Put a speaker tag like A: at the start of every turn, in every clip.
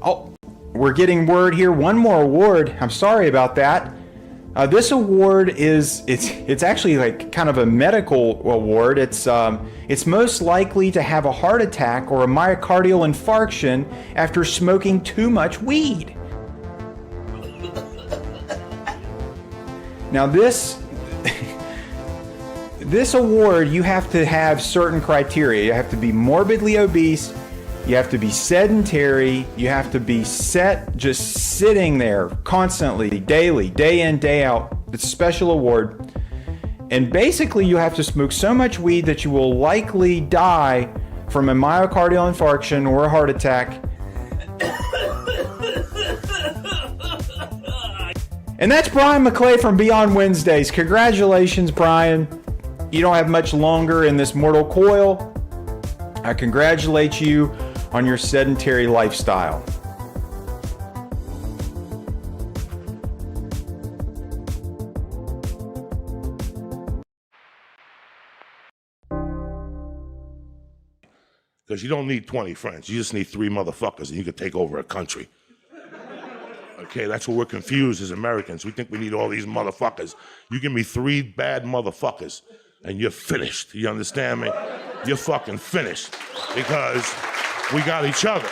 A: Oh, we're getting word here. One more award. I'm sorry about that. This award it's actually like kind of a medical award. It's most likely to have a heart attack or a myocardial infarction after smoking too much weed. Now this award, you have to have certain criteria. You have to be morbidly obese, you have to be sedentary, you have to be just sitting there constantly, daily, day in, day out. It's a special award. And basically you have to smoke so much weed that you will likely die from a myocardial infarction or a heart attack. And that's Brian McClay from Beyond Wednesdays. Congratulations, Brian. You don't have much longer in this mortal coil. I congratulate you on your sedentary lifestyle.
B: Because you don't need 20 friends. You just need 3 motherfuckers and you could take over a country. Okay, that's what we're confused as Americans. We think we need all these motherfuckers. You give me 3 bad motherfuckers and you're finished. You understand me? You're fucking finished because we got each other.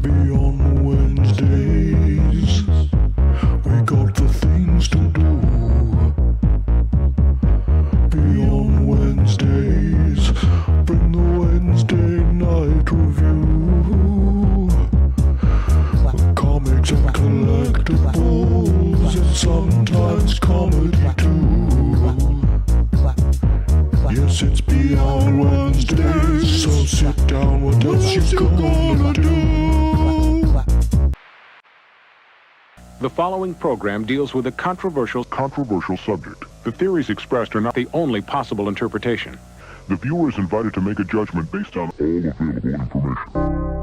C: Beyond Wednesdays, we got the things to do. Beyond Wednesdays, bring the Wednesday night review. Comics and collectibles, and sometimes comedy too. Yes, it's Beyond Wednesdays, so sit down, what else you gonna do?
D: The following program deals with a controversial subject. The theories expressed are not the only possible interpretation.
C: The viewer is invited to make a judgment based on all available information.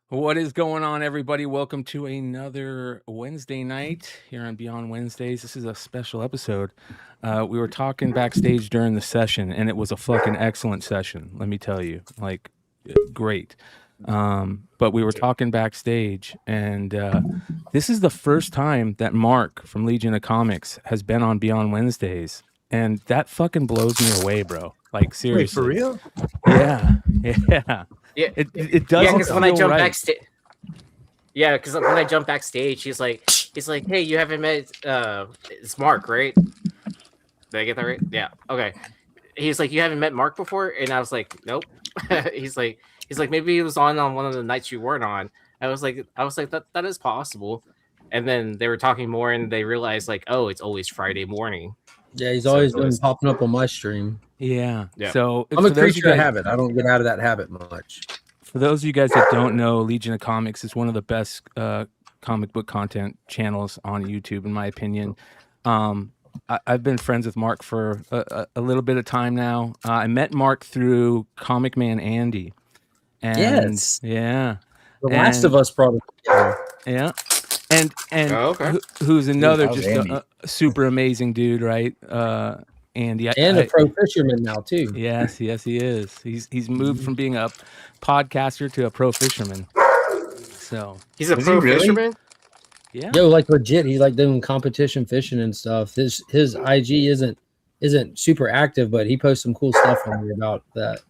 E: What is going on, everybody? Welcome to another Wednesday night here on Beyond Wednesdays. This is a special episode. We were talking backstage during the session, and it was a fucking excellent session, let me tell you. Like, great. But we were talking backstage, and this is the first time that Mark from Legion of Comics has been on Beyond Wednesdays, and that fucking blows me away, bro. Like, seriously.
F: Wait, for real?
E: Yeah.
F: Yeah,
E: it doesn't.
F: Yeah, because when I jump
E: right.
F: backstage, yeah, because when I jump backstage, he's like, hey, you haven't met it's Mark, right? Did I get that right? Yeah. Okay. He's like, you haven't met Mark before, and I was like, nope. he's like, maybe he was on one of the nights you weren't on. I was like, that is possible. And then they were talking more, and they realized like, oh, it's always Friday morning.
G: Yeah, he's always been popping up on my stream.
E: Yeah.
F: Yeah.
E: So
G: I'm a creature of habit. I don't get out of that habit much.
E: For those of you guys that don't know, Legion of Comics is one of the best comic book content channels on YouTube, in my opinion. I've been friends with Mark for a little bit of time now. I met Mark through Comic Man Andy. And,
G: yes.
E: Yeah.
G: The Last of Us brought it together.
E: Yeah. And
F: okay.
E: Who's another
G: Dude,
E: just a super amazing dude, right? Andy.
G: And a pro fisherman now too.
E: Yes, he is. He's moved from being a podcaster to a pro fisherman. So
F: he's a pro fisherman.
E: Yeah.
G: Yo, like legit, he's like doing competition fishing and stuff. His IG isn't super active, but he posts some cool stuff on me about that.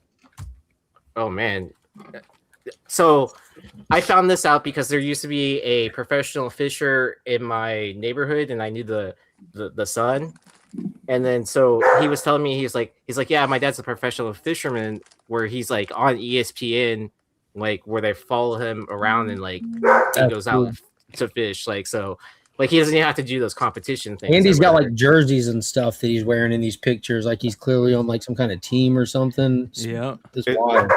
F: Oh man. So I found this out because there used to be a professional fisher in my neighborhood, and I knew the son. And then so he was telling me he's like, yeah, my dad's a professional fisherman, where he's like on ESPN, like where they follow him around and like he goes out to fish, like so. Like he doesn't even have to do those competition things.
G: Andy's got like jerseys and stuff that he's wearing in these pictures, like he's clearly on like some kind of team or something.
E: Yeah,
G: it's wild.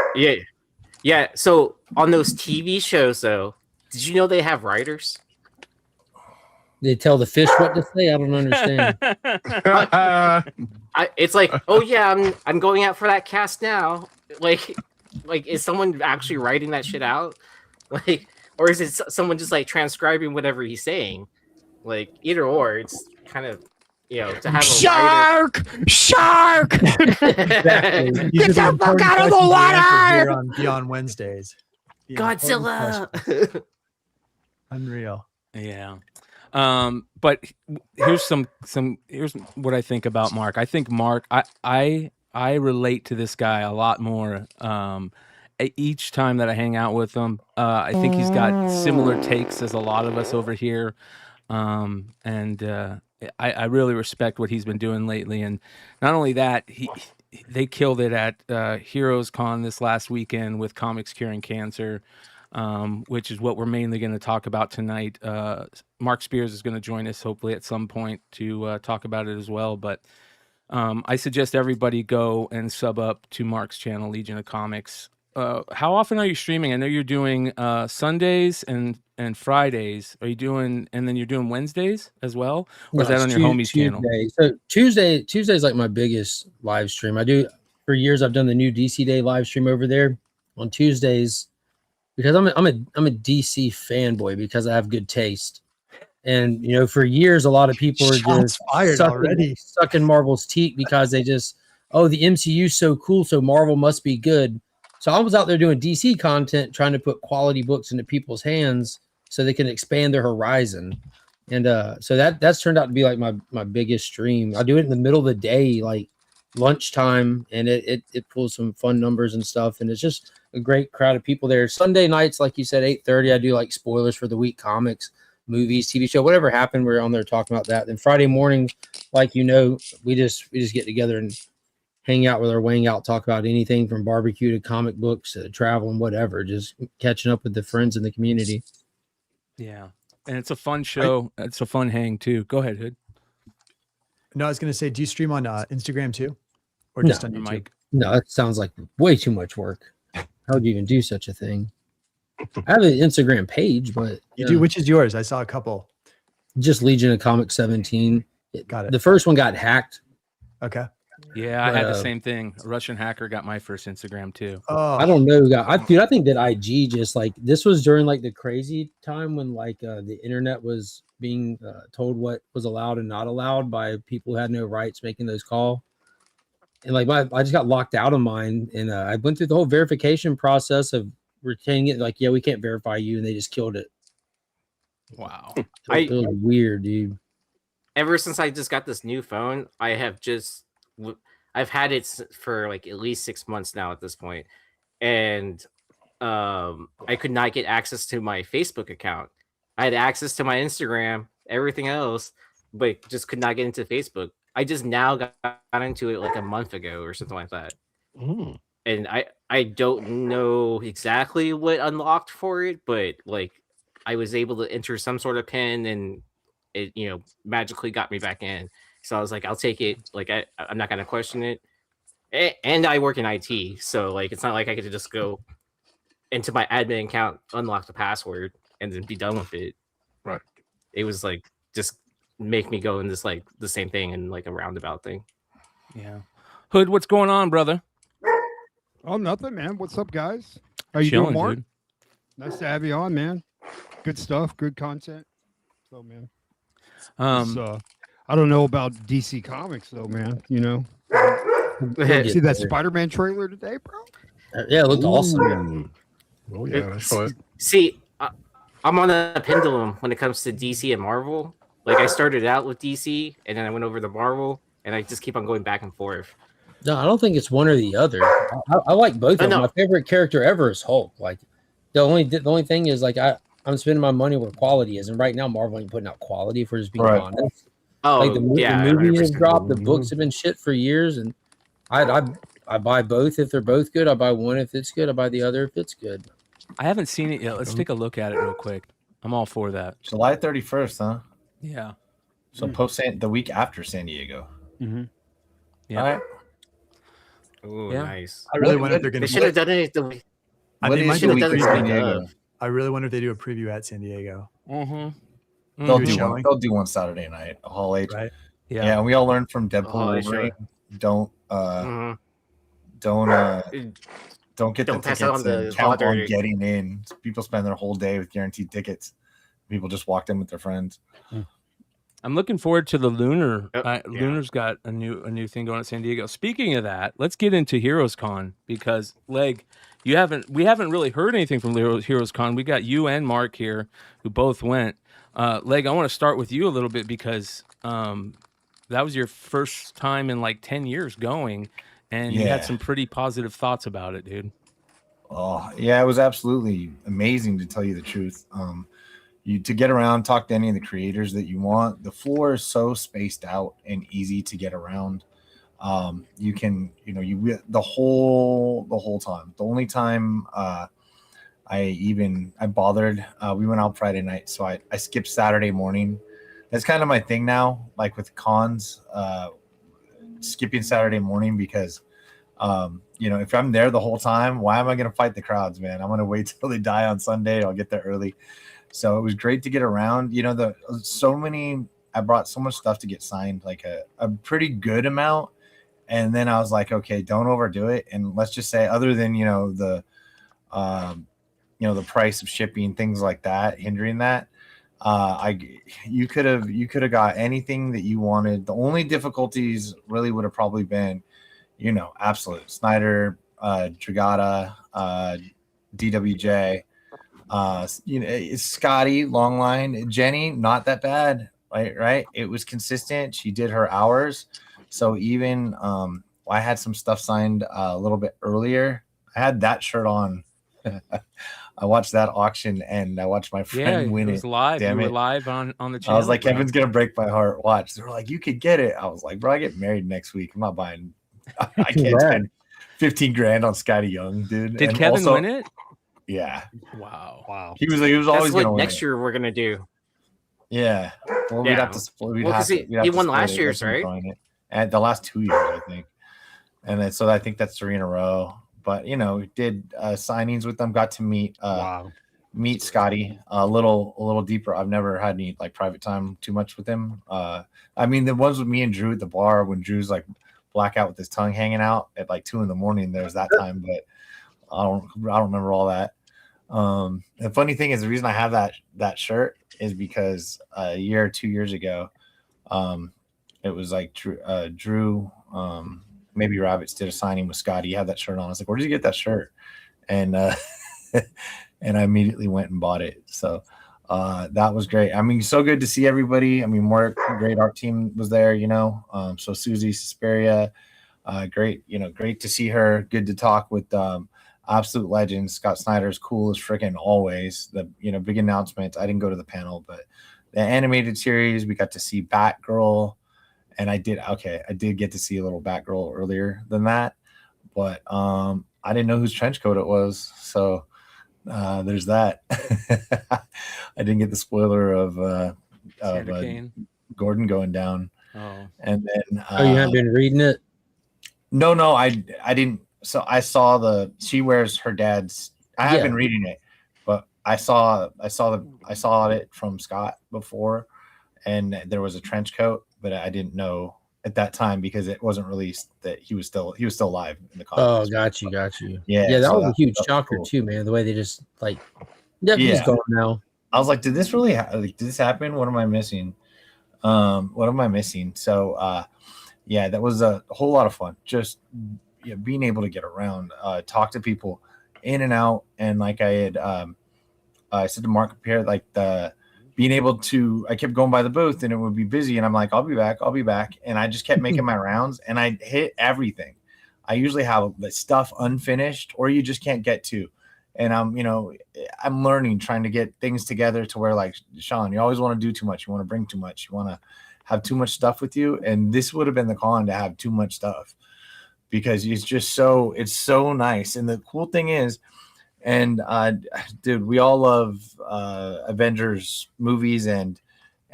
F: Yeah. So on those TV shows, though, did you know they have writers?
G: They tell the fish what to say. I don't understand.
F: It's like, oh yeah, I'm going out for that cast now. Like is someone actually writing that shit out? Like, or is it someone just like transcribing whatever he's saying? Like either or, it's kind of to have
H: shark.
G: Exactly.
H: Get the fuck out of the water! Here on Beyond Wednesdays.
F: Godzilla.
H: Unreal.
E: Yeah. But here's here's what I think about Mark. I think Mark, I relate to this guy a lot more. Each time that I hang out with him, I think he's got similar takes as a lot of us over here. I really respect what he's been doing lately. And not only that, they killed it at Heroes Con this last weekend with Comics Curing Cancer, which is what we're mainly going to talk about tonight. Mark Spears is going to join us hopefully at some point to talk about it as well. But I suggest everybody go and sub up to Mark's channel, Legion of Comics. How often are you streaming? I know you're doing Sundays and Fridays. Are you doing, and then you're doing Wednesdays as well? Or is that on your homie's channel?
G: So Tuesday's like my biggest live stream. I do for years. I've done the new DC Day live stream over there on Tuesdays because I'm a DC fanboy because I have good taste. And for years a lot of people are just sucking Marvel's teeth because they just, oh, the MCU's so cool, so Marvel must be good. So I was out there doing DC content, trying to put quality books into people's hands so they can expand their horizon. And so that's turned out to be like my biggest stream. I do it in the middle of the day, like lunchtime, and it pulls some fun numbers and stuff. And it's just a great crowd of people there. Sunday nights, like you said, 8:30, I do like spoilers for the week, comics, movies, TV show, whatever happened, we're on there talking about that. Then Friday morning, like we just get together and hang out with our wang out, talk about anything from barbecue to comic books to travel and whatever, just catching up with the friends in the community.
E: Yeah. And it's a fun show. It's a fun hang too. Go ahead, Hood.
H: No, I was going to say, do you stream on Instagram too? Or just on YouTube?
E: Mike?
G: No, that sounds like way too much work. How would you even do such a thing? I have an Instagram page, but
H: you do. Which is yours? I saw a couple.
G: Just Legion of Comics 17.
H: Got it.
G: The first one got hacked.
H: Okay.
E: Yeah, I had the same thing. A Russian hacker got my first Instagram too.
H: Oh,
G: I don't know. I think that IG just like this was during like the crazy time when like the internet was being told what was allowed and not allowed by people who had no rights making those calls. And like I just got locked out of mine, and I went through the whole verification process of retaining it. Like, yeah, we can't verify you, and they just killed it.
E: Wow,
G: it was weird, dude.
F: Ever since I just got this new phone, I've had it for like at least 6 months now at this point, and I could not get access to my Facebook account. I had access to my Instagram, everything else, but just could not get into Facebook. I just now got into it like a month ago or something like that.
B: Mm.
F: And I don't know exactly what unlocked for it, but like I was able to enter some sort of pin and it magically got me back in. So I was like, I'll take it. Like I'm not gonna question it. And I work in IT, so like it's not like I could just go into my admin account, unlock the password, and then be done with it.
B: Right.
F: It was like just make me go in this like the same thing and like a roundabout thing.
E: Yeah. Hood, what's going on, brother?
I: Oh, nothing, man. What's up, guys? How you
E: Chilling,
I: doing, Mark?
E: dude.
I: Nice to have you on, man. Good stuff, good content. So, man, I don't know about DC Comics, though, man. See that Spider-Man trailer today, bro?
G: Yeah, it looked awesome.
B: Oh yeah, that's fun.
F: See, I'm on a pendulum when it comes to DC and Marvel. Like I started out with DC, and then I went over to Marvel, and I just keep on going back and forth.
G: No, I don't think it's one or the other. I like both of them. My favorite character ever is Hulk. Like the only thing is like I'm spending my money where quality is, and right now Marvel ain't putting out quality. If we're just being honest, like the movie has dropped, the books have been shit for years, and I buy both if they're both good. I buy one if it's good. I buy the other if it's good.
E: I haven't seen it yet. Let's take a look at it real quick. I'm all for that.
J: July 31st, huh?
E: Yeah.
J: So the week after San Diego.
E: Mm-hmm. Yeah.
J: All right.
F: Oh,
E: Yeah.
F: nice.
H: I really wonder if they're going
F: They should have done it.
H: I
F: They should have done it the week of.
H: I really wonder if they do a preview at San Diego.
E: Mm-hmm.
J: They'll
H: Good
J: do
H: showing.
J: one. They'll do one Saturday night. Hall H.
H: Right.
J: Yeah, and we all learned from Deadpool
F: Hall H,
J: Wolverine.
F: sure.
J: Don't get
F: Don't
J: the
F: pass out on
J: tickets and
F: the
J: count on
F: lottery.
J: getting in. People spend their whole day with guaranteed tickets. People just walked in with their friends.
E: I'm looking forward to the Lunar.
F: Yeah.
E: Lunar's got a new thing going at San Diego. Speaking of that, let's get into Heroes Con because we haven't really heard anything from Heroes Con. We got you and Mark here who both went. Leg, I want to start with you a little bit because that was your first time in like 10 years going, and you had some pretty positive thoughts about it, dude.
J: Oh, yeah, it was absolutely amazing, to tell you the truth. To get around, talk to any of the creators that you want. The floor is so spaced out and easy to get around. You can, the whole time. The only time I bothered, we went out Friday night, so I skipped Saturday morning. That's kind of my thing now, like with cons, skipping Saturday morning because if I'm there the whole time, why am I going to fight the crowds, man? I'm going to wait till they die on Sunday. I'll get there early. So it was great to get around. I brought so much stuff to get signed, like a pretty good amount. And then I was like, okay, don't overdo it. And let's just say, other than, the price of shipping, things like that, hindering that, you could have got anything that you wanted. The only difficulties really would have probably been, Absolute, Snyder, Dragata, DWJ, Scotty, long line, Jenny, not that bad, right? It was consistent. She did her hours. So even I had some stuff signed a little bit earlier. I had that shirt on. I watched that auction and I watched my friend win it.
E: Was live.
J: Damn
E: you
J: it.
E: were live on the channel.
J: I was like, Kevin's gonna break my heart. Watch. They were like, you could get it. I was like, bro, I get married next week. I'm not buying. I can't spend 15 grand on Scotty Young, dude.
E: Did Kevin win it?
J: Yeah.
E: Wow.
J: He was always going to win.
F: Next year we're gonna do.
J: Yeah. Well, we'd have to split.
F: He won last year's, right?
J: And the last 2 years, I think. And then, so I think that's 3 in a row. But did signings with them. Got to meet Scotty a little deeper. I've never had any like private time too much with him. I mean, the ones with me and Drew at the bar when Drew's like blackout with his tongue hanging out at like 2 a.m. There's that time, but I don't remember all that. The funny thing is, the reason I have that shirt is because a year or 2 years ago, it was like Drew, maybe Rabbits did a signing with Scotty. He had that shirt on. I was like, where did you get that shirt? And and I immediately went and bought it. So that was great. I mean, so good to see everybody. I mean, more great art team was there, so Susie Suspiria, great to see her. Good to talk with absolute legends. Scott Snyder's cool as freaking always. The big announcement. I didn't go to the panel, but the animated series, we got to see Batgirl, and I did get to see a little Batgirl earlier than that, but I didn't know whose trench coat it was, so there's that. I didn't get the spoiler of Gordon going down.
E: Oh,
J: and then
G: you haven't been reading it?
J: No, I didn't. So I saw she wears her dad's. I have been reading it, but I saw it from Scott before, and there was a trench coat, but I didn't know at that time because it wasn't released that he was still alive in the comics.
G: Oh, got you.
J: Yeah,
G: that
J: so
G: was a huge shocker
J: cool.
G: too, man. The way they just like, he's gone now.
J: I was like, did this really did this happen? What am I missing? So that was a whole lot of fun. Just being able to get around, talk to people in and out, and like I had I said to Mark compared like being able to, I kept going by the booth and it would be busy, and I'm like, I'll be back, and I just kept making my rounds, and I hit everything. I usually have the stuff unfinished or you just can't get to, and I'm learning, trying to get things together to where, like Sean, you always want to do too much, you want to bring too much, you want to have too much stuff with you, and this would have been the con to have too much stuff, because it's so nice. And the cool thing is, and dude, we all love Avengers movies and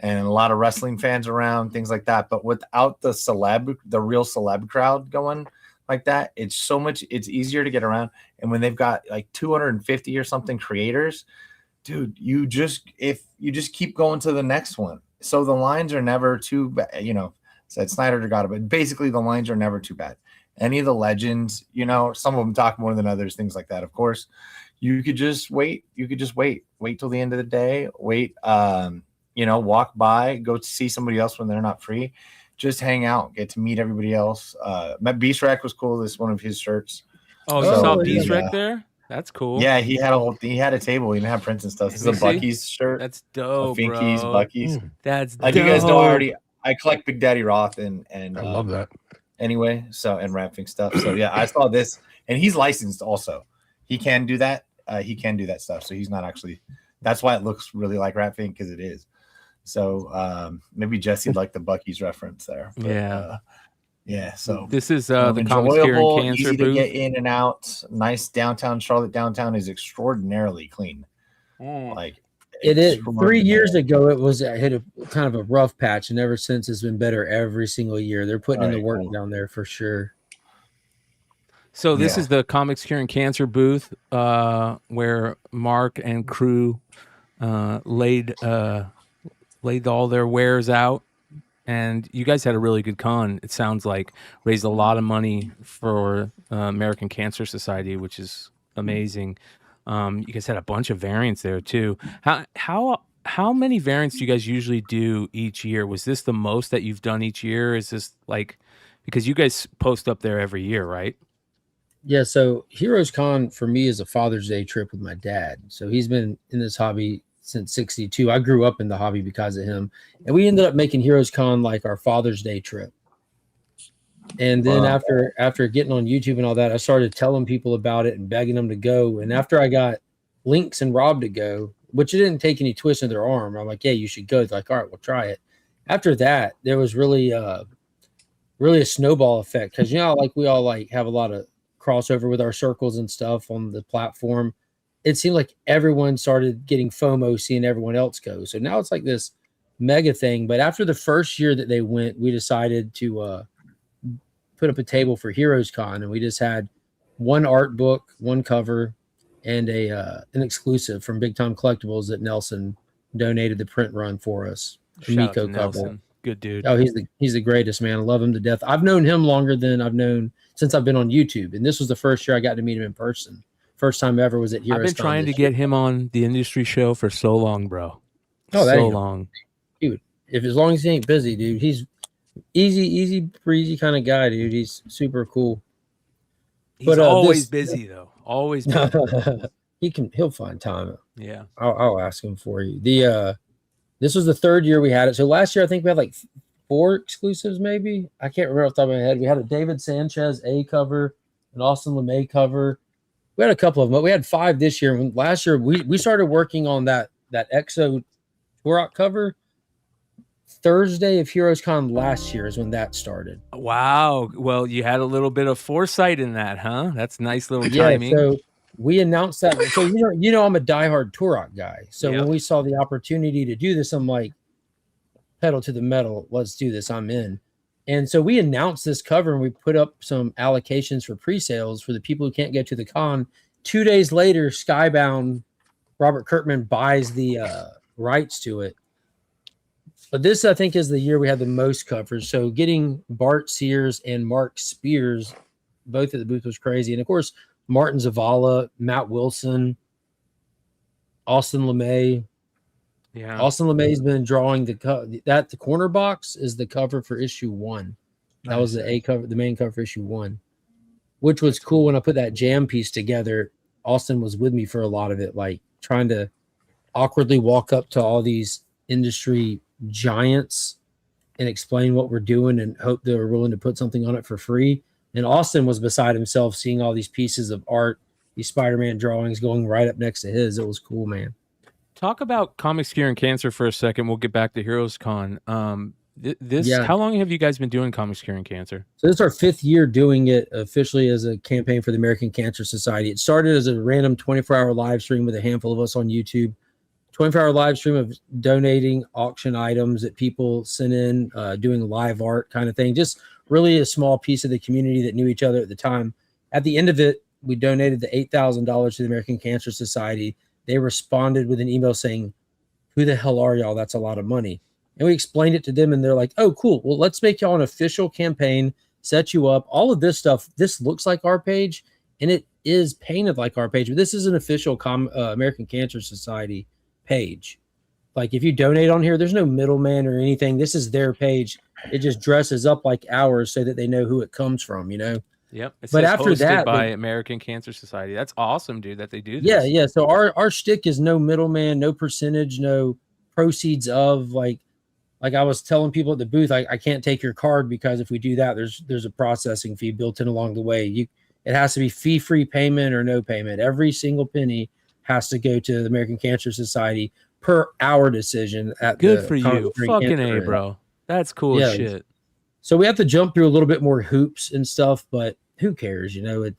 J: a lot of wrestling fans around, things like that, but without the real celeb crowd going like that, it's easier to get around. And when they've got like 250 or something creators, dude, if you just keep going to the next one. So the lines are never too bad, said Snyder got it, but basically the lines are never too bad. Any of the legends, some of them talk more than others, things like that. Of course, you could just wait. Wait till the end of the day. Wait, walk by, go to see somebody else when they're not free. Just hang out, get to meet everybody else. Beast Rack was cool. This is one of his shirts.
E: Oh, you saw Beast Rack there? That's cool.
J: Yeah, he had a table. He didn't have prints and stuff. This is a Bucky's shirt.
E: That's dope,
J: Finky's,
E: bro.
J: Bucky's.
E: That's
J: like
E: dope.
J: you guys know already. I collect Big Daddy Roth and
I: I love that.
J: Anyway, and rapping stuff. So yeah, I saw this, and he's licensed also. He can do that. He can do that stuff. So he's not actually. That's why it looks really like rapping, because it is. So maybe Jesse'd like the Bucky's reference there. But, yeah. So
E: this is the Comics Cure and Cancer
J: easy
E: booth.
J: to get in and out. Nice downtown Charlotte. Downtown is extraordinarily clean. Like
G: it is. 3 years ago, it hit a kind of a rough patch, and ever since it's been better every single year. They're putting in the work down there for sure.
E: So this is the Comics Cure and Cancer booth, where Mark and crew laid all their wares out, and you guys had a really good con. It sounds like raised a lot of money for American Cancer Society, which is amazing. You guys had a bunch of variants there too. How many variants do you guys usually do each year? Was this the most that you've done each year? Is this because you guys post up there every year, right?
G: Yeah, so Heroes Con for me is a Father's Day trip with my dad. So he's been in this hobby since 62. I grew up in the hobby because of him. And we ended up making Heroes Con like our Father's Day trip. And then after getting on YouTube and all that, I started telling people about it and begging them to go. And after I got Lynx and Rob to go, which it didn't take any twist of their arm, I'm like, yeah, you should go. They're like, all right, we'll try it. After that, there was really a snowball effect, because we all have a lot of crossover with our circles and stuff on the platform. It seemed like everyone started getting FOMO seeing everyone else go. So now it's like this mega thing. But after the first year that they went, we decided to put up a table for Heroes Con, and we just had one art book, one cover, and an exclusive from Big Time Collectibles that Nelson donated the print run for us.
E: Shout out to Nelson. Good dude.
G: Oh, he's the greatest, man. I love him to death. I've known him longer than I've known since I've been on YouTube, and this was the first year I got to meet him in person. First time ever was at Heroes Con.
E: I've been trying to get him on the industry show for so long, bro.
G: Oh,
E: so long,
G: dude. If as long as he ain't busy, dude, he's easy breezy kind of guy, dude. He's super cool.
E: He's always busy though. Always busy.
G: He'll find time.
E: Yeah,
G: I'll ask him for you. This was the third year we had it. So last year I think we had like 4 exclusives, maybe. I can't remember off the top of my head. We had a David Sanchez A cover, an Austin LeMay cover. We had a couple of them, but we had 5 this year. And last year we started working on that EXO Turok cover. Thursday of Heroes Con last year is when that started.
E: Wow. Well, you had a little bit of foresight in that, huh? That's nice little timing.
G: So we announced that. So I'm a diehard Turok guy. So when we saw the opportunity to do this, I'm like, pedal to the metal. Let's do this. I'm in. And so we announced this cover, and we put up some allocations for pre-sales for the people who can't get to the con. 2 days later, Skybound, Robert Kirkman buys the rights to it. But this, I think, is the year we had the most covers. So getting Bart Sears and Mark Spears both at the booth was crazy. And, of course, Martin Zavala, Matt Wilson, Austin LeMay.
E: Yeah.
G: Austin LeMay's been drawing the corner box is the cover for issue 1. That was the cover, the main cover for issue 1, which was cool. When I put that jam piece together, Austin was with me for a lot of it, like trying to awkwardly walk up to all these industry giants and explain what we're doing and hope they were willing to put something on it for free. And Austin was beside himself seeing all these pieces of art, these Spider-Man drawings going right up next to his. It was cool, man.
E: Talk about Comics Cure and Cancer for a second. We'll get back to Heroes Con. How long have you guys been doing Comics Cure and Cancer?
G: So this is our 5th year doing it officially as a campaign for the American Cancer Society. It started as a random 24-hour live stream with a handful of us on YouTube. 24-hour live stream of donating auction items that people sent in, doing live art kind of thing. Just really a small piece of the community that knew each other at the time. At the end of it, we donated the $8,000 to the American Cancer Society. they responded with an email saying, "Who the hell are y'all? That's a lot of money." And we explained it to them, and they're like, "Oh, cool. Well, let's make y'all an official campaign, set you up. All of this stuff. This looks like our page, and it is painted like our page, but this is an official American Cancer Society page. Like, if you donate on here, there's no middleman or anything. This is their page. It just dresses up like ours so that they know who it comes from, you know?"
E: Yep. It
G: But
E: says
G: after
E: hosted
G: that,
E: by American Cancer Society. That's awesome, dude, that they do this.
G: yeah, yeah. So our shtick is no middleman, no percentage, no proceeds of like I was telling people at the booth, I can't take your card because if we do that, there's a processing fee built in along the way. It has to be fee-free payment or no payment. Every single penny has to go to the American Cancer Society per our decision at
E: Good
G: the
E: for you. Fucking A,
G: Cancer.
E: bro. That's cool as shit.
G: So we have to jump through a little bit more hoops and stuff, but who cares? You know, it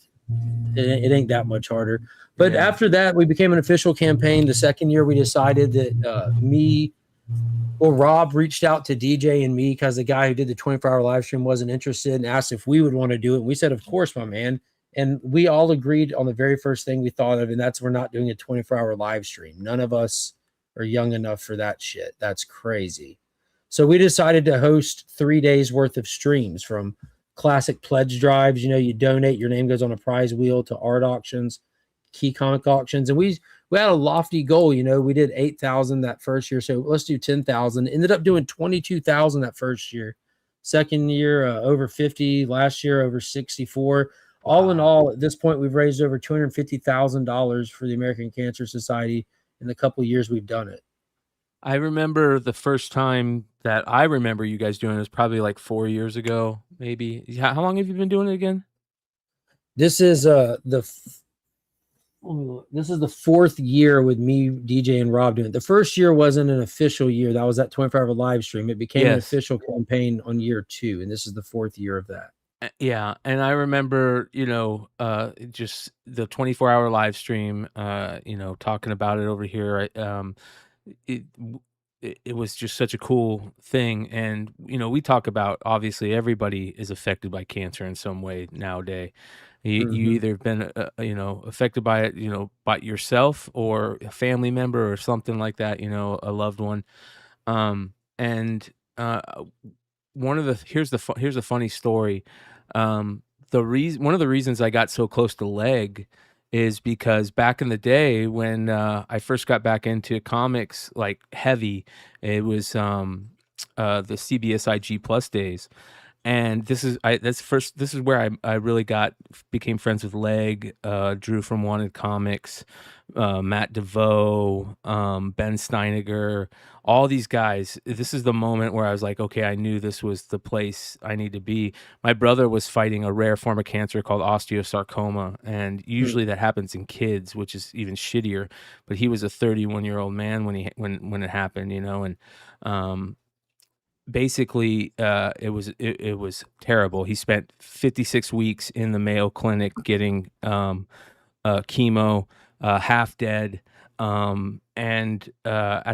G: ain't that much harder. But after that, we became an official campaign. The second year, we decided that Rob reached out to DJ and me because the guy who did the 24-hour live stream wasn't interested and asked if we would want to do it. And we said, of course, my man. And we all agreed on the very first thing we thought of, and that's we're not doing a 24-hour live stream. None of us are young enough for that shit. That's crazy. So we decided to host 3 days worth of streams, from classic pledge drives. You know, you donate, your name goes on a prize wheel, to art auctions, key comic auctions. And we had a lofty goal. You know, we did 8,000 that first year. So let's do 10,000. Ended up doing 22,000 that first year. Second year, over 50. Last year, over 64. All in all, at this point, we've raised over $250,000 for the American Cancer Society in the couple of years we've done it.
E: I remember the first time that I remember you guys doing it was probably like 4 years ago, maybe. How long have you been doing it again?
G: This is the fourth year with me, DJ, and Rob doing it. The first year wasn't an official year. That was that 24-hour live stream. It became an official campaign on year 2, and this is the fourth year of that.
E: Yeah, and I remember, you know, just the 24-hour live stream, you know, talking about it over here. It was just such a cool thing. And, you know, we talk about, obviously, everybody is affected by cancer in some way nowadays. You either been, you know, affected by it, you know, by yourself or a family member or something like that, you know, a loved one. Here's a funny story. One of the reasons I got so close to Leg is because back in the day when I first got back into comics like heavy, it was the CBS IG Plus days. And this is where I really became friends with Leg, Drew from Wanted Comics, Matt DeVoe, Ben Steiniger, all these guys. This is the moment where I was like, okay, I knew this was the place I need to be. My brother was fighting a rare form of cancer called osteosarcoma, and usually that happens in kids, which is even shittier. But he was a 31-year-old man when it happened, you know, and basically it was terrible. He spent 56 weeks in the Mayo Clinic getting chemo, half dead. At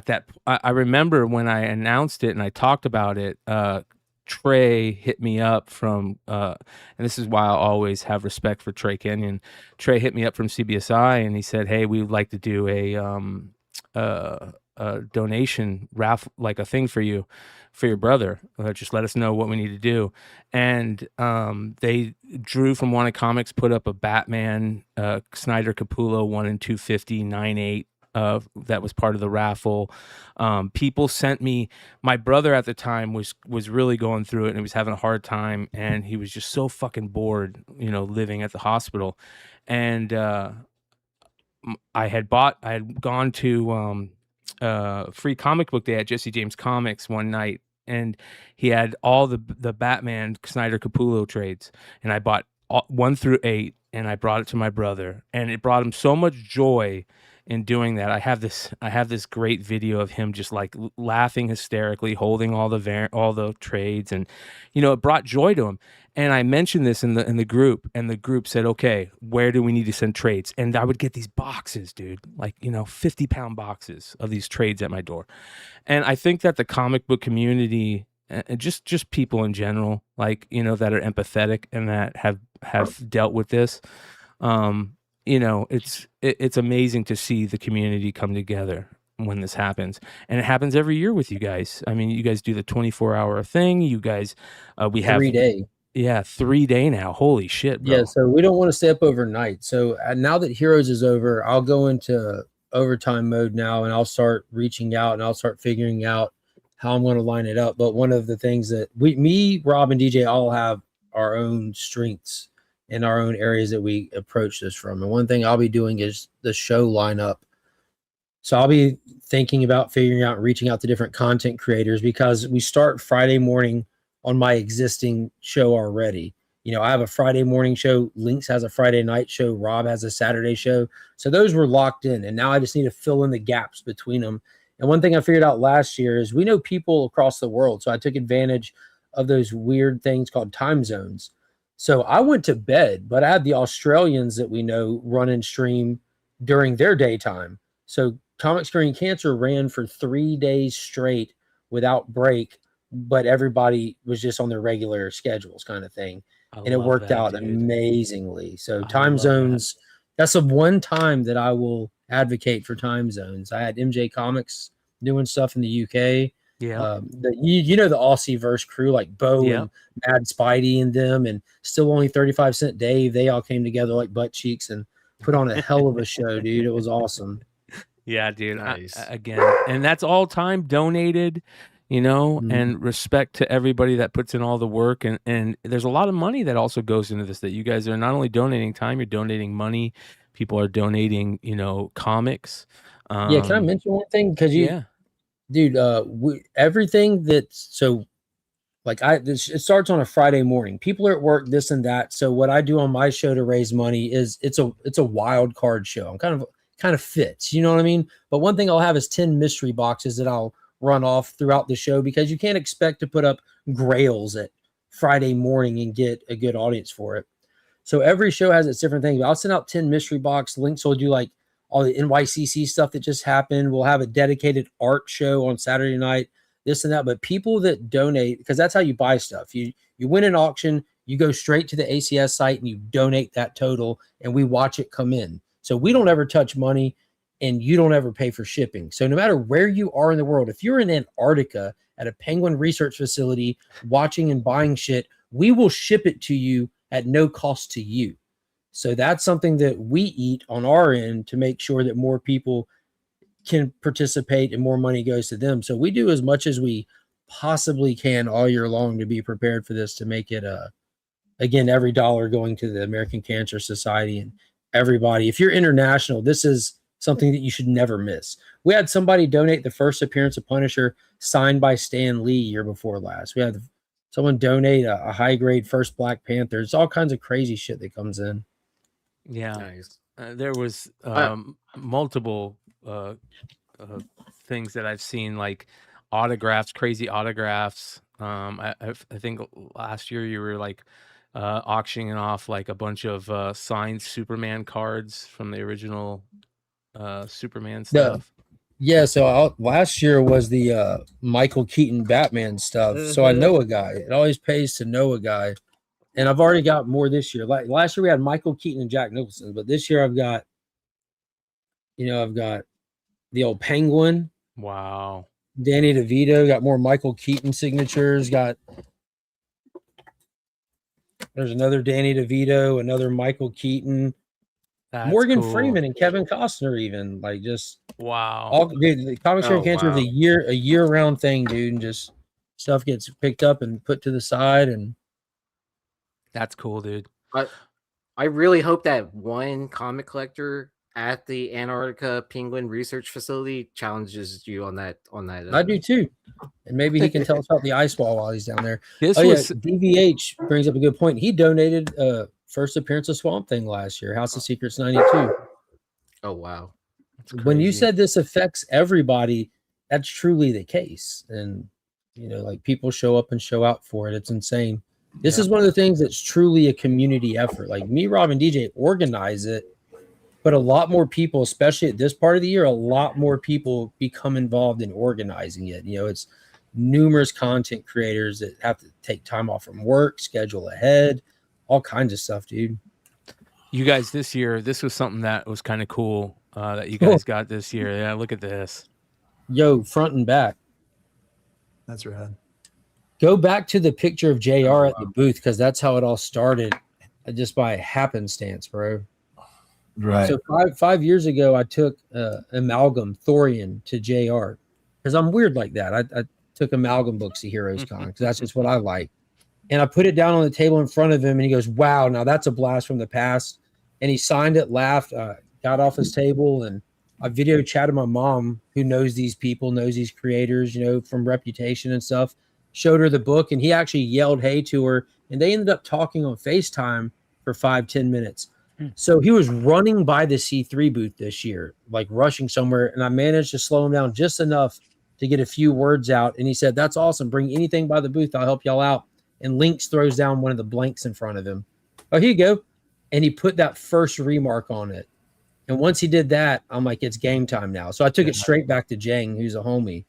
E: that, I remember when I announced it and I talked about it, Trey hit me up from, and this is why I always have respect for Trey Kenyon. Trey hit me up from CBSI and he said, "Hey, we would like to do a donation raffle, like a thing for you, for your brother. Just let us know what we need to do." And Drew from Wanted Comics put up a Batman Snyder Capullo 1 in 250 9/8 that was part of the raffle. People sent me, my brother at the time was really going through it and he was having a hard time and he was just so fucking bored, you know, living at the hospital. And I had gone to free comic book day at Jesse James Comics one night, and he had all the Batman Snyder Capullo trades, and I bought 1 through 8 and I brought it to my brother, and it brought him so much joy in doing that. I have this great video of him just like laughing hysterically, holding all the trades, and you know, it brought joy to him. And I mentioned this in the group, and the group said, "Okay, where do we need to send trades?" And I would get these boxes, dude, like, you know, 50-pound boxes of these trades at my door. And I think that the comic book community, and just people in general, like, you know, that are empathetic and that have dealt with this, you know, it's amazing to see the community come together when this happens, and it happens every year with you guys. I mean, you guys do the 24-hour thing. You guys, we have
G: 3-day.
E: Yeah, 3-day now. Holy shit, bro.
G: Yeah, so we don't want to stay up overnight. So now that Heroes is over, I'll go into overtime mode now, and I'll start reaching out, and I'll start figuring out how I'm going to line it up. But one of the things that me, Rob, and DJ all have our own strengths in our own areas that we approach this from. And one thing I'll be doing is the show lineup. So I'll be thinking about figuring out, reaching out to different content creators, because we start Friday morning on my existing show already. You know, I have a Friday morning show. Lynx has a Friday night show. Rob has a Saturday show. So those were locked in. And now I just need to fill in the gaps between them. And one thing I figured out last year is we know people across the world. So I took advantage of those weird things called time zones. So I went to bed, but I had the Australians that we know run and stream during their daytime. So Comic Screen Cancer ran for 3 days straight without break, but everybody was just on their regular schedules kind of thing. And it worked out amazingly. So time zones, that's the one time that I will advocate for time zones. I had MJ Comics doing stuff in the UK.
E: Yeah.
G: You know, the Aussieverse crew, like Bo and Mad Spidey and them, and Still Only 35 Cent Dave, they all came together like butt cheeks and put on a hell of a show, dude. It was awesome.
E: Yeah, dude.
F: Nice.
E: Again, and that's all time donated, you know, and respect to everybody that puts in all the work. And there's a lot of money that also goes into this, that you guys are not only donating time, you're donating money. People are donating, you know, comics.
G: Yeah, can I mention one thing? Because dude, everything that's so like it starts on a Friday morning. People are at work, this and that. So what I do on my show to raise money is it's a wild card show. I'm kind of fits, you know what I mean? But one thing I'll have is 10 mystery boxes that I'll run off throughout the show, because you can't expect to put up grails at Friday morning and get a good audience for it. So every show has its different thing. But I'll send out 10 mystery box links. So we'll do like all the NYCC stuff that just happened. We'll have a dedicated art show on Saturday night, this and that. But people that donate, because that's how you buy stuff. You win an auction, you go straight to the ACS site and you donate that total, and we watch it come in. So we don't ever touch money, and you don't ever pay for shipping. So no matter where you are in the world, if you're in Antarctica at a penguin research facility watching and buying shit, we will ship it to you at no cost to you. So that's something that we eat on our end to make sure that more people can participate and more money goes to them. So we do as much as we possibly can all year long to be prepared for this, to make it again, every dollar going to the American Cancer Society and everybody. If you're international, this is something that you should never miss. We had somebody donate the first appearance of Punisher signed by Stan Lee year before last. We had someone donate a high grade first Black Panther. It's all kinds of crazy shit that comes in.
E: Yeah.
F: Nice.
E: There was multiple things that I've seen, like autographs, crazy autographs. I think last year you were like auctioning off like a bunch of signed Superman cards from the original Superman stuff.
G: So last year was the Michael Keaton Batman stuff. So I know a guy. It always pays to know a guy. And I've already got more this year. Like last year we had Michael Keaton and Jack Nicholson, but this year I've got the old Penguin.
E: Wow.
G: Danny DeVito, got more Michael Keaton signatures. There's another Danny DeVito, another Michael Keaton.
E: That's
G: Morgan
E: cool.
G: Freeman and Kevin Costner, even like just
E: wow.
G: Dude, the Comic Screen Cancer is a year round thing, dude, and just stuff gets picked up and put to the side, and
E: that's cool, dude.
F: I really hope that one comic collector at the Antarctica Penguin Research Facility challenges you on that.
G: I do too, and maybe he can tell us about the ice wall while he's down there. DVH brings up a good point. He donated first appearance of Swamp Thing last year, House of Secrets 92.
F: Oh wow.
G: When you said this affects everybody, that's truly the case. And like people show up and show out for it. It's insane. This is one of the things that's truly a community effort. Like me, Rob, and DJ organize it, but a lot more people, especially at this part of the year, a lot more people become involved in organizing it. It's numerous content creators that have to take time off from work, schedule ahead, all kinds of stuff, dude.
E: You guys this year, this was something that was kind of cool that you guys got this year. Yeah, look at this.
G: Yo, front and back.
H: That's rad.
G: Go back to the picture of JR at the booth because that's how it all started, just by happenstance, bro.
J: Right.
G: So five years ago, I took amalgam Thorian to JR because I'm weird like that. I took amalgam books to Heroes Con because that's just what I like. And I put it down on the table in front of him, and he goes, "Wow, now that's a blast from the past." And he signed it, laughed, got off his table, and I video chatted my mom, who knows these people, knows these creators, from reputation and stuff. Showed her the book, and he actually yelled "Hey" to her, and they ended up talking on FaceTime for 5-10 minutes. So he was running by the C3 booth this year, like rushing somewhere, and I managed to slow him down just enough to get a few words out. And he said, "That's awesome. Bring anything by the booth. I'll help y'all out." And Lynx throws down one of the blanks in front of him. "Oh, here you go." And he put that first remark on it. And once he did that, I'm like, it's game time now. So I took it straight back to Jang, who's a homie.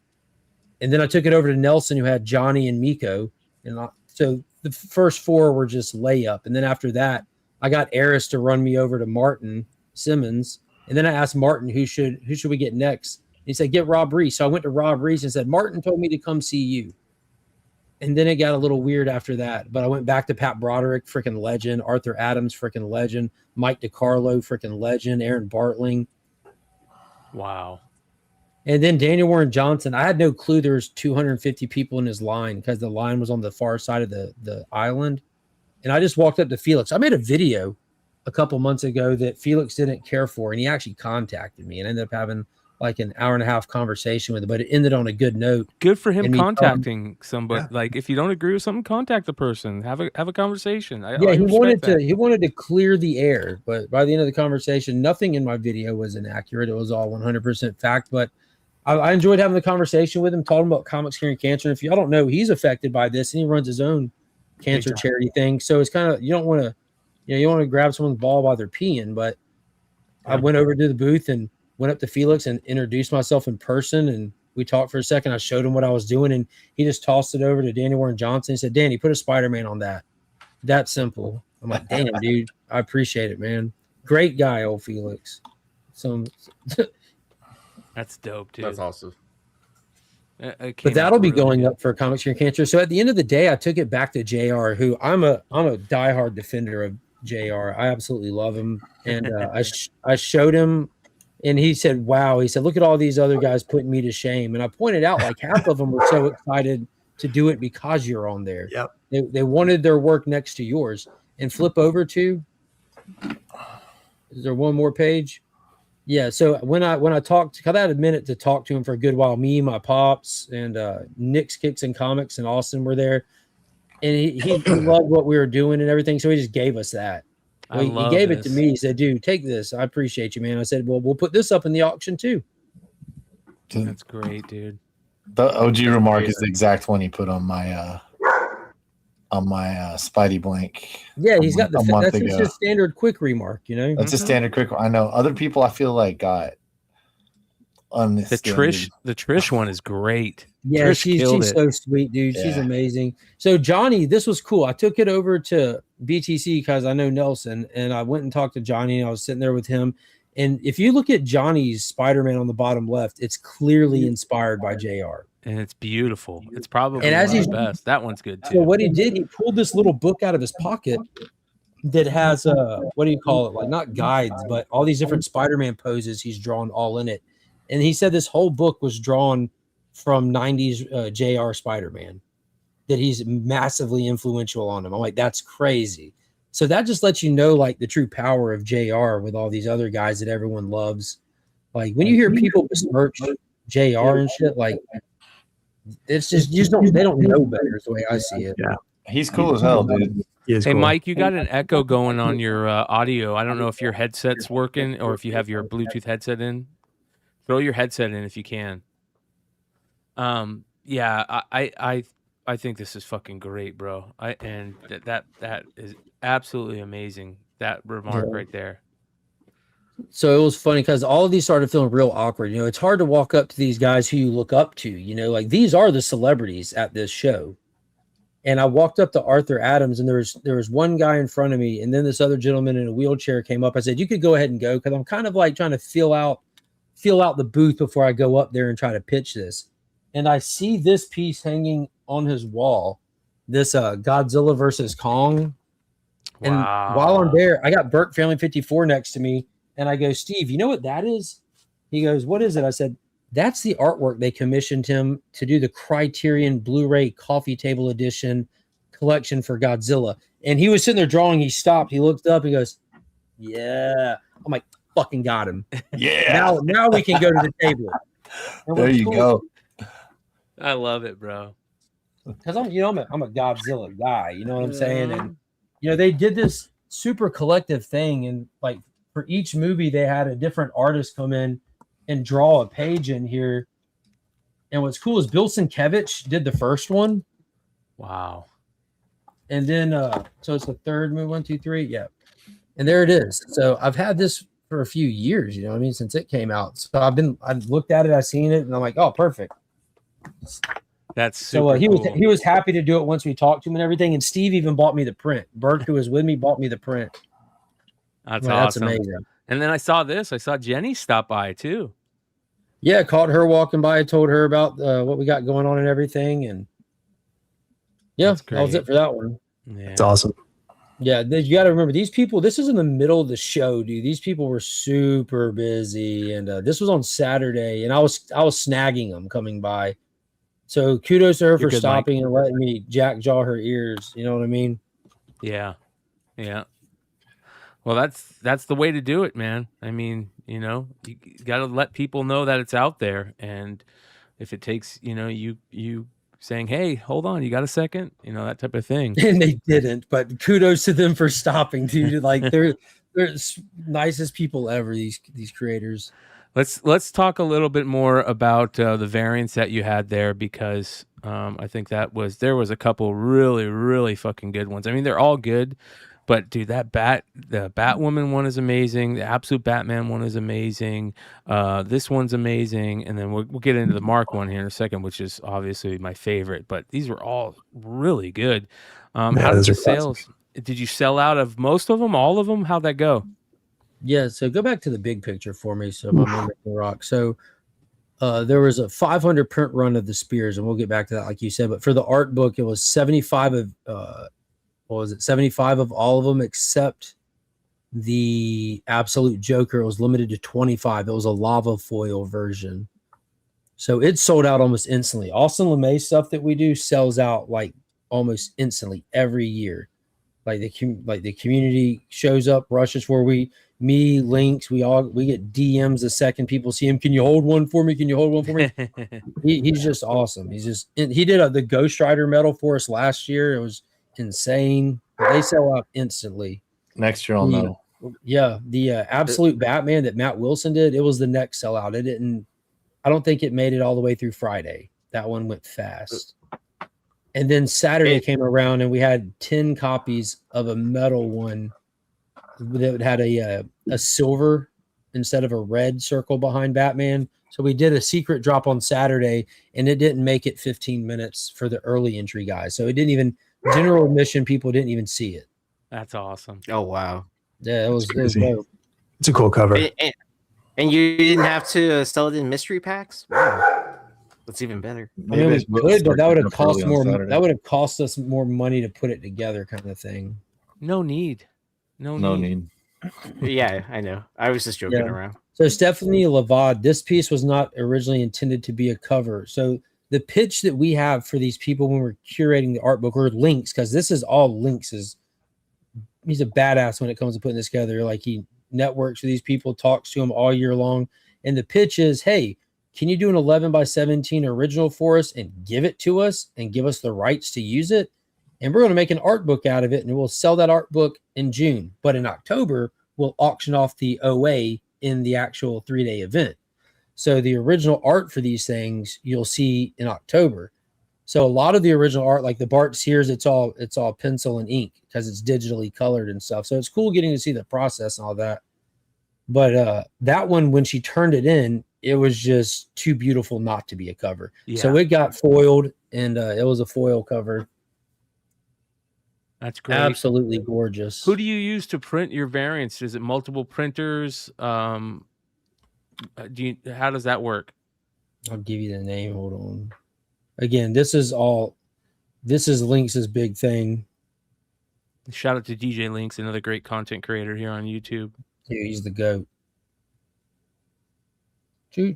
G: And then I took it over to Nelson, who had Johnny and Miko. And so the first 4 were just layup. And then after that, I got Eris to run me over to Martin Simmons. And then I asked Martin, who should we get next? He said, "Get Rob Reese." So I went to Rob Reese and said, "Martin told me to come see you." And then it got a little weird after that. But I went back to Pat Broderick, freaking legend. Arthur Adams, freaking legend. Mike DiCarlo, freaking legend. Aaron Bartling.
E: Wow.
G: And then Daniel Warren Johnson. I had no clue there was 250 people in his line because the line was on the far side of the island. And I just walked up to Felix. I made a video a couple months ago that Felix didn't care for, and he actually contacted me and ended up having like an hour and a half conversation with him, but it ended on a good note.
E: Good for him contacting somebody. Yeah. Like if you don't agree with something, contact the person. Have a conversation. I
G: he wanted to clear the air, but by the end of the conversation, nothing in my video was inaccurate. It was all 100% fact. But I enjoyed having the conversation with him, talking about comics curing cancer. And if y'all don't know, he's affected by this, and he runs his own cancer charity thing. So it's kind of you want to grab someone's ball while they're peeing. But I went over to the booth and went up to Felix and introduced myself in person, and we talked for a second. I showed him what I was doing, and he just tossed it over to Danny Warren Johnson. He said, "Danny, put a Spider-Man on that." That simple. I'm like, damn, dude, I appreciate it, man. Great guy, old Felix.
E: That's dope, dude.
F: That's awesome.
G: But that'll be going up for Comics Curing Cancer. So at the end of the day, I took it back to JR, who I'm a diehard defender of JR. I absolutely love him, and I showed him. And he said, "Wow." He said, "Look at all these other guys putting me to shame." And I pointed out, like, half of them were so excited to do it because you're on there.
H: Yep.
G: They wanted their work next to yours. And flip over to, is there one more page? Yeah. So when I talked, because I had a minute to talk to him for a good while. Me, my pops, and Nick's Kicks and Comics and Austin were there. And he loved what we were doing and everything. So he just gave us that. Well, he gave it to me. He said, "Dude, take this. I appreciate you, man." I said, "Well, we'll put this up in the auction too."
E: That's great, dude.
J: The OG remark is the exact one he put on my Spidey blank.
G: Yeah, he's got that's just his standard quick remark,
J: That's a standard quick. I know other people I feel like got on this.
E: The Trish one is great.
G: Yeah,
E: Trish
G: she's so sweet, dude. Yeah. She's amazing. So Johnny, this was cool. I took it over to BTC because I know Nelson, and I went and talked to Johnny, and I was sitting there with him. And if you look at Johnny's Spider-Man on the bottom left, it's clearly inspired by JR.
E: And it's beautiful. It's probably one of the best. That one's good too.
G: So what he did, he pulled this little book out of his pocket that has what do you call it? Like not guides, but all these different Spider-Man poses he's drawn all in it. And he said this whole book was drawn from 90s JR Spider-Man, that he's massively influential on him. I'm like, that's crazy. So that just lets you know like the true power of JR with all these other guys that everyone loves. Like when you hear people besmirch JR and shit, like it's just they don't know better is the way I see it.
J: Yeah. He's cool as hell, dude.
E: Hey, cool. Mike, you got an echo going on your audio. I don't know if your headset's working or if you have your Bluetooth headset in. Throw your headset in if you can. Yeah, I think this is fucking great, bro. That is absolutely amazing. That remark right there.
G: So it was funny because all of these started feeling real awkward. It's hard to walk up to these guys who you look up to. Like these are the celebrities at this show. And I walked up to Arthur Adams, and there was one guy in front of me, and then this other gentleman in a wheelchair came up. I said, "You could go ahead and go," because I'm kind of like trying to feel out the booth before I go up there and try to pitch this. And I see this piece hanging on his wall, this Godzilla versus Kong. And while I'm there, I got Burke Family 54 next to me, and I go, "Steve, you know what that is?" He goes, "What is it?" I said, "That's the artwork they commissioned him to do the Criterion Blu-ray Coffee Table Edition collection for Godzilla." And he was sitting there drawing. He stopped. He looked up. He goes, "Yeah." I'm like, "Fucking got him."
J: Yeah.
G: Now we can go to the table.
J: There you go.
E: I love it, bro.
G: Because I'm a Godzilla guy. You know what I'm saying? And they did this super collective thing, and like for each movie, they had a different artist come in and draw a page in here. And what's cool is Bill Sienkiewicz did the first one.
E: Wow.
G: And then so it's the third movie, 1, 2, 3. Yeah. And there it is. So I've had this for a few years, you know what I mean, since it came out. So I've looked at it, I've seen it, and I'm like, oh, perfect.
E: That's
G: so
E: super
G: cool. He was happy to do it once we talked to him and everything. And Steve even bought me the print. Burke, who was with me, bought me the print.
E: That's
G: awesome.
E: That's
G: amazing.
E: And then I saw this. I saw Jenny stop by too.
G: Yeah, caught her walking by. I told her about what we got going on and everything. And yeah, that was it for that one.
E: Yeah.
H: It's awesome.
G: Yeah, you got to remember these people. This is in the middle of the show, dude. These people were super busy, and this was on Saturday, and I was snagging them coming by. So kudos to her for stopping and letting me jaw her ears. You know what I mean?
E: Yeah, yeah. Well, that's the way to do it, man. I mean, you got to let people know that it's out there, and if it takes, you saying, "Hey, hold on, you got a second?" That type of thing.
G: And they didn't, but kudos to them for stopping, dude. Like they're nicest people ever. These creators.
E: Let's talk a little bit more about the variants that you had there, because I think there was a couple really, really fucking good ones. I mean, they're all good, but dude, the Batwoman one is amazing. The Absolute Batman one is amazing. This one's amazing, and then we'll get into the Mark one here in a second, which is obviously my favorite. But these were all really good. How did the sales? Awesome. Did you sell out of most of them? All of them? How'd that go?
G: Yeah, so go back to the big picture for me. So my memory can rock. So there was a 500 print run of the Spears, and we'll get back to that, like you said. But for the art book, it was 75 of 75 of all of them except the Absolute Joker. It was limited to 25. It was a lava foil version, so it sold out almost instantly. Austin LeMay stuff that we do sells out like almost instantly every year. Like the community shows up, rushes for Links, we get DMs the second people see him. Can you hold one for me? Can you hold one for me? He's just awesome. He did the Ghost Rider medal for us last year. It was insane. But they sell out instantly.
J: Next year I'll know.
G: Yeah, the Absolute Batman that Matt Wilson did, it was the next sellout. I don't think it made it all the way through Friday. That one went fast. And then Saturday came around, and we had 10 copies of a metal one that had a silver instead of a red circle behind Batman. So we did a secret drop on Saturday, and it didn't make it 15 minutes for the early entry guys. So it didn't even, general admission people didn't even see it.
E: That's awesome.
F: Oh, wow.
G: Yeah, it was dope.
H: It's a cool cover.
F: And you didn't have to sell it in mystery packs? Wow. That's even better.
G: I mean, it was good, but that would have cost more. That would have cost us more money to put it together, kind of thing.
E: No need. No need.
F: Yeah, I know. I was just joking around.
G: So Stephanie Lavad, this piece was not originally intended to be a cover. So the pitch that we have for these people when we're curating the art book, or Links, because this is all Links, he's a badass when it comes to putting this together. Like, he networks with these people, talks to them all year long. And the pitch is, hey, can you do an 11 by 17 original for us and give it to us and give us the rights to use it? And we're going to make an art book out of it, and we'll sell that art book in June. But in October, we'll auction off the OA in the actual 3-day event. So the original art for these things you'll see in October. So a lot of the original art, like the Bart Sears, it's all pencil and ink because it's digitally colored and stuff. So it's cool getting to see the process and all that. But that one, when she turned it in, it was just too beautiful not to be a cover. Yeah. So it got foiled, and it was a foil cover.
E: That's great.
G: Absolutely gorgeous.
E: Who do you use to print your variants? Is it multiple printers? How does that work?
G: I'll give you the name. Hold on. Again, this is Lynx's big thing.
E: Shout out to DJ Lynx, another great content creator here on YouTube.
G: Dude, he's the GOAT. Yeah,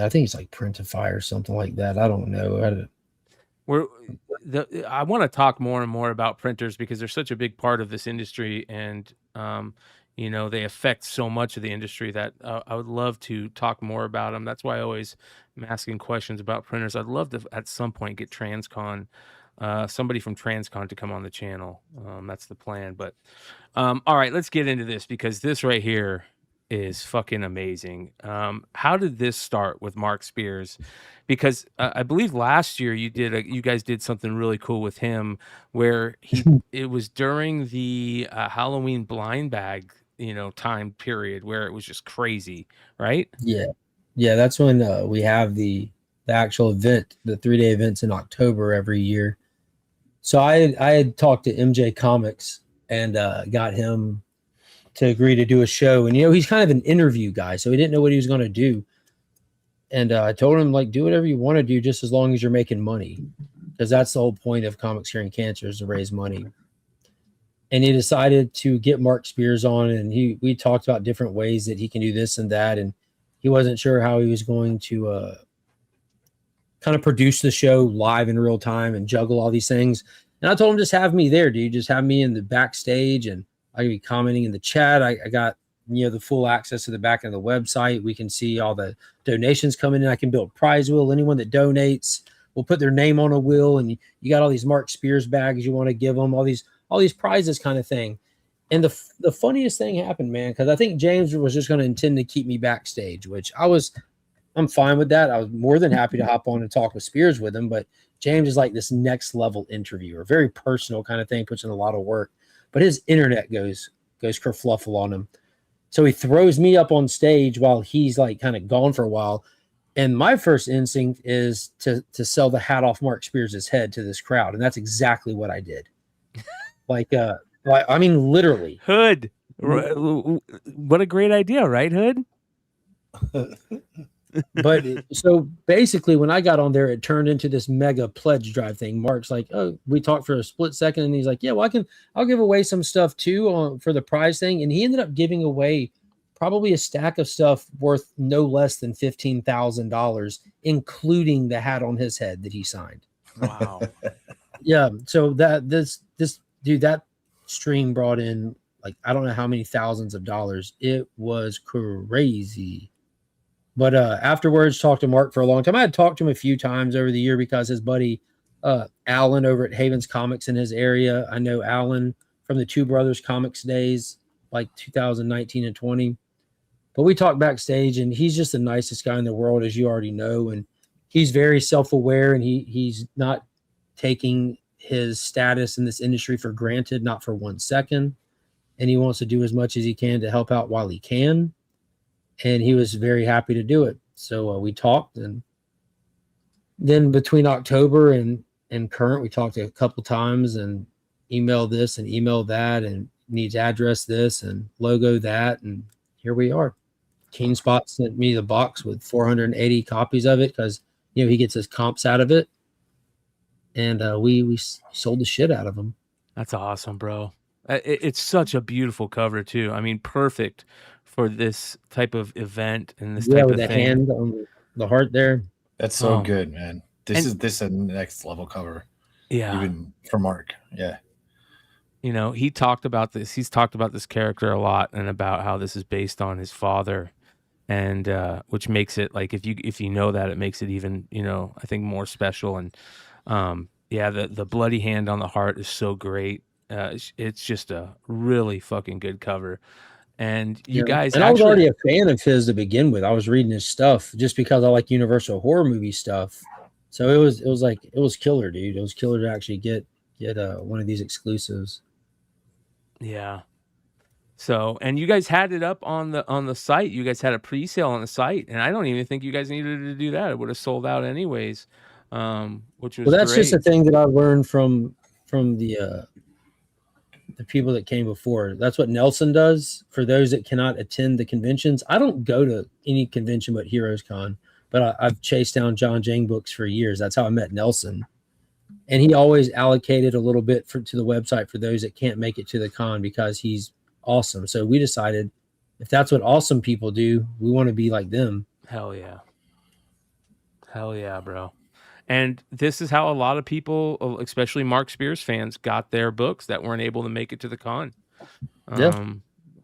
G: I think it's like Printify or something like that. I don't know.
E: I want to talk more and more about printers because they're such a big part of this industry, and they affect so much of the industry that I would love to talk more about them. That's why I always am asking questions about printers. I'd love to at some point get Transcon, somebody from Transcon to come on the channel. That's the plan. But all right, let's get into this because this right here is fucking amazing. How did this start with Mark Spears? Because I believe last year you guys did something really cool with him where it was during the Halloween blind bag, time period where it was just crazy, right?
G: Yeah, that's when we have the actual event, the 3-day events in October every year. So I had talked to MJ Comics and got him to agree to do a show. And, he's kind of an interview guy, so he didn't know what he was going to do. And I told him, like, do whatever you want to do, just as long as you're making money, because that's the whole point of Comics Curing Cancer is to raise money. And he decided to get Mark Spears on, and we talked about different ways that he can do this and that. And he wasn't sure how he was going to kind of produce the show live in real time and juggle all these things. And I told him, just have me there, dude. Just have me in the backstage, and I can be commenting in the chat. I got, the full access to the back end of the website. We can see all the donations coming in. I can build prize wheel. Anyone that donates will put their name on a wheel, and you got all these Mark Spears bags you want to give them, all these prizes kind of thing. And the funniest thing happened, man, because I think James was just going to intend to keep me backstage, which I'm fine with that. I was more than happy to hop on and talk with Spears with him, but James is like this next level interviewer, very personal kind of thing, puts in a lot of work, but his internet goes kerfluffle on him. So he throws me up on stage while he's like kind of gone for a while. And my first instinct is to sell the hat off Mark Spears' head to this crowd. And that's exactly what I did. I mean, literally.
E: Hood. What a great idea, right, Hood?
G: But so basically, when I got on there, it turned into this mega pledge drive thing. Mark's like, "Oh, we talked for a split second," and he's like, "Yeah, well, I'll give away some stuff too for the prize thing." And he ended up giving away probably a stack of stuff worth no less than $15,000, including the hat on his head that he signed.
E: Wow.
G: Yeah. So this dude, that stream brought in like I don't know how many thousands of dollars. It was crazy. But afterwards, talked to Mark for a long time. I had talked to him a few times over the year because his buddy Alan over at Havens Comics in his area. I know Alan from the Two Brothers Comics days, like 2019 and 20. But we talked backstage, and he's just the nicest guy in the world, as you already know. And he's very self-aware, and he's not taking his status in this industry for granted, not for 1 second. And he wants to do as much as he can to help out while he can. And he was very happy to do it. So we talked, and then between October and current, we talked a couple times and emailed this and emailed that and needs address this and logo that. And here we are. Keen Spot sent me the box with 480 copies of it because, he gets his comps out of it. And we sold the shit out of them.
E: That's awesome, bro. It's such a beautiful cover too. I mean, perfect for this type of event and this type of
G: the
E: thing.
G: hand on the heart there.
J: That's so good, man. This is a next level cover.
E: Yeah.
J: Even for Mark. Yeah.
E: He talked about this. He's talked about this character a lot and about how this is based on his father, and which makes it like if you know that, it makes it even I think more special. And the bloody hand on the heart is so great. It's just a really fucking good cover. And you guys,
G: and I was already a fan of his to begin with. I was reading his stuff just because I like Universal horror movie stuff. So it was killer, dude. It was killer to actually get one of these exclusives.
E: Yeah. So, and you guys had it up on the site. You guys had a pre-sale on the site, and I don't even think you guys needed to do that. It would have sold out anyways, which was
G: Well, that's just a
E: great.
G: thing that I learned from the people that came before. That's what Nelson does for those that cannot attend the conventions. I don't go to any convention but Heroes Con, but I've chased down John Jang books for years. That's how I met Nelson. And he always allocated a little bit to the website for those that can't make it to the con because he's awesome. So we decided if that's what awesome people do, we want to be like them.
E: Hell yeah. Hell yeah, bro. And this is how a lot of people, especially Mark Spears fans, got their books that weren't able to make it to the con,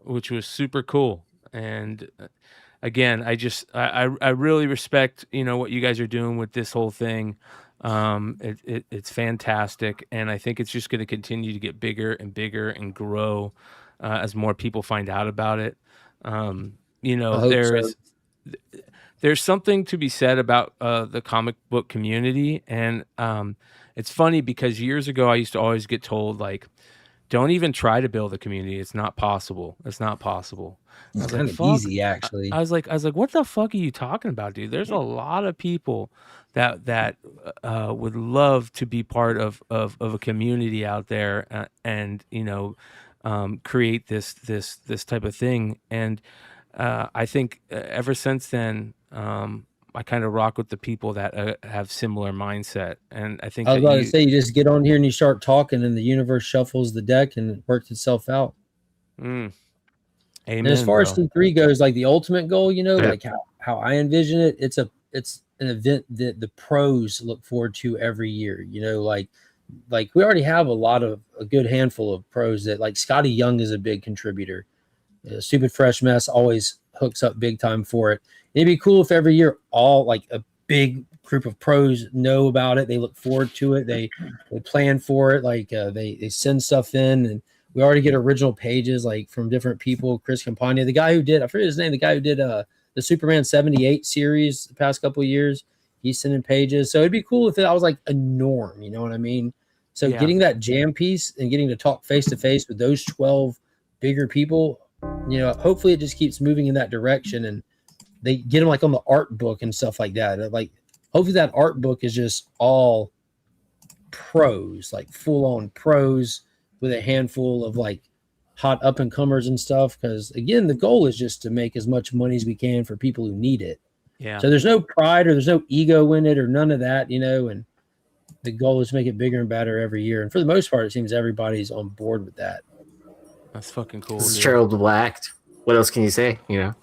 E: which was super cool. And again, I really respect, what you guys are doing with this whole thing. It's fantastic. And I think it's just going to continue to get bigger and bigger and grow as more people find out about it. There's something to be said about the comic book community. And it's funny because years ago, I used to always get told, like, don't even try to build a community. It's not possible. It's not possible.
G: It's kind of easy, actually.
E: I was like, what the fuck are you talking about, dude? There's a lot of people that would love to be part of a community out there and create this type of thing. And I think ever since then, I kind of rock with the people that have similar mindset. And I think
G: I was about to say, you just get on here and you start talking and the universe shuffles the deck and it works itself out.
E: Amen.
G: And as far as C3 goes, like the ultimate goal, like how I envision it, it's an event that the pros look forward to every year. Like we already have a good handful of pros that, like, Scotty Young is a big contributor. Stupid Fresh Mess always hooks up big time for it. It'd be cool if every year all, like, a big group of pros know about it. They look forward to it. They plan for it. Like they send stuff in, and we already get original pages, like, from different people. Chris Campagna, the guy who did, I forget his name, the guy who did the Superman 78 series the past couple of years, he's sending pages. So it'd be cool if I was like a norm, you know what I mean? So getting that jam piece and getting to talk face to face with those 12 bigger people, hopefully it just keeps moving in that direction, and they get them, like, on the art book and stuff like that. Like, hopefully that art book is just all pros, like full on pros with a handful of, like, hot up and comers and stuff. Because again, the goal is just to make as much money as we can for people who need it.
E: Yeah.
G: So there's no pride or there's no ego in it or none of that, and the goal is to make it bigger and better every year. And for the most part, it seems everybody's on board with that.
E: That's fucking cool.
F: This is charitable act. What else can you say?
E: Yeah,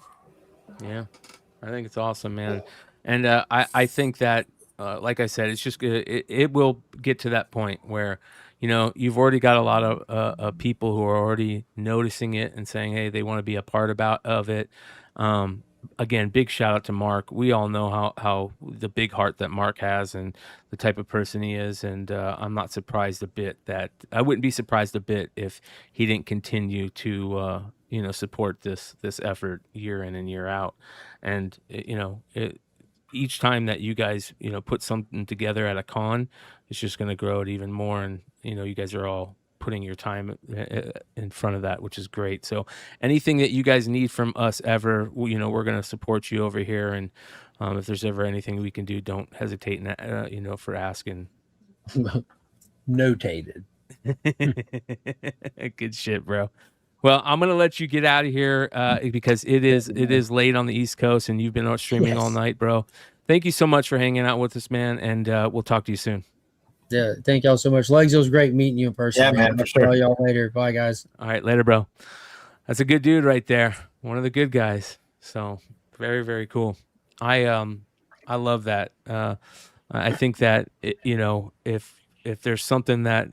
E: I think it's awesome, man. And I think that, like I said, it's just it will get to that point where, you've already got a lot of people who are already noticing it and saying, hey, they want to be a part of it. Again, big shout out to Mark. We all know how the big heart that Mark has and the type of person he is. And I'm not surprised a bit I wouldn't be surprised a bit if he didn't continue to, support this effort year in and year out. And, each time that you guys, put something together at a con, it's just going to grow it even more. And, you guys are all putting your time in front of that, which is great. So anything that you guys need from us ever, we're going to support you over here. And if there's ever anything we can do, don't hesitate, for asking.
G: Notated.
E: Good shit, bro. Well, I'm going to let you get out of here because it is late on the East Coast and you've been streaming all night, bro. Thank you so much for hanging out with us, man. And we'll talk to you soon.
G: Yeah, thank y'all so much. Legs, it was great meeting you in person.
J: Yeah, man.
G: I'll tell y'all later. Bye, guys.
E: All right, later, bro. That's a good dude right there. One of the good guys. So very, very cool. I love that. I think that if there's something that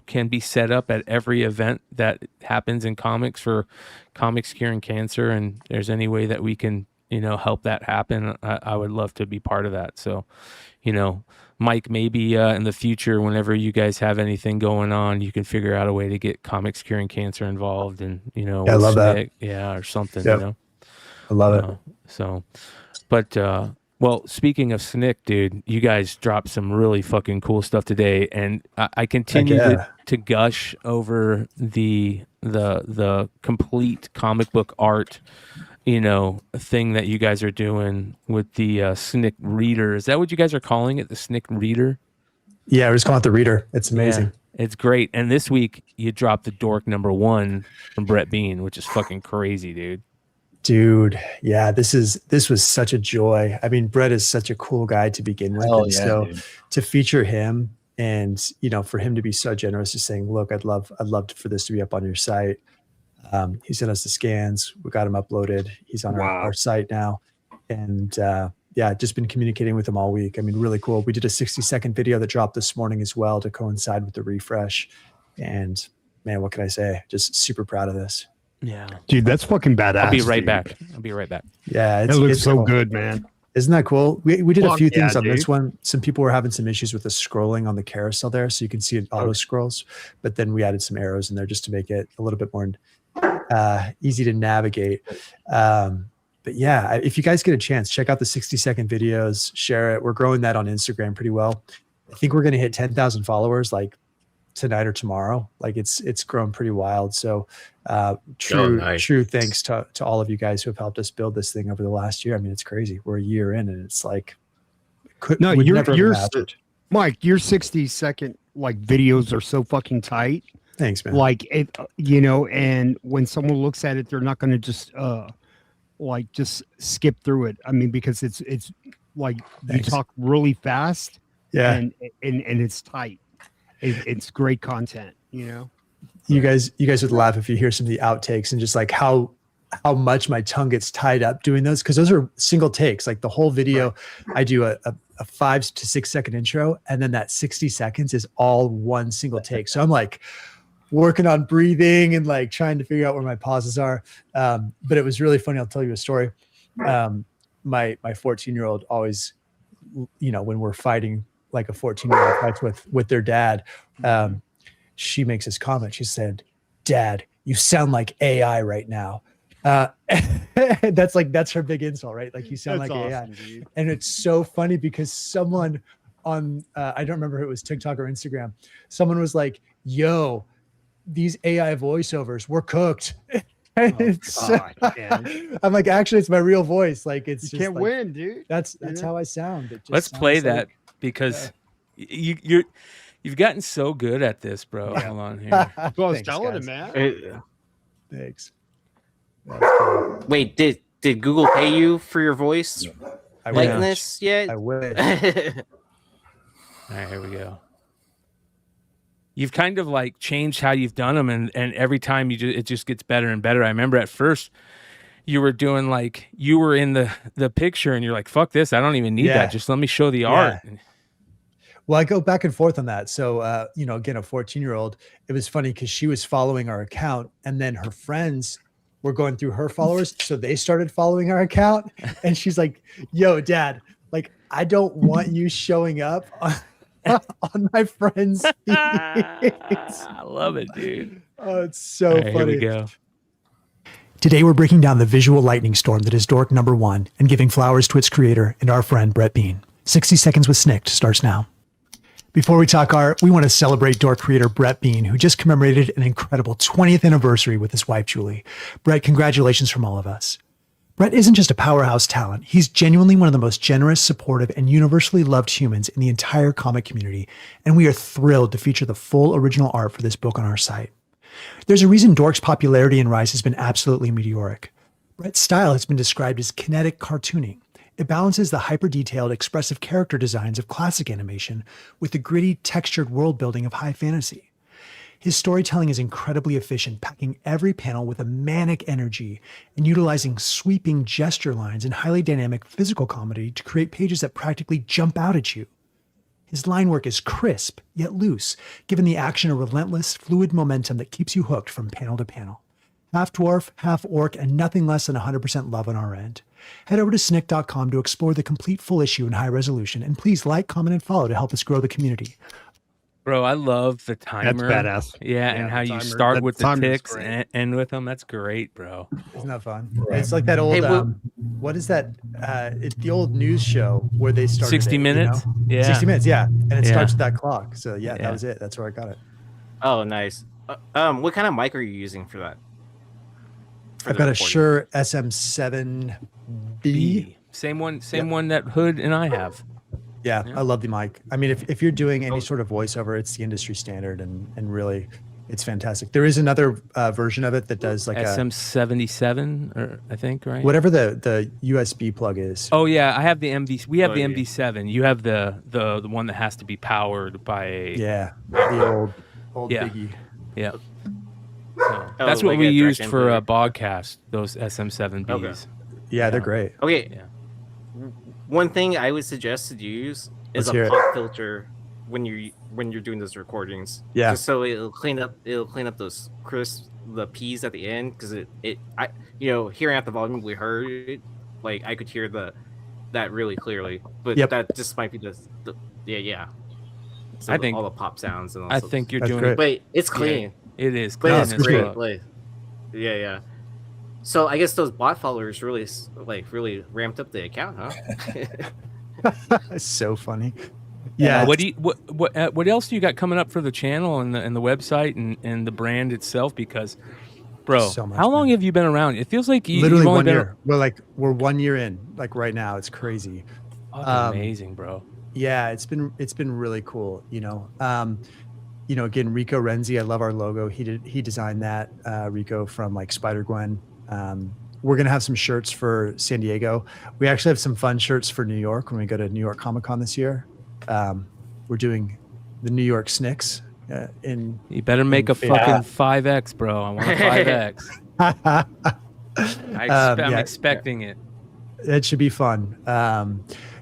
E: can be set up at every event that happens in comics for comics curing cancer, and there's any way that we can help that happen, I would love to be part of that. So Mike, maybe in the future, whenever you guys have anything going on, you can figure out a way to get Comics Curing Cancer involved, and
H: I love that.
E: Yeah, or something.
H: Yep. I love it.
E: So, but Well, speaking of SNIKT, dude, you guys dropped some really fucking cool stuff today, and I continue to gush over the complete comic book art, thing that you guys are doing with the SNIKT reader. Is that what you guys are calling it, the SNIKT reader?
H: Yeah, we're just calling it the reader. It's amazing.
E: Yeah, it's great. And this week you dropped the Dork #1 from Brett Bean, which is fucking crazy, dude.
H: Dude, yeah, this was such a joy. I mean, Brett is such a cool guy to begin with.
J: Hell
H: And
J: yeah,
H: so
J: dude.
H: to feature him and, for him to be so generous to saying, look, I'd love for this to be up on your site. He sent us the scans. We got him uploaded. He's on our site now. And just been communicating with him all week. I mean, really cool. We did a 60-second video that dropped this morning as well to coincide with the refresh. And man, what can I say? Just super proud of this.
E: Yeah,
I: dude, that's fucking badass.
E: I'll be right
I: dude.
E: back.
H: Yeah,
I: it looks so
H: cool.
I: good, man.
H: Isn't that cool? We did a few things on
I: dude.
H: this one. Some people were having some issues with the scrolling on the carousel there, so you can see it auto scrolls. But then we added some arrows in there just to make it a little bit more easy to navigate. But yeah, if you guys get a chance, check out the 60-second videos, share it. We're growing that on Instagram pretty well. I think we're going to hit 10,000 followers like tonight or tomorrow. Like it's grown pretty wild. So true thanks to all of you guys who have helped us build this thing over the last year. I mean, it's crazy. We're a year in and it's like,
I: you're Mike, your 60-second like videos are so fucking tight.
H: Thanks, man.
I: Like it, and when someone looks at it, they're not going to just just skip through it. I mean, because it's like you talk really fast, and it's tight. It's great content,
H: You guys would laugh if you hear some of the outtakes and just like how much my tongue gets tied up doing those, because those are single takes. Like the whole video, I do a 5 to 6 second intro, and then that 60 seconds is all one single take. So I'm like working on breathing and like trying to figure out where my pauses are. But it was really funny. I'll tell you a story. My 14-year-old always, when we're fighting, like a 14-year-old fights with their dad, she makes this comment. She said, "Dad, you sound like AI right now." That's her big insult, right? Like you sound like AI. Dude. And it's so funny because someone on I don't remember if it was TikTok or Instagram, someone was like, "Yo, these AI voiceovers, we're cooked." I'm like, actually, it's my real voice. Like it's
I: you can't win, dude.
H: That's how I sound.
E: Let's play that because you've gotten so good at this, bro. Hold on here.
I: Well, I was telling him, man.
H: Thanks.
F: Wait, did Google pay you for your voice likeness yet?
H: I would.
E: All right, here we go. You've kind of like changed how you've done them, and every time it just gets better and better. I remember at first you were doing like you were in the picture, and you're like, "Fuck this! I don't even need that. Just let me show the art."
H: Well, I go back and forth on that. So, again, a 14-year-old. It was funny because she was following our account, and then her friends were going through her followers, so they started following our account, and she's like, "Yo, Dad, like I don't want you showing up on my friends' feeds."
E: I love it, dude.
H: Oh, it's so funny.
E: Here we go.
H: Today, we're breaking down the visual lightning storm that is Dork #1 and giving flowers to its creator and our friend Brett Bean. 60 Seconds with SNIKT starts now. Before we talk art, we want to celebrate Dork creator Brett Bean, who just commemorated an incredible 20th anniversary with his wife, Julie. Brett, congratulations from all of us. Brett isn't just a powerhouse talent. He's genuinely one of the most generous, supportive, and universally loved humans in the entire comic community, and we are thrilled to feature the full original art for this book on our site. There's a reason Dork's popularity and rise has been absolutely meteoric. Brett's style has been described as kinetic cartooning. It balances the hyper-detailed, expressive character designs of classic animation with the gritty, textured world building of high fantasy. His storytelling is incredibly efficient, packing every panel with a manic energy and utilizing sweeping gesture lines and highly dynamic physical comedy to create pages that practically jump out at you. His line work is crisp, yet loose, giving the action a relentless, fluid momentum that keeps you hooked from panel to panel. Half dwarf, half orc, and nothing less than 100% love on our end. Head over to SNIKT.com to explore the complete full issue in high resolution, and please like, comment, and follow to help us grow the community.
E: Bro, I love the timer.
I: That's badass.
E: Yeah, and how you start with the ticks and end with them. That's great, bro.
H: Isn't that fun? It's like that old what is that? It's the old news show where they started
E: 60 Minutes? Yeah.
H: 60 Minutes, yeah. And it
E: Yeah.
H: starts with that clock. So yeah,
E: Yeah.
H: that was it. That's where I got it.
F: Oh, nice. What kind of mic are you using for that?
H: I've got a Shure SM7B.
E: Same one that Hood and I have.
H: Yeah, I love the mic. I mean, if you're doing any sort of voiceover, it's the industry standard, and really, it's fantastic. There is another version of it that does like
E: SM77, or I think, right?
H: Whatever the USB plug is.
E: Oh yeah, I have the MV. We have the MV7. You have the one that has to be powered by a
H: the old Biggie.
E: Yeah. So that's what we used for a Bogcast. Those SM7Bs.
F: Okay.
H: Yeah, they're great.
F: Okay. Yeah. One thing I would suggest to use is
H: Let's hear
F: a
H: it.
F: pop filter when you're doing those recordings.
H: Yeah.
F: Just so it'll clean up those the P's at the end, because hearing out the volume we heard it, like I could hear that really clearly. But that just might be the So
E: I think
F: all the pop sounds and all.
E: I think you're doing
H: great.
E: it.
F: But it's clean.
E: Yeah, it is.
F: But it's
H: it's
F: great.
H: great.
F: Yeah. So I guess those bot followers really ramped up the account, huh?
H: It's so funny.
E: Yeah.
H: Yeah.
E: What else do you got coming up for the channel and the website and the brand itself? Because, bro,
H: So much,
E: how long have you been around? It feels like
H: Literally
E: you've only
H: 1
E: been
H: year. We're 1 year in. Like right now, it's crazy.
E: amazing, bro.
H: Yeah, it's been really cool. Again, Rico Renzi, I love our logo. He designed that. Rico from like Spider-Gwen. We're gonna have some shirts for San Diego. We actually have some fun shirts for New York when we go to New York Comic Con this year. We're doing the New York SNIKT.
E: You better make a fucking 5X, bro. I want a 5X. I'm expecting it.
H: It should be fun.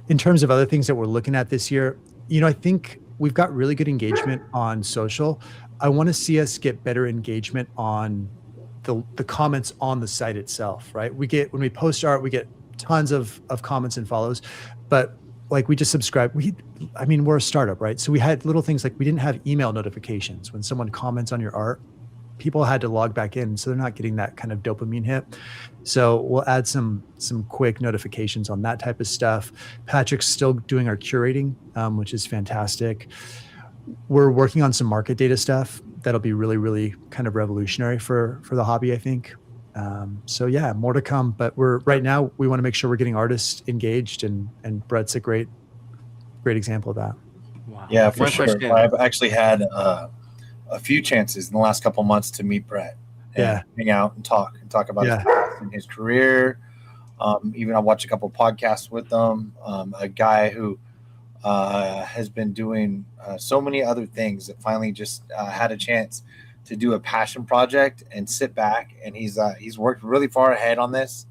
H: In terms of other things that we're looking at this year, I think we've got really good engagement on social. I want to see us get better engagement on the comments on the site itself, right? When we post art, we get tons of comments and follows, but like we just subscribe. We're a startup, right? So we had little things like we didn't have email notifications. When someone comments on your art, people had to log back in, so they're not getting that kind of dopamine hit. So we'll add some quick notifications on that type of stuff. Patrick's still doing our curating, which is fantastic. We're working on some market data stuff that'll be really, really kind of revolutionary for the hobby, I think. So yeah, more to come. But right now we want to make sure we're getting artists engaged, and Brett's a great example of that.
E: Wow.
J: Yeah, for
F: One
J: sure.
F: question.
J: I've actually had a few chances in the last couple months to meet Brett. And hang out and talk about his past and his career. Even I watched a couple podcasts with them. A guy who has been doing so many other things that finally just had a chance to do a passion project and sit back, and he's worked really far ahead on this.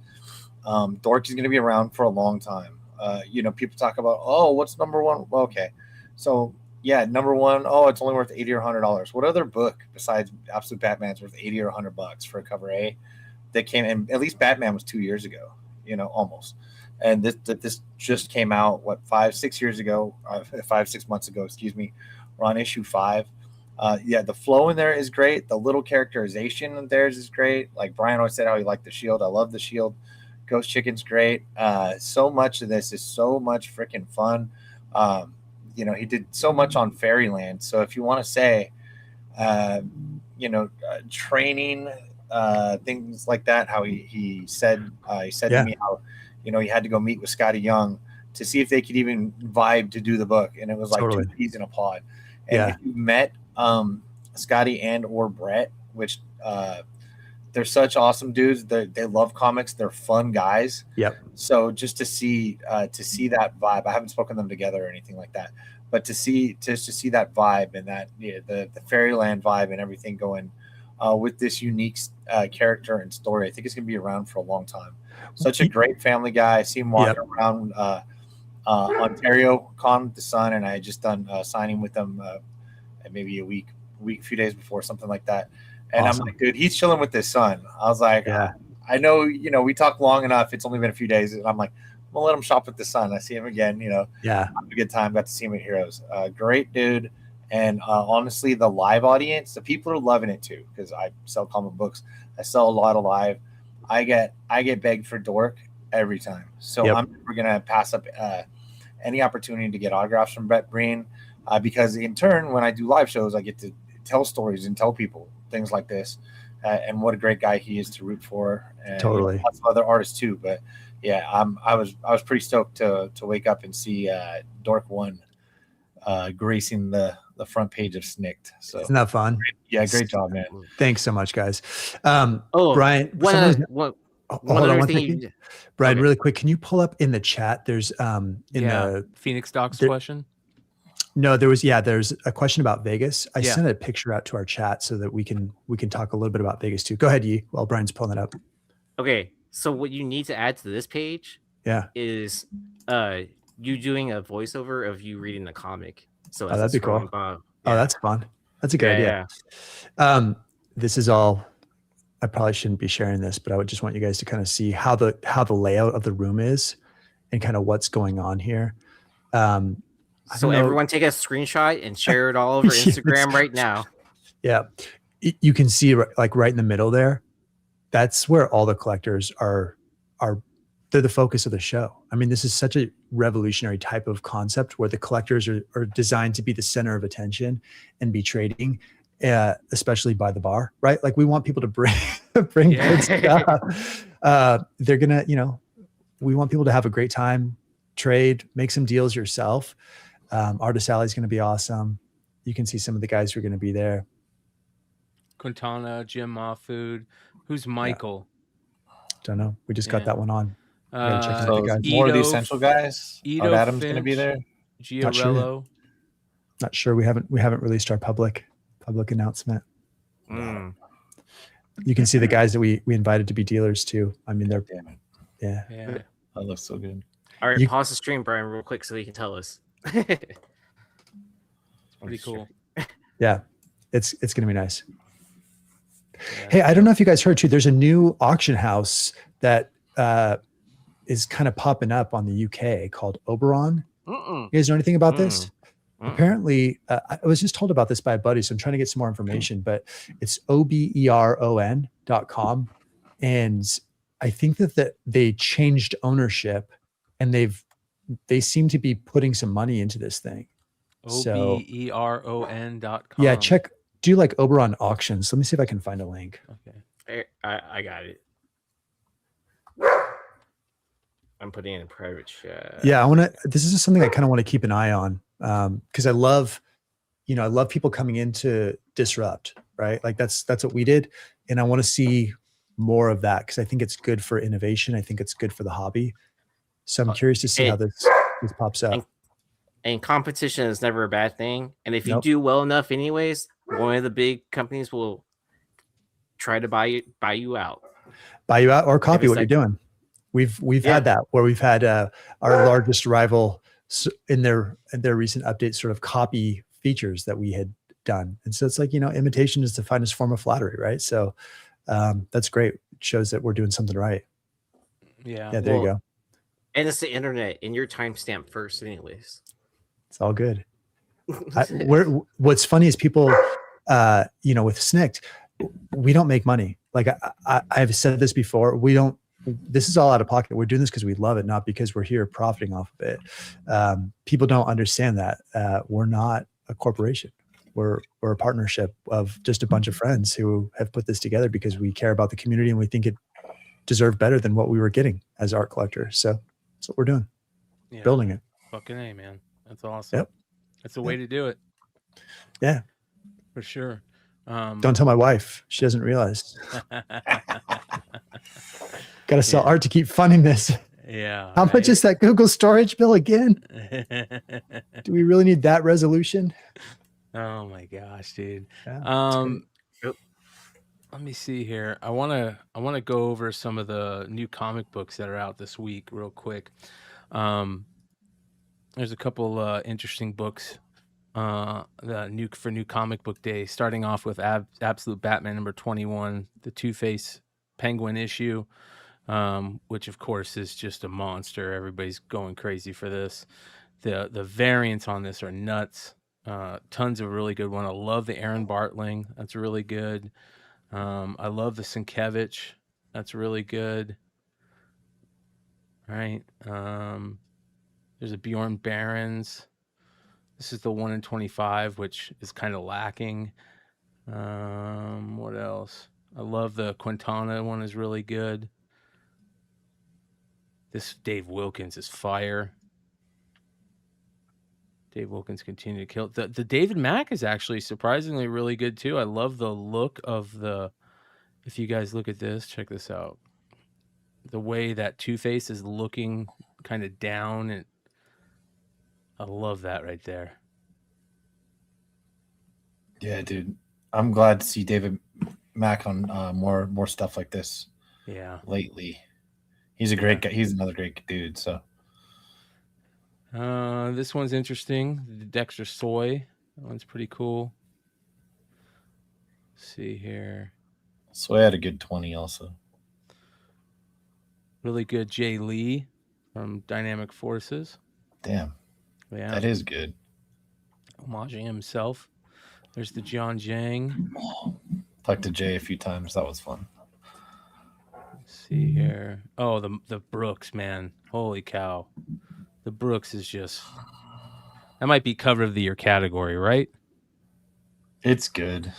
J: Dork is going to be around for a long time. People talk about, what's number one? Well, okay, so yeah, number one, it's only worth $80 or $100. What other book besides Absolute Batman's worth $80 or $100 for a cover A that came in? At least Batman was 2 years ago, almost. And this just came out 5-6 years ago, 5-6 months ago, excuse me. We're on issue 5. The flow in there is great. The little characterization in theirs is great. Like Brian always said how he liked the Shield. I love the Shield. Ghost Chicken's great. So much of this is so much freaking fun. He did so much on Fairyland. So if you want to say, training, things like that, how he said to me how, he had to go meet with Scotty Young to see if they could even vibe to do the book. And it was like
H: Totally.
J: 2 peas in a pod. And if you met Scotty and or Brett, which they're such awesome dudes. They love comics. They're fun guys.
H: Yep.
J: So just to see that vibe, I haven't spoken to them together or anything like that, but to see that vibe and that the Fairyland vibe and everything going with this unique character and story, I think it's going to be around for a long time. Such a great family guy. I see him walking around Ontario Con with the Sun, and I had just done signing with them maybe a few days before, something like that. And awesome. I'm like, dude, he's chilling with his son. I was like, I know, we talked long enough. It's only been a few days. And I'm like, I'm going to let him shop with the son. I see him again, have a good time. Got to see him at Heroes. Great dude. And honestly, the live audience, the people are loving it too, because I sell comic books. I sell a lot of live. I get begged for Dork every time. So
H: Yep.
J: I'm never gonna pass up any opportunity to get autographs from Brett Breen, because in turn, when I do live shows, I get to tell stories and tell people things like this, and what a great guy he is to root for. And
H: Totally.
J: lots of other artists too. But yeah, I was pretty stoked to wake up and see Dork One gracing the front page of SNIKT. So
H: Isn't that fun?
J: yeah, great job, man.
H: Thanks so much, guys.
F: Oh,
H: Brian,
F: one
H: hold
F: other
H: on one
F: thing
H: second.
F: you-
H: Brian,
F: okay.
H: really quick, can you pull up in the chat? There's
E: Yeah, Phoenix Docs
H: there-
E: question.
H: no, there's a question about Vegas. I
E: Yeah.
H: sent a picture out to our chat so that we can talk a little bit about Vegas too. Go ahead, Yi, while Brian's pulling it up.
F: Okay, so what you need to add to this page
H: Yeah.
F: is you doing a voiceover of you reading the comic. So
H: Oh, that'd be cool.
F: Bob.
H: Oh, that's fun. That's a good idea. This is all. I probably shouldn't be sharing this, but I would just want you guys to kind of see how the layout of the room is, and kind of what's going on here.
F: So everyone take a screenshot and share it all over Instagram right now.
H: Yeah, you can see like right in the middle there. That's where all the collectors are. They're the focus of the show. I mean, this is such a revolutionary type of concept where the collectors are designed to be the center of attention and be trading, especially by the bar, right? Like we want people to bring good stuff. They're gonna, we want people to have a great time, trade, make some deals yourself. Artist Alley is going to be awesome. You can see some of the guys who are going to be there.
E: Quintana, Jim Mahfood. Who's Michael?
H: Don't know. We just got that one on.
J: So more of the essential guys.
E: Edo
J: Adam's going to be there.
E: Giorello.
H: Not sure. We haven't released our public announcement. You can see the guys that we invited to be dealers too. I mean, they're yeah.
J: That looks so good.
F: All right, pause the stream, Brian, real quick so you can tell us.
E: It's pretty cool.
H: Yeah, it's going to be nice. Yeah. Hey, I don't know if you guys heard too. There's a new auction house that is kind of popping up on the UK called Oberon. You guys know anything about this? Apparently, I was just told about this by a buddy, so I'm trying to get some more information. But it's oberon.com, and I think that they changed ownership, and they seem to be putting some money into this thing.
E: oberon.com.
H: Yeah, do like Oberon auctions. Let me see if I can find a link.
F: Okay, I got it. I'm putting in a private chat.
H: Yeah, this is something I kind of want to keep an eye on, because I love people coming in to disrupt, right? Like that's what we did, and I want to see more of that because I think it's good for innovation. I think it's good for the hobby. So I'm curious to see how this pops up.
F: And competition is never a bad thing. And if you do well enough, anyways, one of the big companies will try to buy you out,
H: or copy what you're doing. We've had that where we've had our largest rival in their recent updates sort of copy features that we had done. And so it's like, imitation is the finest form of flattery, right? So that's great. It shows that we're doing something right.
E: Yeah.
H: Yeah, there you go.
F: And it's the internet, and your timestamp first anyways.
H: It's all good. What's funny is people, with SNIKT, we don't make money. Like I've said this before, this is all out of pocket. We're doing this because we love it, not because we're here profiting off of it. People don't understand that. We're not a corporation. We're a partnership of just a bunch of friends who have put this together because we care about the community and we think it deserved better than what we were getting as art collectors. So that's what we're doing.
E: Yeah.
H: Building it.
E: Fucking A, man. That's awesome.
H: Yep.
E: That's the way to do it.
H: Yeah.
E: For sure.
H: Don't tell my wife. She doesn't realize. Got to sell art to keep funding this.
E: Yeah.
H: How much is that Google storage bill again? Do we really need that resolution?
E: Oh my gosh, dude.
H: Yeah,
E: let me see here. I want to go over some of the new comic books that are out this week real quick. There's a couple interesting books for new comic book day, starting off with Absolute Batman number 21, the Two-Face Penguin issue, which of course is just a monster. Everybody's going crazy for this. The variants on this are nuts. Tons of really good one. I love the Aaron Bartling. That's really good. I love the Sienkiewicz. That's really good. All right. There's a Bjorn Barons. This is the 1 in 25, which is kind of lacking. What else? I love the Quintana one, is really good. This Dave Wilkins is fire. Dave Wilkins continue to kill. The David Mack is actually surprisingly really good too. I love the look of the. If you guys look at this, check this out. The way that Two-Face is looking kind of down, and I love that right there.
J: Yeah, dude. I'm glad to see David Mack on more stuff like this.
E: Yeah.
J: Lately, he's a great guy. He's another great dude. So,
E: this one's interesting. The Dexter Soy. That one's pretty cool. Let's see here.
J: So I had a good 20 also.
E: Really good Jay Lee from Dynamic Forces.
J: Damn.
E: Yeah.
J: That is good.
E: Homaging himself. There's the John Jang.
J: Talked to Jay a few times. That was fun.
E: Let's see here. Oh, the Brooks, man. Holy cow. The Brooks is just... That might be cover of the year category, right?
J: It's good.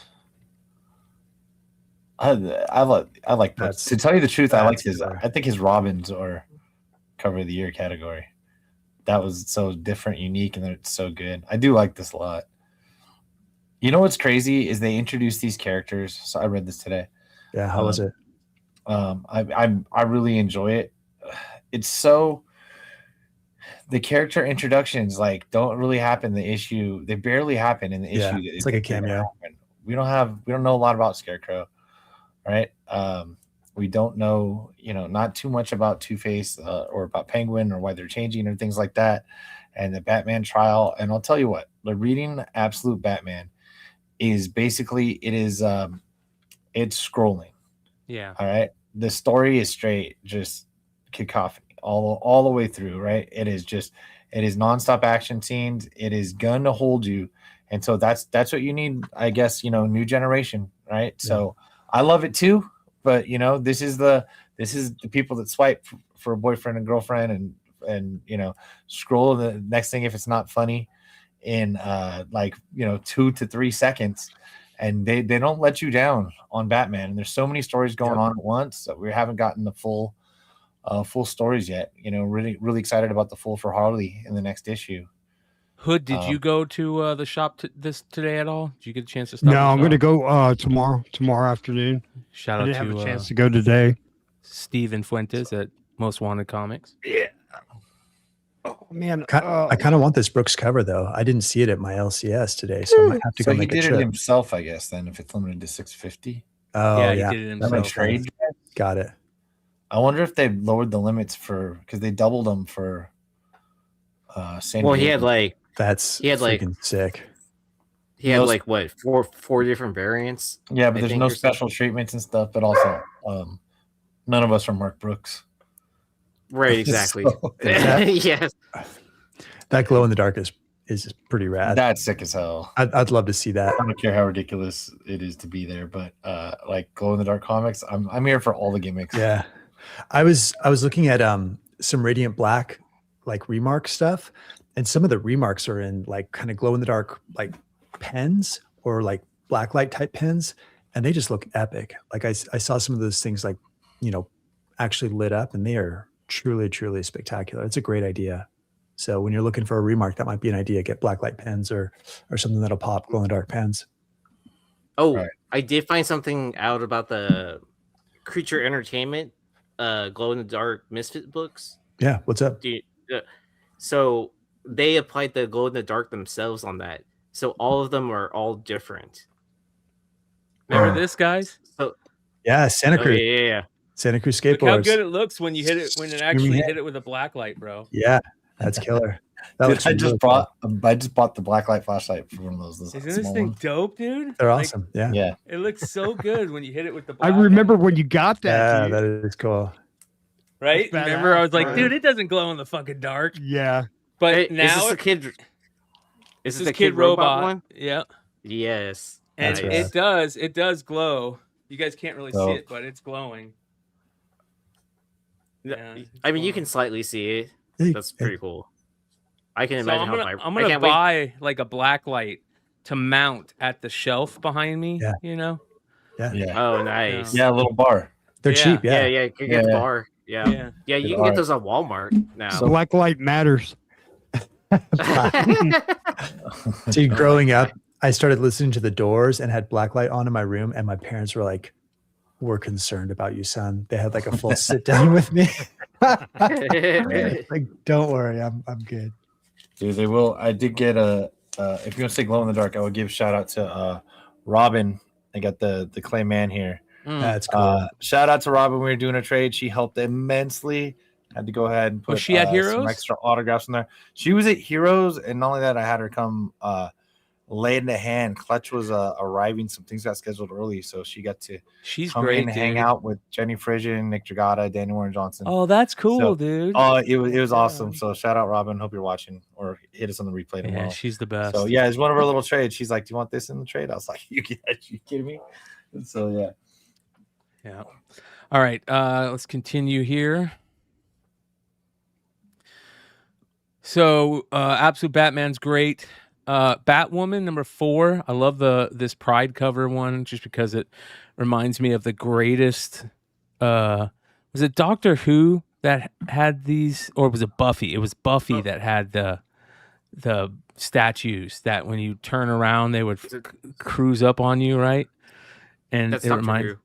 J: I like Brooks. To tell you the truth, I like his. I think his Robins are cover of the year category. That was so different, unique, and it's so good. I do like this a lot. You know what's crazy is they introduced these characters. So I read this today.
H: Yeah, how was it?
J: I really enjoy it. It's so the character introductions like don't really happen. The issue they barely happen in the issue.
H: Yeah, it's like a cameo.
J: We don't know a lot about Scarecrow, right? We don't know, not too much about Two-Face or about Penguin or why they're changing or things like that, and the Batman trial. And I'll tell you what, the reading Absolute Batman is basically it's scrolling.
E: Yeah.
J: All right. The story is straight, just cacophony all the way through, right? It is nonstop action scenes. It is gonna hold you. And so that's what you need, I guess, new generation, right? Yeah. So I love it too, but this is the people that swipe for a boyfriend and girlfriend and scroll the next thing if it's not funny in 2 to 3 seconds, and they don't let you down on Batman. And there's so many stories going on at once that we haven't gotten the full stories yet. Really, really excited about the full for Harley in the next issue.
E: Hood, did you go to the shop today at all? Did you get a chance to stop?
I: No, I'm going to go tomorrow afternoon.
E: Shout out
I: to
E: have
I: a chance to go today.
E: Steven Fuentes at Most Wanted Comics.
I: Yeah. Oh man,
H: I kind of want this Brooks cover though. I didn't see it at my LCS today, so I might have to go make a trip.
J: He did it himself, I guess. Then if it's limited to 650.
H: Oh
E: yeah, he did it himself.
J: Trade.
H: Got it.
J: I wonder if they lowered the limits because they doubled them for.
F: San Diego. He had
H: freaking sick.
F: He had like what four different variants.
J: Yeah, but there's no special treatments and stuff. But also, none of us are Mark Brooks.
F: Right, exactly.
E: Yes.
H: That glow in the dark is pretty rad.
J: That's sick as hell.
H: I'd love to see that.
J: I don't care how ridiculous it is to be there, but like glow in the dark comics, I'm here for all the gimmicks.
H: Yeah, I was looking at some Radiant Black like remark stuff, and some of the remarks are in like kind of glow in the dark like pens or like blacklight type pens, and they just look epic. Like I saw some of those things like actually lit up, and they are truly spectacular. It's a great idea. So when you're looking for a remark, that might be an idea. Get blacklight pens or something that'll pop glow in the dark pens.
F: Oh, right. I did find something out about the Creature Entertainment glow in the dark Misfit books.
H: Yeah, what's up?
F: So they applied the glow in the dark themselves on that. So all of them are all different.
E: Remember this, guys?
F: So
H: yeah, Santa Cruz.
F: Yeah.
H: Santa Cruz skateboards.
E: Look how good it looks when you hit it when it actually hit it with a black light, bro.
H: Yeah, that's killer.
J: Dude, I just bought the blacklight flashlight for one of those.
E: Isn't this thing dope, dude?
H: They're awesome. Yeah.
E: It looks so good when you hit it with the black
I: I remember when you got that.
H: Yeah,
I: dude.
H: that is cool.
E: Right? Remember, I was like, dude, it doesn't glow in the fucking dark.
I: Yeah.
E: But now
F: is this the kid?
E: Is this the Kid Robot one? Yeah.
F: Yes.
E: And it does glow. You guys can't really see it, but it's glowing. Yeah,
F: I mean, you can slightly see it.
H: Hey,
F: That's pretty cool. I can
E: So
F: imagine
E: I'm
F: I
E: gonna
F: can't wait.
E: buy like a black light to mount at the shelf behind me.
H: Yeah.
E: You know.
H: Yeah.
J: Yeah.
F: Oh, nice.
J: Yeah, a little bar.
H: They're
E: Yeah.
H: cheap.
F: Yeah,
H: Yeah.
F: yeah. You can
J: Yeah,
F: get the
J: yeah.
F: bar. Yeah,
E: Yeah.
F: you
J: Good
F: can get
J: art.
F: those at Walmart now.
I: Black light matters.
H: Dude, growing up, I started listening to The Doors and had blacklight on in my room, and my parents were like, "We're concerned about you, son." They had like a full sit down with me. Like, don't worry, I'm good.
J: Dude, they will. I did get a. If you want to say glow in the dark, I will give a shout out to Robin. I got the clay man here.
H: That's cool.
J: Shout out to Robin. We were doing a trade. She helped immensely. Had to go ahead and put
E: Was she at
J: some
E: Heroes?
J: extra autographs in there. She was at Heroes, and not only that, I had her come lay in the hand. Clutch was arriving. Some things got scheduled early, so she got to
E: She's
J: come
E: great,
J: in and hang
E: dude.
J: out with Jenny Frisian, Nick Dragata, Danny Warren Johnson.
E: Oh, that's cool,
J: So-
E: dude.
J: Oh, it was awesome. So shout out Robin. Hope you're watching, or hit us on the replay tomorrow.
E: Yeah, she's the best.
J: So yeah, it's one of our little trades. She's like, "Do you want this in the trade?" I was like, "You kidding me?" And so yeah.
E: Yeah. All right. Let's continue here. So, Absolute Batman's great. Batwoman number 4. I love this Pride cover one just because it reminds me of the greatest. Was it Doctor Who that had these, or was it Buffy? It was Buffy that had the statues that when you turn around they would cruise up on you, right? And
F: That's
E: it
F: Doctor
E: reminds.
F: Who.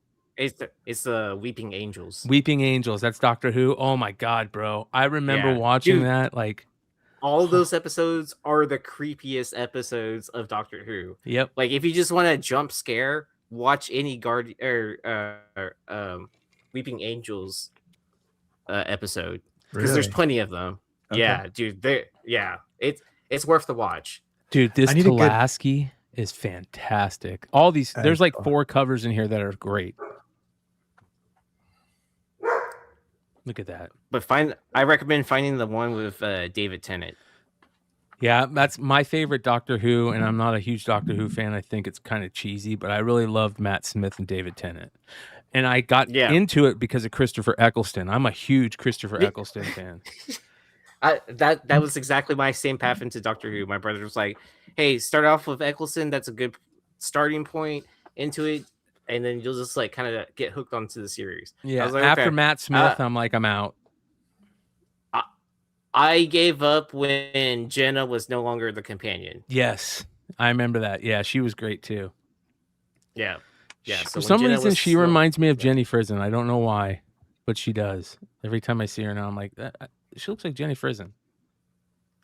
F: It's the Weeping Angels.
E: Weeping Angels. That's Doctor Who. Oh my God, bro! I remember
F: Yeah.
E: watching
F: Dude.
E: that. Like,
F: All those episodes are the creepiest episodes of Doctor Who.
E: yep.
F: Like if you just want a jump scare, watch any Weeping Angels episode because there's
H: Really?
F: plenty of them.
H: Okay.
F: Yeah, dude. It's worth the watch.
E: Dude, this
H: I need a good-
E: Pulaski is fantastic. All these, there's like
H: Excellent.
E: 4 covers in here that are great. Look at that.
F: But I recommend finding the one with David Tennant.
E: Yeah, that's my favorite Doctor Who, and I'm not a huge Doctor Who fan. I think it's kind of cheesy, but I really loved Matt Smith and David Tennant. And I got into it because of Christopher Eccleston. I'm a huge Christopher Eccleston fan.
F: That was exactly my same path into Doctor Who. My brother was like, "Hey, start off with Eccleston. That's a good starting point into it, and then you'll just like kind of get hooked onto the series."
E: Yeah,
F: I was like,
E: after
F: "Okay."
E: Matt Smith, I'm like, I'm out.
F: I gave up when Jenna was no longer the companion.
E: Yes, I remember that. Yeah, she was great too.
F: Yeah, yeah.
E: For some reason, she reminds me of Jenny Frison. I don't know why, but she does. Every time I see her now, I'm like, she looks like Jenny Frison.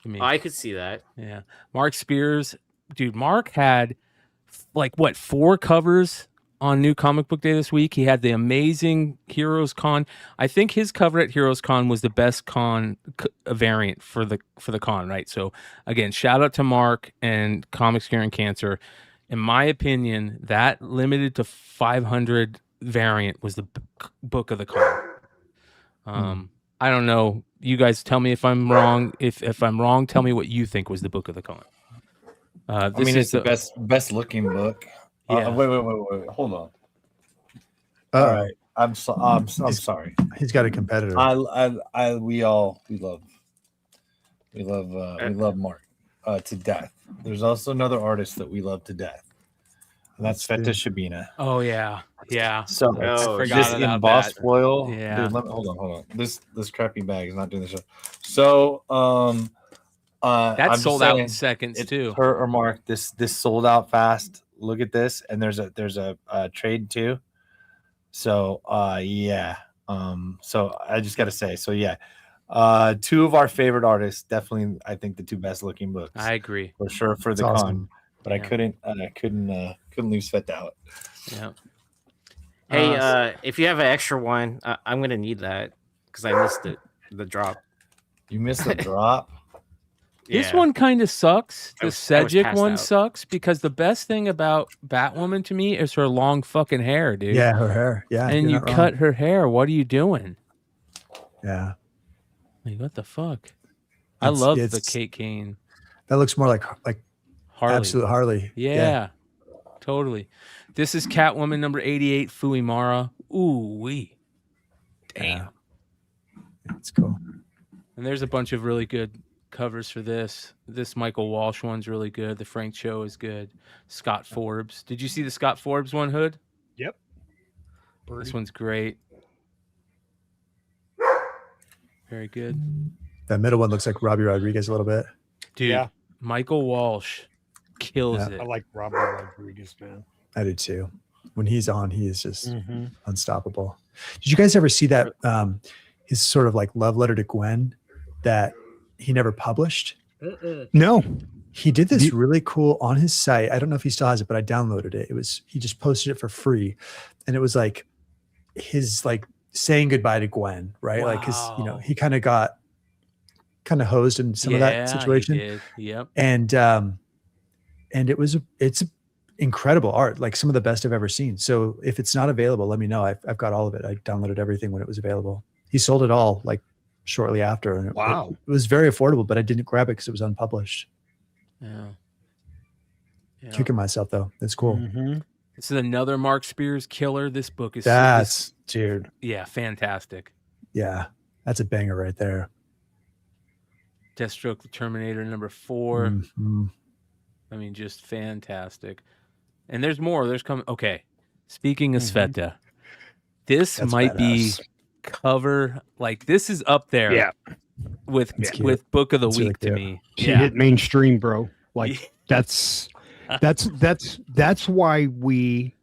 E: To me.
F: I could see that.
E: Yeah. Mark Spears, dude, Mark had like 4 covers on New Comic Book Day this week. He had the amazing Heroes Con. I think his cover at Heroes Con was the best con variant for the con, right? So again, shout out to Mark and Comics Curing Cancer. In my opinion, that limited to 500 variant was the book of the con. I don't know. You guys tell me if I'm wrong. If I'm wrong, tell me what you think was the book of the con.
J: I mean, it's the best looking book.
E: Yeah.
J: Wait. Hold on.
H: All
J: right. I'm sorry.
H: He's got a competitor.
J: We love Mark to death. There's also another artist that we love to death, and that's Feta Shabina.
E: Oh yeah.
J: So
E: I forgot
J: this
E: about
J: embossed
E: that.
J: foil.
E: Yeah.
J: Dude, hold on. This crappy bag is not doing this. So
E: That
J: I'm
E: sold
J: just
E: out
J: saying,
E: in seconds too.
J: Kurt or Mark, this sold out fast. Look at this, and there's a trade too. So yeah. So I just gotta say, so yeah. 2 of our favorite artists, definitely I think the 2 best looking books.
E: I agree.
J: For sure for the
H: That's
J: con.
H: awesome.
J: But I couldn't leave Svet out.
E: Yeah.
F: Hey, if you have an extra one, I'm gonna need that because I missed the drop.
J: You missed the drop.
E: This one kind of sucks. The
F: I was
E: Cedric
F: passed
E: one
F: out.
E: sucks because the best thing about Batwoman to me is her long fucking hair, dude.
H: Yeah, her hair. Yeah,
E: and
H: you're
E: you
H: not wrong.
E: cut her hair. What are you doing?
H: Yeah,
E: Like, what the fuck? I love the Kate Kane.
H: That looks more like
E: Harley.
H: Absolute Harley.
E: Yeah, totally. This is Catwoman number 88, Fuimara. Ooh wee. Damn.
H: It's cool.
E: And there's a bunch of really good covers for this. This Michael Walsh one's really good. The Frank Cho is good. Scott Forbes. Did you see the Scott Forbes one, Hood?
I: Yep.
E: This one's great. Very good.
H: That middle one looks like Robbie Rodriguez a little bit.
E: Dude, Michael Walsh kills it.
I: I like Robert Rodriguez, man.
H: I do too. When he's on, he is just unstoppable. Did you guys ever see that his sort of like love letter to Gwen that he never published?
I: No.
H: He did this really cool on his site. I don't know if he still has it, but I downloaded it. He just posted it for free. And it was like his like saying goodbye to Gwen, right? Like his, he kind of got hosed in some of that situation.
E: He did. Yep.
H: And it's incredible art, like some of the best I've ever seen. So if it's not available, let me know. I've got all of it. I downloaded everything when it was available. He sold it all like shortly after. And it was very affordable, but I didn't grab it because it was unpublished.
E: Yeah.
H: Kicking myself though. It's cool.
E: This is another Mark Spears killer. This book is
H: dude.
E: Yeah, fantastic.
H: Yeah, that's a banger right there.
E: Deathstroke the Terminator #4. I mean, just fantastic. And there's more. There's coming. Okay. Speaking of Sveta, this might be cover. Like, this is up there with book of the week to me.
I: She hit mainstream, bro. Like, that's why we,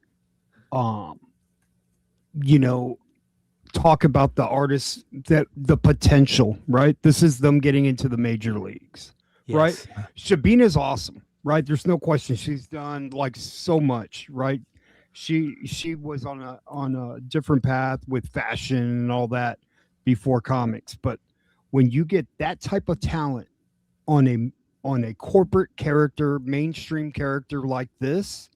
I: talk about the artists, that the potential, right? This is them getting into the major leagues, right? Shabina's awesome. Right, there's no question. She's done like so much, right? She was on a different path with fashion and all that before comics. But when you get that type of talent on a corporate character, mainstream character like this,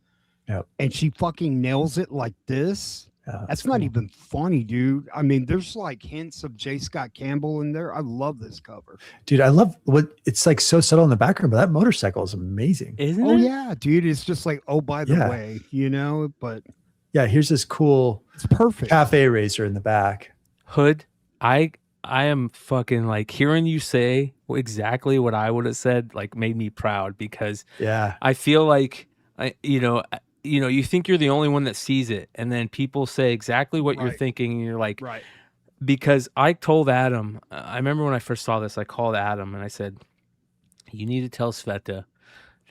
I: and she fucking nails it like this, that's not even funny, dude. I mean, there's like hints of J. Scott Campbell in there. I love this cover,
H: dude. I love what it's like, so subtle in the background, but that motorcycle is amazing,
E: isn't it?
I: Oh yeah, dude. It's just like, oh, by the way, but
H: yeah, here's this cool,
I: it's perfect
H: cafe racer in the back.
E: Hood, I am fucking like hearing you say exactly what I would have said, like made me proud, because I feel like you think you're the only one that sees it, and then people say exactly what you're thinking, and you're like, because I told Adam, I remember when I first saw this, I called Adam and I said, you need to tell Sveta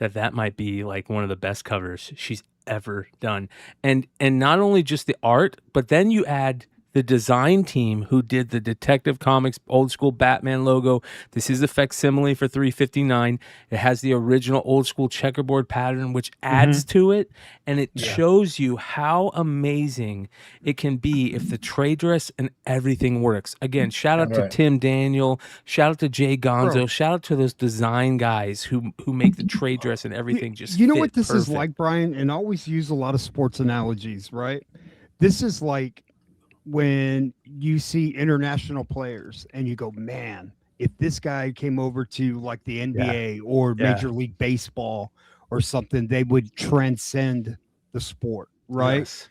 E: that might be like one of the best covers she's ever done. And not only just the art, but then you add the design team who did the Detective Comics old school Batman logo. This is a facsimile for $3.59. It has the original old school checkerboard pattern, which adds to it, and it shows you how amazing it can be if the trade dress and everything works. Again, shout out to Tim Daniel, shout out to Jay Gonzo, shout out to those design guys who make the trade dress and everything just
I: you know what this
E: perfect.
I: Is like, Brian, and I always use a lot of sports analogies, right? This is like when you see international players and you go, man, if this guy came over to like the NBA or Major League Baseball or something, they would transcend the sport, right? Yes.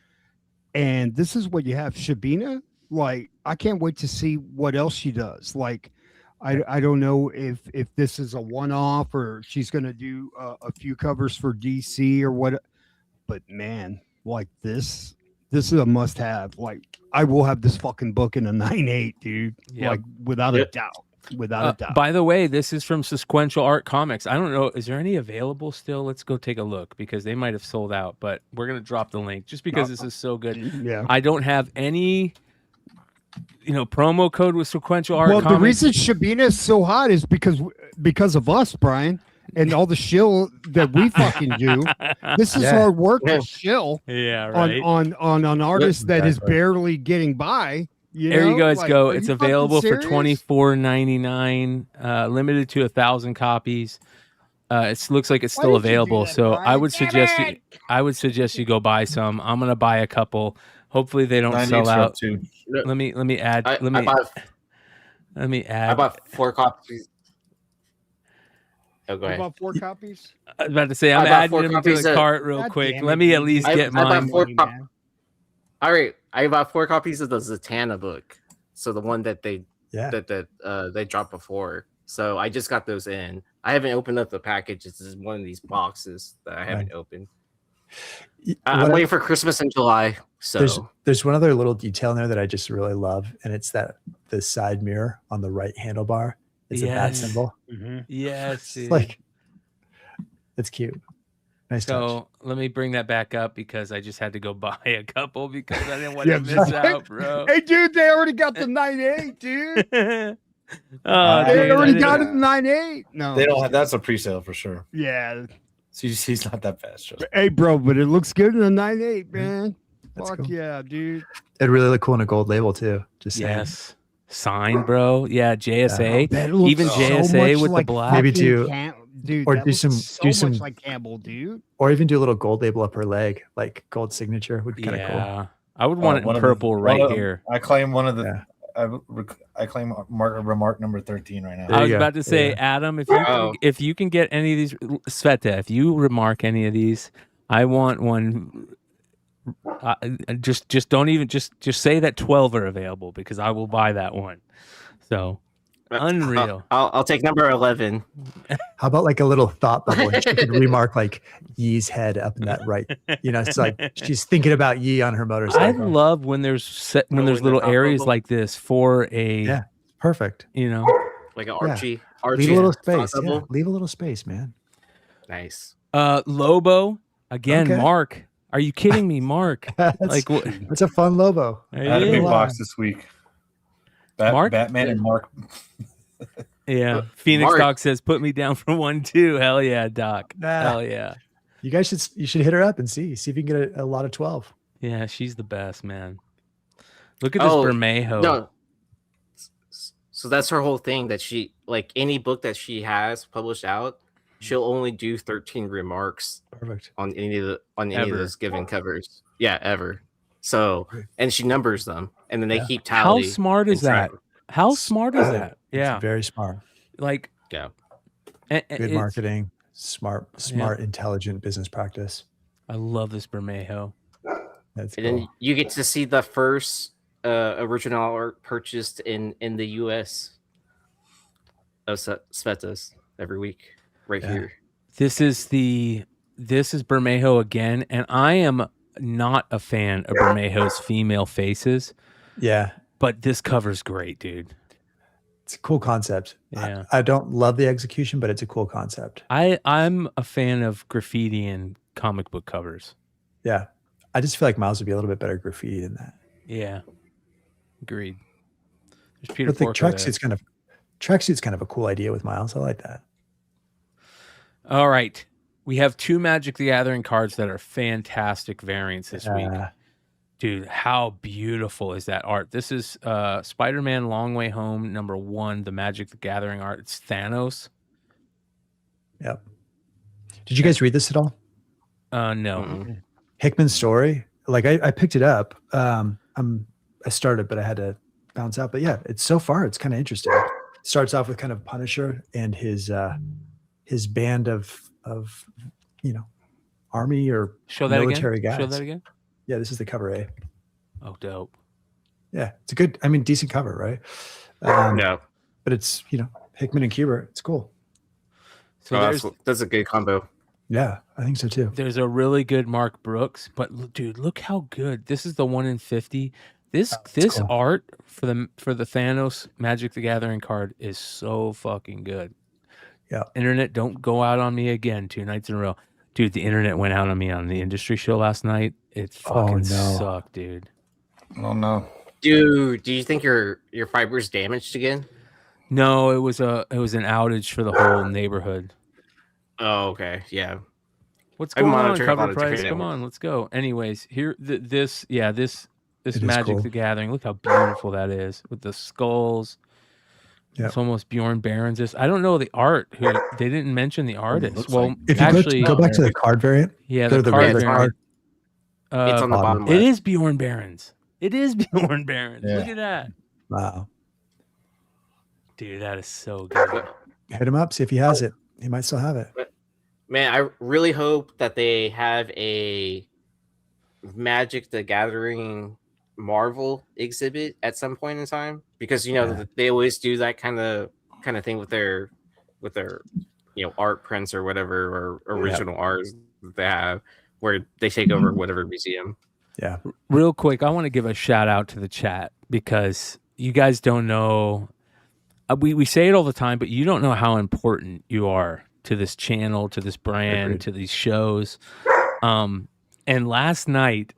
I: And this is what you have. Shabina, like, I can't wait to see what else she does. Like, I don't know if this is a one-off or she's going to do a few covers for DC or what, but man, like this is a must-have. Like, I will have this fucking book in a 9.8, dude. Like, without a doubt. Without a doubt.
E: By the way, this is from Sequential Art Comics. I don't know, is there any available still? Let's go take a look, because they might have sold out, but we're going to drop the link just because this is so good.
I: Yeah.
E: I don't have any promo code with Sequential Art Comics.
I: Well, the reason Shabina is so hot is because of us, Brian. And all the shill that we fucking do. This is hard work to shill on an artist that is barely getting by.
E: There you guys go. It's available for $24.99, limited to 1,000 copies. It looks like it's still available. So
I: Brian?
E: I would suggest you go buy some. I'm gonna buy a couple. Hopefully they don't sell out.
J: Too.
E: Let me add.
F: I bought 4 copies. Oh, go ahead.
I: About 4 copies?
E: I was about to say, I'm adding them to the cart real quick. Let me at least get mine.
F: All right. I bought 4 copies of the Zatanna book. So the one that they that they dropped before. So I just got those in. I haven't opened up the package. This is one of these boxes that I haven't opened. I'm waiting for Christmas in July. So
H: there's one other little detail in there that I just really love, and it's that the side mirror on the right handlebar. It's a bat symbol.
E: Mm-hmm. Yes,
H: it's like it's cute. Nice touch.
E: Let me bring that back up because I just had to go buy a couple because I didn't want to miss out, bro.
I: Hey, dude, they already got the 9.8, dude.
E: They
I: already got the 9.8. No,
J: they don't have. That's a pre-sale for sure.
I: Yeah,
J: he's not that fast.
I: Hey, bro, but it looks good in the 9.8, man.
H: That's
I: Fuck
H: cool.
I: yeah, dude.
H: It really look cool in a gold label too. Just saying.
E: Yes. Sign, bro. Yeah, JSA.
I: Yeah.
E: Even JSA
I: so
E: with
I: like
E: the black.
H: Maybe do
I: dude,
H: or
I: that
H: do
I: looks
H: some
I: so much like Campbell, dude.
H: Or even do a little gold label up her leg, like gold signature would be kind of cool.
E: I would want it in purple here.
J: I claim one of the. I claim remark number 13 right now.
E: I was about to say, Adam, if you can get any of these, Sveta, if you remark any of these, I want one. Just don't even just say that 12 are available because I will buy that one. So unreal.
F: I'll take number 11.
H: How about like a little thought bubble? And she could remark like Yee's head up in that right. It's like she's thinking about Yee on her motorcycle.
E: I love when there's little areas like this for a
H: perfect.
F: Like an Archie.
H: Leave a little space. Yeah. Leave a little space, man.
F: Nice.
E: Lobo again. Okay. Mark, are you kidding me, Mark?
H: It's a fun Lobo.
J: I had a big box this week.
E: Mark?
J: Batman and Mark.
E: Yeah. Phoenix Doc says, put me down for 1 too. Hell yeah, Doc. Hell yeah.
H: You guys should hit her up and see if you can get a lot of 12.
E: Yeah, she's the best, man. Look at this Bermejo.
F: No. So that's her whole thing, that she, like, any book that she has published out, she'll only do 13 remarks on any of those given covers. Yeah, ever. So, and she numbers them, and then they keep tally.
E: How smart is that? How smart is that? Yeah,
H: it's very smart.
E: Like,
H: good marketing, smart, intelligent business practice.
E: I love this Bermejo.
H: That's
F: cool. And then you get to see the first original art purchased in the U.S. of Sveta's every week. Right here.
E: This is Bermejo again, and I am not a fan of Bermejo's female faces.
H: Yeah.
E: But this cover's great, dude.
H: It's a cool concept.
E: Yeah.
H: I don't love the execution, but it's a cool concept.
E: I'm a fan of graffiti and comic book covers.
H: Yeah. I just feel like Miles would be a little bit better graffiti than that.
E: Yeah. Agreed. There's Peter
H: but the tracksuit's kind of a cool idea with Miles. I like that.
E: All right. We have 2 Magic the Gathering cards that are fantastic variants this week. Dude, how beautiful is that art? This is Spider-Man Long Way Home, #1, the Magic the Gathering art. It's Thanos.
H: Yep. Did you guys read this at all?
E: No.
H: Mm-hmm. Hickman's story. Like I picked it up. I started, but I had to bounce out. But yeah, it's so far, it's kind of interesting. It starts off with kind of Punisher and his band of army or military guys.
E: Show that again.
H: Yeah, this is the cover A.
E: Oh, dope.
H: Yeah, it's a good, decent cover, right?
F: No.
H: But it's, Hickman and Kubert. It's cool.
E: So
F: that's a good combo.
H: Yeah, I think so too.
E: There's a really good Mark Brooks, but dude, look how good. This is the 1 in 50. This cool. Art for the Thanos Magic the Gathering card is so fucking good.
H: Yeah.
E: Internet, don't go out on me again 2 nights in a row. Dude, the internet went out on me on the industry show last night. It fucking sucked, dude.
J: Oh no.
F: Dude, do you think your fiber's damaged again?
E: No, it was an outage for the whole neighborhood.
F: Oh, okay. Yeah.
E: What's going on, Cover Price? Come on, let's go. Anyways, here this Magic
H: cool.
E: the Gathering. Look how beautiful that is with the skulls. Yep. It's almost Bjorn Barons. I don't know the art. They didn't mention the artist. Well,
H: if you go back to the card variant.
E: Yeah, the card variant.
F: It's on the bottom left.
E: It is Bjorn Barons. It is Bjorn Barons. Yeah. Look at that.
H: Wow.
E: Dude, that is so good.
H: Hit him up. See if he has it. He might still have it.
F: Man, I really hope that they have a Magic the Gathering Marvel exhibit at some point in time. because they always do that kind of thing with their art prints or whatever, or original art that they have, where they take over whatever museum.
E: Yeah. Real quick, I want to give a shout out to the chat because you guys don't know. We say it all the time, but you don't know how important you are to this channel, to this brand, to these shows. And last night,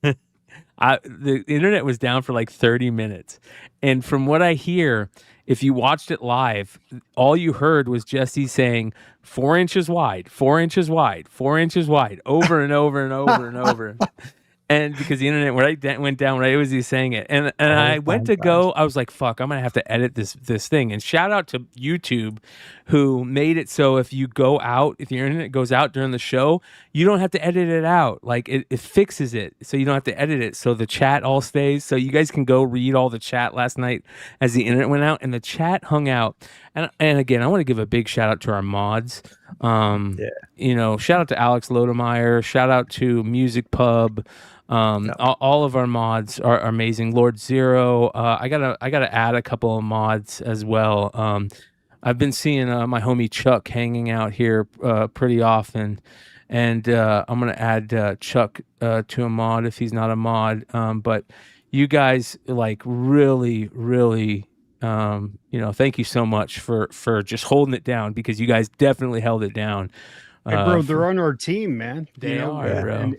E: the internet was down for like 30 minutes. And from what I hear, if you watched it live, all you heard was Jesse saying 4 inches wide, 4 inches wide, 4 inches wide, over and over and over and over. And because the internet went down right as he was saying it. And I went to go, I was like, fuck, I'm going to have to edit this thing. And shout out to YouTube who made it so if you go out, if your internet goes out during the show, you don't have to edit it out. Like it fixes it so you don't have to edit it. So the chat all stays. So you guys can go read all the chat last night as the internet went out. And the chat hung out. And again, I want to give a big shout out to our mods. Shout out to Alex Lodemeyer. Shout out to Music Pub. All of our mods are amazing. Lord Zero. I gotta add a couple of mods as well. I've been seeing my homie Chuck hanging out here pretty often, and I'm gonna add Chuck to a mod if he's not a mod. But you guys really thank you so much for just holding it down, because you guys definitely held it down.
I: Hey, bro, they're on our team, man.
E: They are, bro.
I: And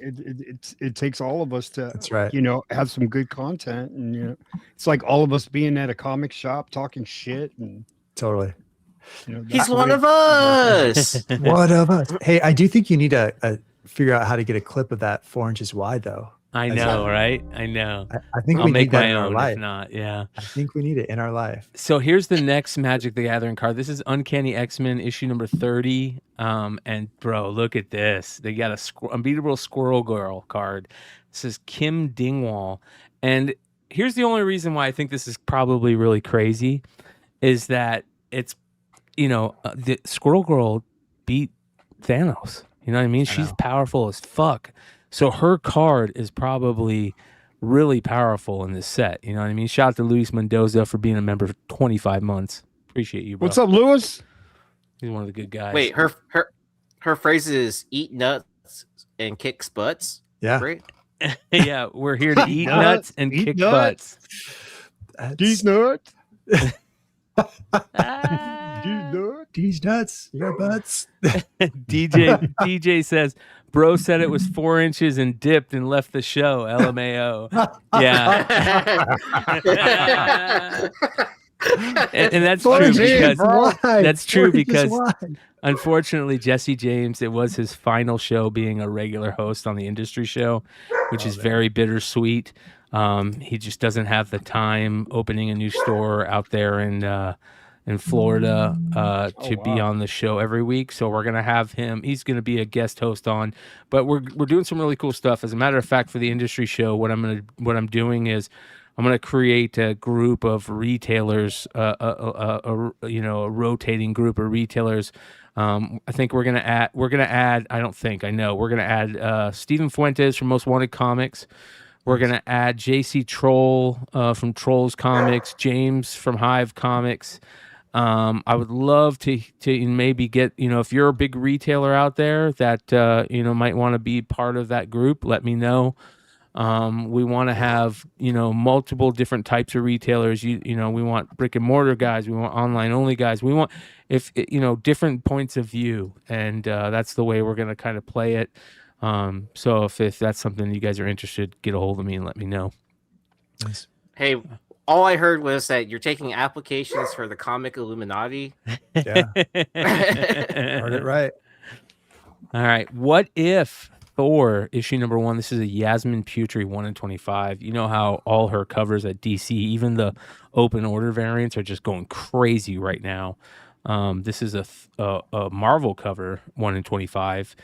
I: it takes all of us to,
H: That's right.
I: Have some good content, and it's like all of us being at a comic shop talking shit, and
H: totally.
F: He's one of us.
H: One of us. Hey, I do think you need to figure out how to get a clip of that 4 inches wide, though.
E: I know, right? I know.
H: I think
E: I'll
H: we
E: make
H: need that
E: my
H: in our
E: own.
H: life.
E: If not, yeah.
H: I think we need it in our life.
E: So here's the next Magic the Gathering card. This is Uncanny X-Men issue number 30. And bro, look at this. They got a unbeatable Squirrel Girl card. This is Kim Dingwall. And here's the only reason why I think this is probably really crazy is that it's, the Squirrel Girl beat Thanos. You know what I mean? She's powerful as fuck. So her card is probably really powerful in this set. You know what I mean? Shout out to Luis Mendoza for being a member for 25 months. Appreciate you, bro.
I: What's up, Lewis?
E: He's one of the good guys.
F: Wait, her phrase is eat nuts and kick butts.
H: Yeah.
F: Right?
E: Yeah, we're here to eat nuts and kick butts.
I: These nuts.
H: These nuts. Your butts.
E: DJ says, bro said it was 4 inches and dipped and left the show. LMAO. Yeah. and that's true because unfortunately Jesse James, it was his final show being a regular host on the industry show, which is very bittersweet. He just doesn't have the time opening a new store out there in Florida to be on the show every week. So we're gonna have him. He's gonna be a guest host on, but we're doing some really cool stuff. As a matter of fact, for the industry show, what I'm doing is I'm gonna create a group of retailers, a rotating group of retailers. I think we're gonna add Stephen Fuentes from Most Wanted Comics. We're going to add JC Troll from Trolls Comics, James from Hive Comics. I would love to maybe get, if you're a big retailer out there that, might want to be part of that group, let me know. We want to have, multiple different types of retailers. We want brick and mortar guys. We want online only guys. We want, different points of view. And that's the way we're going to kind of play it. So if that's something you guys are interested, get a hold of me and let me know.
H: Nice.
F: Hey, all I heard was that you're taking applications for the comic Illuminati.
H: Yeah. Heard it right.
E: All right. What if Thor issue number 1? This is a Yasmin Putri 1/25. You know how all her covers at DC, even the open order variants, are just going crazy right now. This is a Marvel cover 1/25.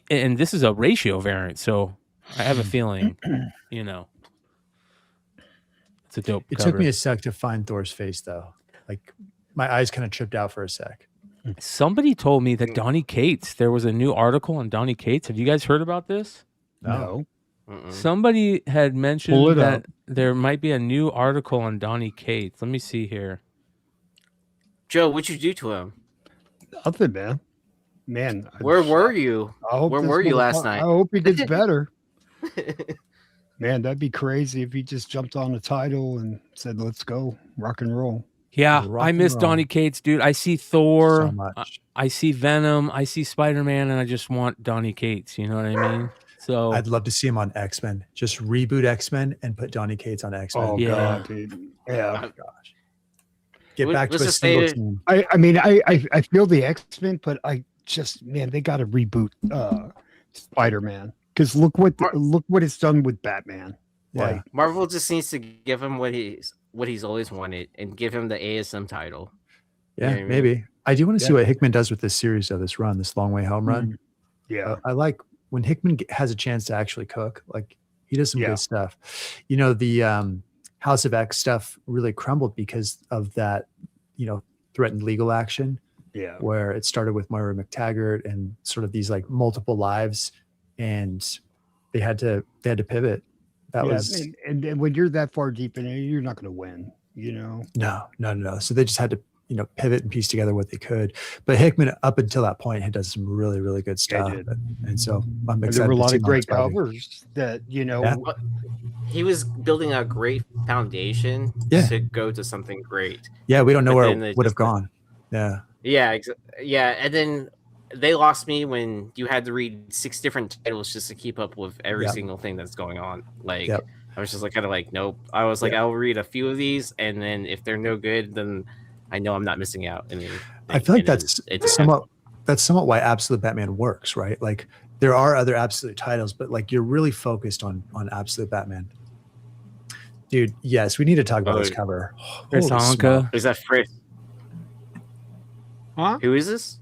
E: And this is a ratio variant, so I have a feeling, it's a dope cover.
H: Took me a sec to find Thor's face, though. Like, my eyes kind of tripped out for a sec.
E: Somebody told me that Donny Cates, there was a new article on Donny Cates. Have you guys heard about this?
I: No.
E: Somebody had
I: Pull
E: mentioned
I: it
E: that
I: up.
E: there might be a new article on Donny Cates. Let me see here.
F: Joe, what'd you do to him?
I: Nothing, man. Man,
F: Where were you?
I: I hope
F: Where
I: this
F: were you last
I: motherfucker-
F: night?
I: I hope he gets better. Man, that'd be crazy if he just jumped on the title and said, "Let's go, rock and roll."
E: Yeah,
H: Rock
E: I
H: and
E: miss
H: roll.
E: Donny Cates, dude. I see Thor,
H: So much.
E: I see Venom, I see Spider-Man, and I just want Donny Cates. You know what I mean? So
H: I'd love to see him on X-Men. Just reboot X-Men and put Donny Cates on X-Men.
I: Oh
E: Yeah.
I: god, dude. Yeah.
H: Gosh. Get
F: What-
H: back to
F: what's
H: a
F: the
H: single
F: state-
H: team.
I: I mean, I feel the X-Men, but I just, man, they got to reboot Spider-Man because look what it's done with Batman.
H: Yeah.
I: Like,
F: Marvel just needs to give him what he's always wanted and give him the ASM title.
H: Yeah,
F: what I mean?
H: maybe. I do want to see
I: Yeah.
H: what Hickman does with this series of this run, this long way home run.
I: yeah,
H: I like when Hickman has a chance to actually cook. Like he does some
I: Yeah.
H: good stuff. You know, the House of X stuff really crumbled because of that, threatened legal action
I: yeah.
H: where it started with Moira McTaggart and sort of these like multiple lives, and they had to pivot. That
I: Yeah,
H: was
I: and when you're that far deep in it, you're not going to win. You know.
H: no. So they just had to pivot and piece together what they could. But Hickman, up until that point, had done some really, really good stuff.
I: did.
H: And so I'm
I: And
H: excited.
I: there were a
H: to
I: lot
H: see
I: of
H: him on
I: great
H: Spider-Man.
I: covers that
H: Yeah.
F: He was building a great foundation
H: Yeah.
F: to go to something great.
H: Yeah, we don't know
F: But
H: where
F: then
H: it
F: it
H: would have
F: just-
H: gone. Yeah.
F: Yeah, yeah, and then they lost me when you had to read 6 different titles just to keep up with every
H: Yep.
F: single thing that's going on. Like,
H: Yep.
F: I was just like, kind of like, nope. I was like,
H: Yep.
F: I'll read a few of these, and then if they're no good, then I know I'm not missing out. I mean,
H: I feel like
F: and then
H: that's
F: it just
H: somewhat why Absolute Batman works, right? Like there are other Absolute titles, but like you're really focused on Absolute Batman. Dude, yes, we need to talk about this cover.
E: Chris
H: Holy
E: Anka.
H: smoke.
F: Is that Fritz?
I: Huh?
F: Who is this?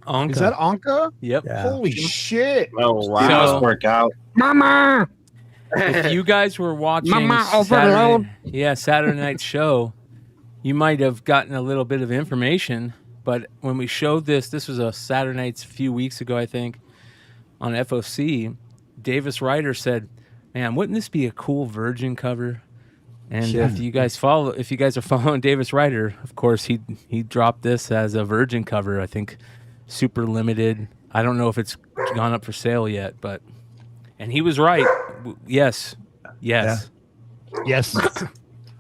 E: Anka.
I: Is that Anka?
E: Yep.
H: Yeah.
I: Holy shit,
F: Oh
J: It
F: wow!
J: must work out.
I: Mama!
E: If you guys were watching
I: Mama, overload.
E: Saturday night's show, you might have gotten a little bit of information. But when we showed this was a Saturday night's a few weeks ago, I think, on FOC. Davis Ryder said, "Man, wouldn't this be a cool Virgin cover?" And
H: Yeah.
E: if you guys are following Davis Ryder, of course he dropped this as a Virgin cover. I think super limited. I don't know if it's gone up for sale yet, and he was right. Yes.
I: Yes,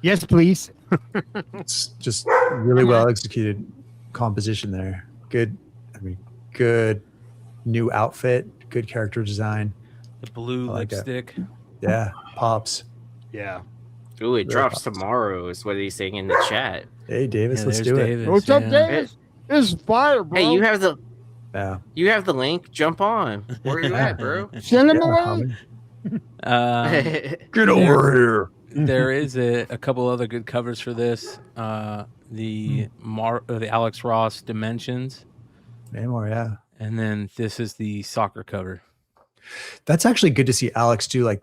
I: yes, please.
H: It's just really well executed composition there. Good new outfit, good character design.
E: The blue
H: I like that.
E: lipstick.
H: Yeah, pops.
I: Yeah.
F: Ooh, it
H: Really
F: drops
H: pops.
F: tomorrow. Is what he's saying in the chat.
H: Hey, Davis,
E: Yeah,
H: let's
E: there's
H: do it.
E: Davis,
I: What's up,
E: yeah.
I: Davis? This is fire, bro.
F: Hey, you have the
H: Yeah.
F: link. Jump on. Where you at, bro?
I: Send him
H: Yeah,
I: away.
E: Um,
H: Get over here.
E: there is a couple other good covers for this. The Alex Ross Dimensions,
H: Namor, yeah.
E: and then this is the soccer cover.
H: That's actually good to see Alex do like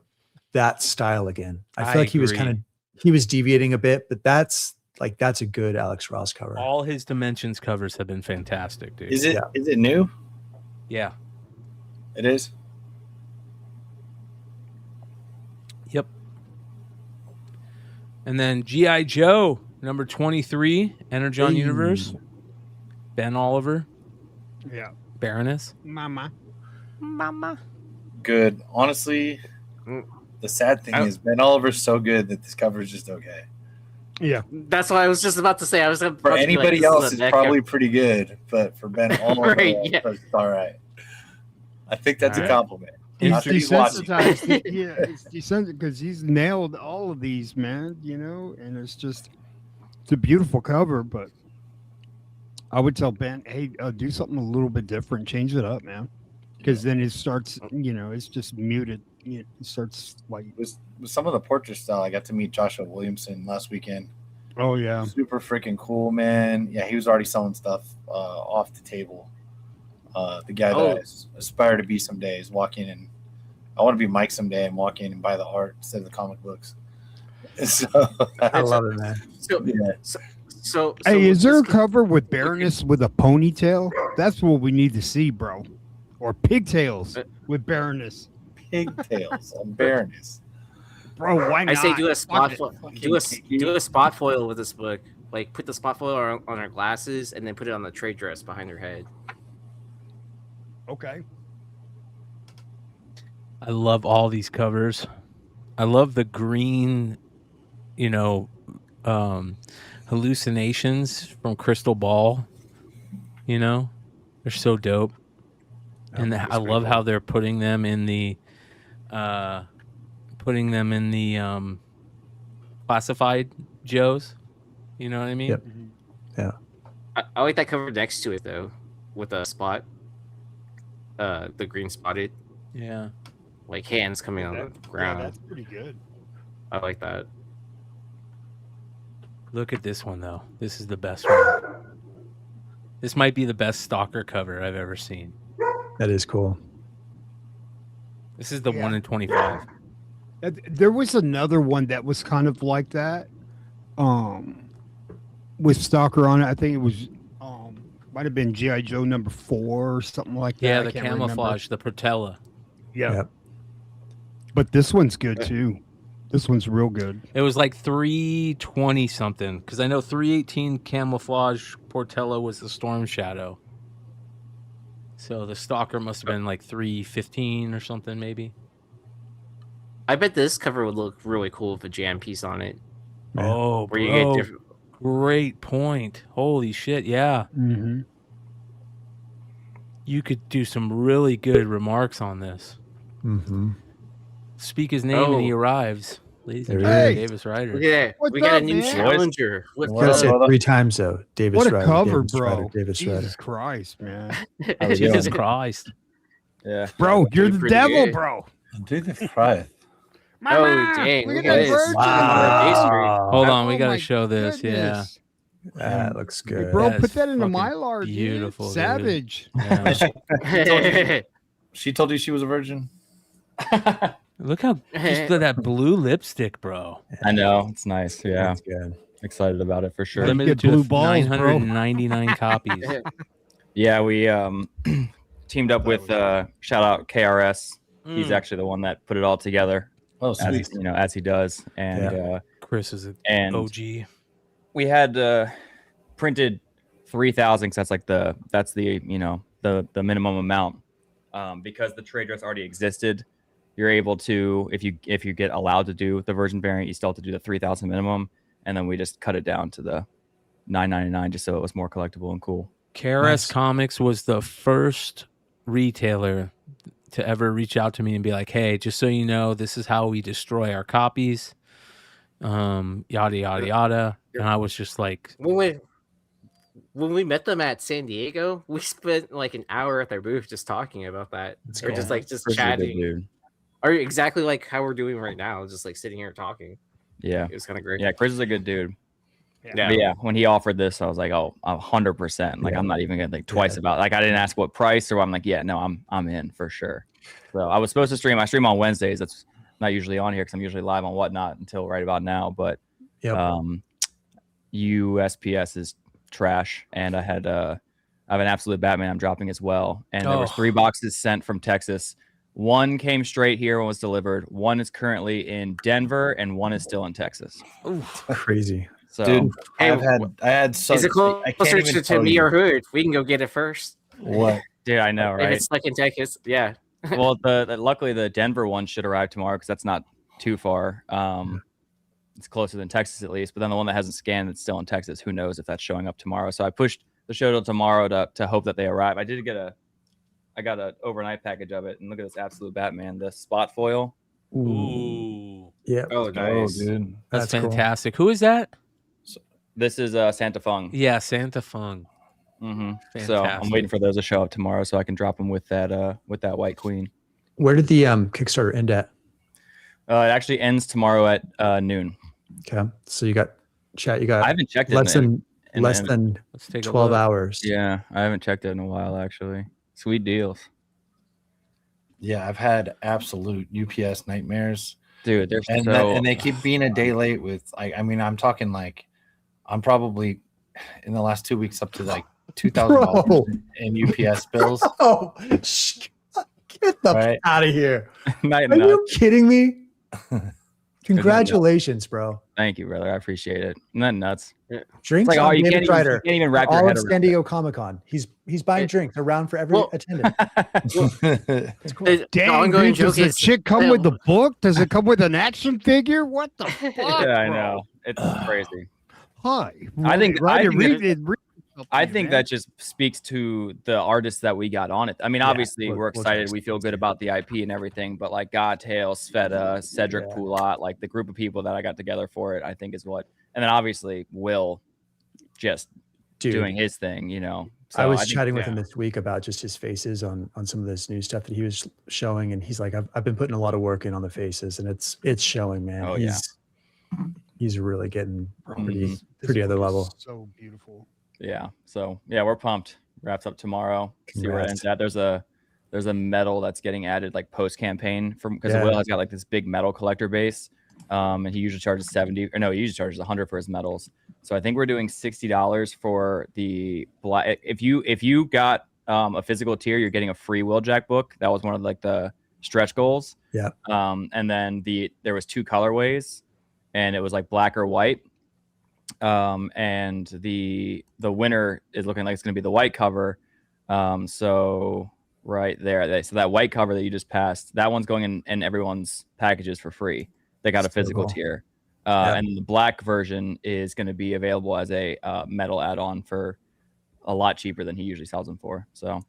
H: that style again. I feel
E: I
H: like he was
E: agree.
H: he was deviating a bit, but that's a good Alex Ross cover.
E: All his Dimensions covers have been fantastic, dude.
J: Is it?
H: Yeah.
J: Is it new?
E: Yeah.
J: It is.
E: Yep. And then G.I. Joe, number 23, Energon
H: Hey.
E: Universe. Ben Oliver,
I: Yeah.
E: Baroness.
I: Mama.
J: Good. Honestly, the sad thing is Ben Oliver's so good that this cover is just okay.
I: Yeah.
F: That's what I was just about to say. I was about
J: For
F: to be like,
J: anybody
F: this is
J: else,
F: a
J: it's
F: neck
J: probably pretty good, but for Ben Oliver,
F: Right, yeah.
J: it's all right. I think that's
E: All
J: a
E: right.
J: compliment.
I: He's
J: Not that he's watching.
I: desensitized. Yeah, it's desensitized because he's nailed all of these, man. And it's a beautiful cover. But I would tell Ben, hey, do something a little bit different, change it up, man. Because then it starts, it's just muted. It starts like,
J: With some of the portrait style, I got to meet Joshua Williamson last weekend.
I: oh yeah,
J: Super freaking cool, man. Yeah, he was already selling stuff off the table. The guy that I aspire to be someday is walking and I want to be Mike someday and walk in and buy the art instead of the comic books. So,
H: I love it, man.
F: So,
J: yeah.
F: so
I: hey, is there a
F: this-
I: cover with Baroness with a ponytail? That's what we need to see, bro. Or pigtails with Baroness.
J: pigtails on Baroness.
I: Bro, why not?
F: I say do a spot
I: Fuck it.
F: do a spot foil with this book. Like put the spot foil on her glasses and then put it on the trade dress behind her head.
I: Okay.
E: I love all these covers. I love the green, hallucinations from Crystal Ball. They're so dope. And I love how they're putting them in the classified Joes. You know what I mean?
H: Yep. Yeah.
F: I like that cover next to it though, with a spot. The green spotted.
E: Yeah.
F: Like hands coming on the ground.
I: Yeah, that's pretty good.
F: I like that.
E: Look at this one though. This is the best one. This might be the best Stalker cover I've ever seen.
H: That is cool.
E: This is the 1 in 25.
I: There was another one that was kind of like that, with Stalker on it. I think it was, might have been G.I. Joe number 4 or something like that.
E: Yeah,
I: I
E: the
I: can't
E: camouflage, the Protella.
I: Yeah.
H: Yep.
I: But this one's good too. This one's real good.
E: It was like 320 something because I know 318 camouflage Portella was the Storm Shadow. So the Stalker must have been like 315 or something, maybe.
F: I bet this cover would look really cool with a jam piece on it.
E: Oh,
F: where
E: bro.
F: you get different.
E: Great point. Holy shit, yeah.
I: Mm-hmm.
E: You could do some really good remarks on this.
H: Mm-hmm.
E: Speak his name and he arrives. Ladies and
H: There he
E: gentlemen,
H: is.
E: Davis Ryder.
F: Look at that.
I: What's
F: We got
I: up,
F: a new
I: man?
F: challenger. With
H: Gotta say it
J: What up?
H: 3 times though. Davis
I: What a
H: Ryder,
I: cover,
H: Davis
I: bro.
H: Ryder, Davis
I: Jesus
H: Ryder.
I: Christ, man.
J: How we
E: Jesus
J: doing?
E: Christ.
J: Yeah.
I: Bro, you're the
F: pretty
I: devil,
F: good.
I: bro.
J: Jesus Christ.
F: Oh, dang.
I: Look
F: Look
I: at
F: at
I: that
F: this.
I: virgin.
H: Wow.
E: Hold on, we
I: Oh
E: got to
I: my
E: show this.
I: goodness.
H: That looks
I: Hey,
H: good.
I: bro,
E: That
I: put
E: is
I: that in the
E: fucking
I: Mylar,
E: beautiful,
I: dude.
E: dude.
I: Savage.
E: Yeah.
J: She told you she was a virgin?
E: Look how just that blue lipstick, bro.
K: I know. It's nice. Yeah.
H: That's good.
K: Excited about it for sure.
I: Let me
E: Limited
I: get
E: to
I: blue balls, bro.
E: 999 copies.
K: Yeah, we teamed up with shout out KRS. He's
E: Mm.
K: actually the one that put it all together.
J: Oh,
K: as,
J: sweet.
K: as he does. And
E: Chris is an
K: and
E: OG.
K: we had printed 3,000 because that's the the minimum amount. Because the trade dress already existed, you're able to, if you get allowed to do the version variant, you still have to do the 3,000 minimum, and then we just cut it down to the 999 just so it was more collectible and cool.
E: KRS
H: Nice.
E: Comics was the first retailer to ever reach out to me and be like, "Hey, just so you know, this is how we destroy our copies." Yada yada yada. And I was just like,
F: when we met them at San Diego, we spent like an hour at their booth just talking about that. Or just
K: Chris is a good
F: chatting.
K: dude.
F: Or exactly like how we're doing right now, just like sitting here talking.
K: Yeah.
F: It was kind of great.
K: Yeah, Chris is a good dude.
F: Yeah.
K: But yeah, when he offered this, I was like, oh, 100%. Like,
H: Yeah.
K: I'm not even gonna think twice about it. Like, I didn't ask what price, or I'm like, yeah, no, I'm in for sure. So I was supposed to stream. I stream on Wednesdays. That's not usually on here because I'm usually live on Whatnot until right about now. But
H: Yep.
K: USPS is trash, and I have an Absolute Batman I'm dropping as well. And there was 3 boxes sent from Texas. One came straight here and was delivered. One is currently in Denver, and one is still in Texas.
H: Crazy.
K: So,
J: Dude,
F: Hey,
J: I had so
F: Is it
J: I can't
F: closer
J: even
F: to
J: tell
F: me
J: you
F: or Hood? We can go get it first.
J: what.
K: dude, I know,
F: If
K: right?
F: it's like in Texas, yeah.
K: Well, luckily the Denver one should arrive tomorrow because that's not too far. It's closer than Texas at least. But then the one that hasn't scanned that's still in Texas, who knows if that's showing up tomorrow? So I pushed the show till tomorrow to hope that they arrive. I got an overnight package of it, and look at this Absolute Batman, the spot foil.
E: "Ooh,
H: Yeah.
F: Oh, nice.
J: dude.
E: that's
H: cool.
E: fantastic." Who is that?
K: This is Santa Fung.
E: Yeah, Santa Fung.
K: Mm-hmm. So I'm
E: Fantastic.
K: waiting for those to show up tomorrow so I can drop them with that White Queen.
H: Where did the Kickstarter end at?
K: It actually ends tomorrow at noon.
H: Okay. So you got chat. You
K: I
H: got
K: haven't checked it.
H: less
K: in
H: than
E: Let's take a
H: 12
E: look.
H: hours.
K: yeah, I haven't checked it in a while actually. Sweet deals,
J: Yeah, I've had absolute UPS nightmares.
K: dude. They're
J: And,
K: so
J: and they keep being a day late with, I mean, I'm talking like, I'm probably in the last 2 weeks up to like $2,000 in UPS bills.
H: Oh, Get the
K: Right.
H: out of here.
K: Night
H: Are
K: nuts.
H: you kidding me? Congratulations, bro.
K: Thank you, brother. I appreciate it. Isn't that nuts?
H: Drinks
K: It's like,
H: on
K: oh, you
H: David
K: can't
H: Strider.
K: even wrap your
H: All
K: head
H: of
K: around
H: San
K: it.
H: Diego Comic-Con. He's buying drinks around for every attendant. It's cool.
F: The
I: Dang,
F: ongoing
I: dude, does
F: joke
I: the
F: is
I: chick come with the book? Does it come with an action figure? What the fuck?
K: Yeah, I
I: bro?
K: know. It's crazy.
I: Hi.
K: I think
I: I
K: that just speaks to the artists that we got on it. I mean, obviously, we're excited.
H: just
K: We feel good about the IP and everything, but like Godtail, Sveta, Cedric Poulat, like the group of people that I got together for it, I think is what. And then obviously Will just doing his thing, you know. So
H: I was
K: think,
H: chatting with him this week about just his faces on some of this new stuff that he was showing, and he's like, I've been putting a lot of work in on the faces, and it's showing, man.
K: Oh,
H: he's really getting pretty other level.
I: So beautiful.
K: Yeah. So yeah, we're pumped. Wraps up tomorrow. See where it ends at. There's a medal that's getting added like post campaign because Will has got like this big medal collector base. And he usually charges he usually charges 100 for his medals. So I think we're doing $60 for the black. If you got a physical tier, you're getting a free Wheeljack book. That was one of like the stretch goals.
H: Yeah.
K: And then there was 2 colorways, and it was like black or white. And the winner is looking like it's going to be the white cover. So right there, so that white cover that you just passed, that one's going in everyone's packages for free. They got a physical tier. And the black version is going to be available as a metal add-on for a lot cheaper than he usually sells them for. So,